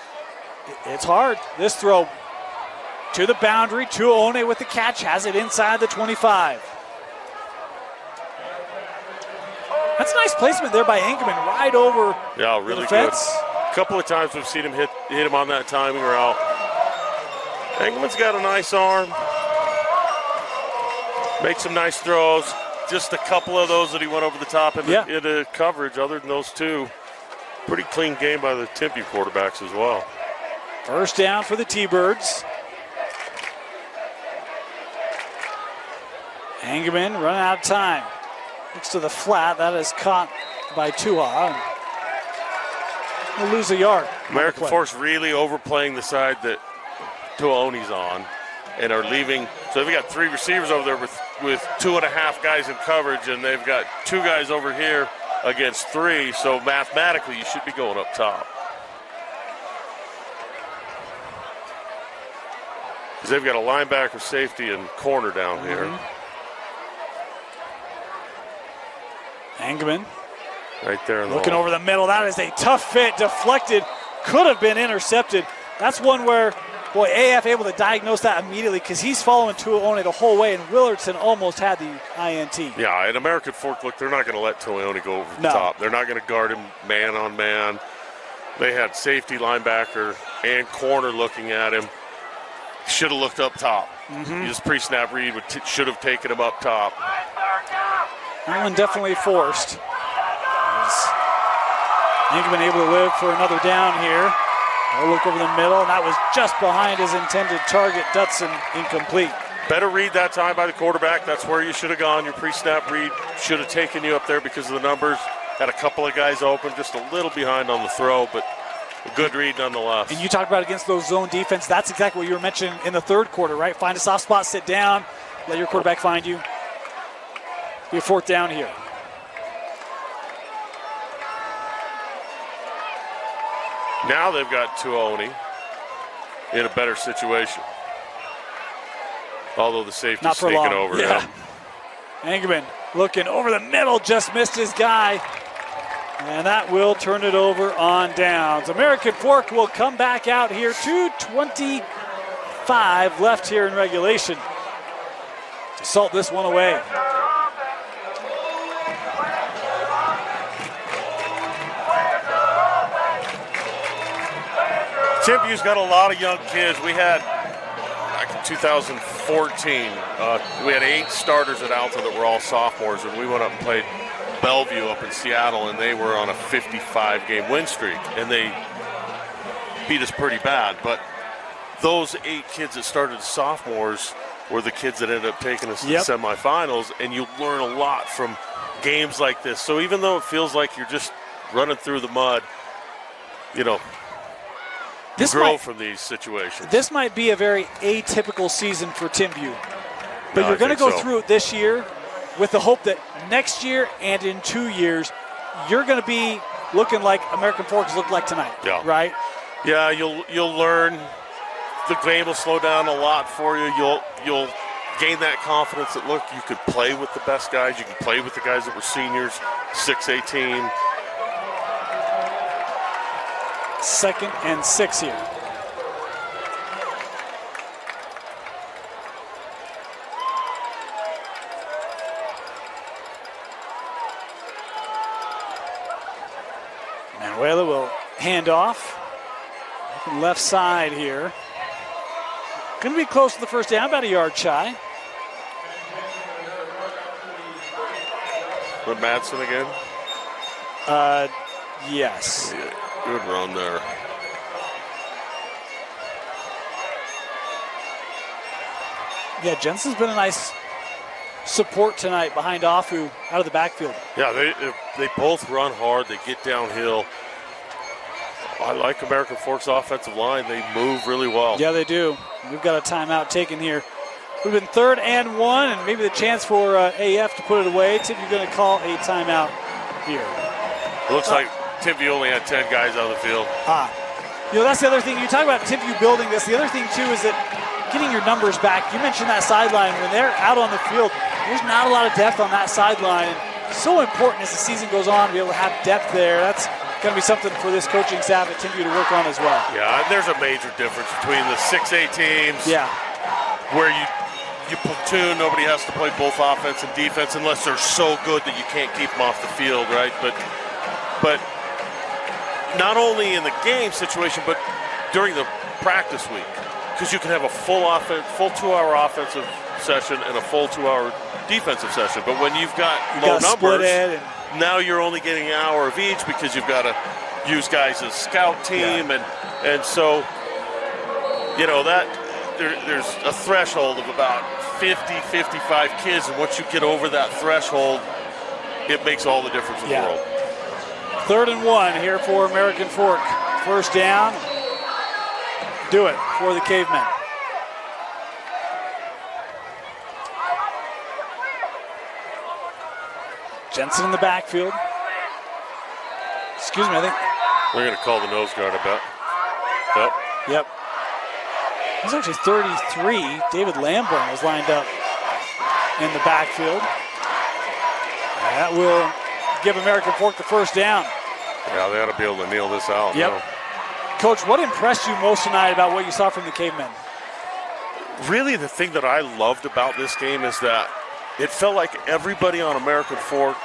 it's hard. This throw to the boundary, Tuone with the catch, has it inside the 25. That's a nice placement there by Engelman, right over really the defense. good. A couple of times we've seen him hit him on that timing route. Engelman's got a nice arm. Makes some nice throws. Just a couple of those that he went over the top into coverage. Other than those two, pretty clean game by the Timpview quarterbacks as well. First down for the T-Birds. Engelman running out of time. Looks to the flat. That is caught by Tua. He'll lose a yard. American Force really overplaying the side that Tuone's on and are leaving. So they've got 3 receivers over there with 2.5 guys in coverage, and they've got 2 guys over here against 3. So mathematically, you should be going up top. Because they've got a linebacker, safety, and corner down here. Engelman Right there in the looking hole. over the middle. That is a tough fit. Deflected. Could have been intercepted. That's one where, boy, AF able to diagnose that immediately because he's following Tuone the whole way, and Willardson almost had the INT. Yeah, and American Fork, look, they're not going to let Tuone go over the top. They're not going to guard him man on man. They had safety, linebacker, and corner looking at him. Should have looked up top. His pre-snap read should have taken him up top. That one definitely forced. Engelman able to live for another down here. A look over the middle, and that was just behind his intended target. Dutson incomplete. Better read that time by the quarterback. That's where you should have gone. Your pre-snap read should have taken you up there because of the numbers. Had a couple of guys open, just a little behind on the throw, but a good read nonetheless. And you talked about against those zone defense. That's exactly what you were mentioning in the third quarter, right? Find a soft spot, sit down, let your quarterback find you. Be a 4th down here. Now they've got Tuone in a better situation. Although the safety's Not for taken long. over. Yeah. Engelman looking over the middle, just missed his guy. And that will turn it over on downs. American Fork will come back out here. 2:25 left here in regulation to salt this one away. Timpview's got a lot of young kids. We had, back in 2014, we had 8 starters at Alta that were all sophomores, and we went up and played Bellevue up in Seattle, and they were on a 55-game win streak, and they beat us pretty bad. But those 8 kids that started as sophomores were the kids that ended up taking us to the semifinals, and you learn a lot from games like this. So even though it feels like you're just running through the mud, you know, you grow from these situations. This might be a very atypical season for Timpview, but you're going to go through it this year with the hope that next year and in 2 years, you're going to be looking like American Forks looked like tonight, right? Yeah, you'll learn. The game will slow down a lot for you. You'll gain that confidence that, look, you could play with the best guys. You can play with the guys that were seniors, 6A team. 2nd and 6 here. Manuela will hand off. Left side here. Going to be close to the first down, about a yard shy. With Madsen again? Yes. Yeah, good run there. Yeah, Jensen's been a nice support tonight behind Afu out of the backfield. Yeah, they both run hard. They get downhill. I like American Fork's offensive line. They move really well. Yeah, they do. We've got a timeout taken here. We've been 3rd and 1, and maybe the chance for AF to put it away. Timpview going to call a timeout here. It looks like Timpview only had 10 guys on the field. You know, that's the other thing. You talk about Timpview building this. The other thing, too, is that getting your numbers back. You mentioned that sideline. When they're out on the field, there's not a lot of depth on that sideline. So important as the season goes on to be able to have depth there. That's going to be something for this coaching staff at Timpview to work on as well. Yeah, and there's a major difference between the 6A teams, where you platoon, nobody has to play both offense and defense unless they're so good that you can't keep them off the field, right? But not only in the game situation, but during the practice week, because you can have a full 2-hour offensive session and a full 2-hour defensive session. But when you've got low numbers, now you're only getting an hour of each because you've got to use guys as scout team, and so you know that there's a threshold of about 50, 55 kids, and once you get over that threshold, it makes all the difference in the world. 3rd and 1 here for American Fork. First down. Do it for the Cavemen. Jensen in the backfield. Excuse me, I think. They're going to call the nose guard, I bet. Yep. He's actually 33. David Lamborn was lined up in the backfield. That will give American Fork the first down. Yeah, they ought to be able to kneel this out. Yep. No. Coach, what impressed you most tonight about what you saw from the Cavemen? Really, the thing that I loved about this game is that it felt like everybody on American Fork,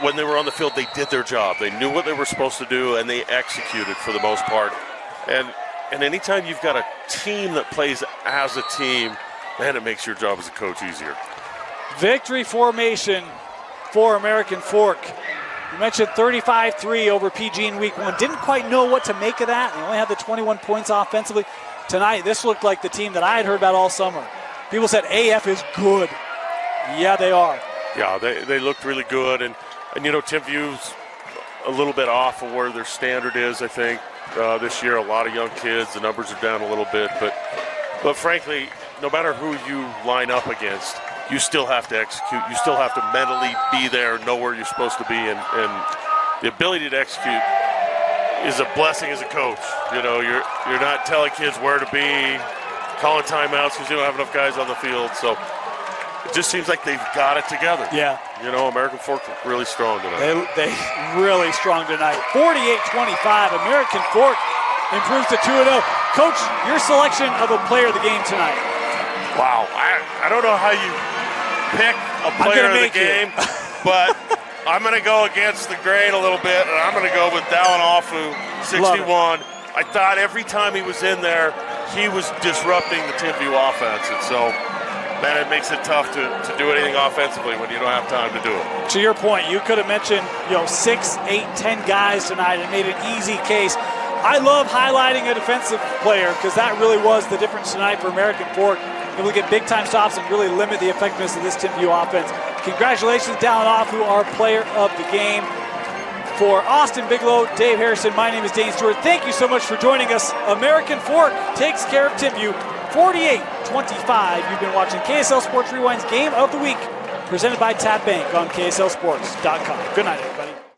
when they were on the field, they did their job. They knew what they were supposed to do, and they executed for the most part. And anytime you've got a team that plays as a team, man, it makes your job as a coach easier. Victory formation for American Fork. You mentioned 35-3 over PG in week 1. Didn't quite know what to make of that. They only had the 21 points offensively. Tonight, this looked like the team that I had heard about all summer. People said AF is good. Yeah, they are. Yeah, they looked really good. And you know, Timpview's a little bit off of where their standard is, I think. This year, a lot of young kids. The numbers are down a little bit. But frankly, no matter who you line up against, you still have to execute. You still have to mentally be there, know where you're supposed to be. And the ability to execute is a blessing as a coach. You know, you're not telling kids where to be, calling timeouts because you don't have enough guys on the field. So it just seems like they've got it together. Yeah. You know, American Fork really strong tonight. They really strong tonight. 48-25. American Fork improves to 2-0. Coach, your selection of a player of the game tonight. Wow. I don't know how you pick a player of the game, but I'm going to go against the grain a little bit, and I'm going to go with Dallin Afu, 61. I thought every time he was in there, he was disrupting the Timpview offense. And so, man, it makes it tough to do anything offensively when you don't have time to do it. To your point, you could have mentioned 6, 8, 10 guys tonight and made an easy case. I love highlighting a defensive player because that really was the difference tonight for American Fork. Able to get big-time stops and really limit the effectiveness of this Timpview offense. Congratulations, Dallin who are player of the game. For Austin Bigelow, Dave Harrison, my name is Dane Stewart. Thank you so much for joining us. American Fork takes care of Timpview 48-25. You've been watching KSL Sports Rewind's Game of the Week, presented by Tap Bank on KSLSports.com. Good night, everybody.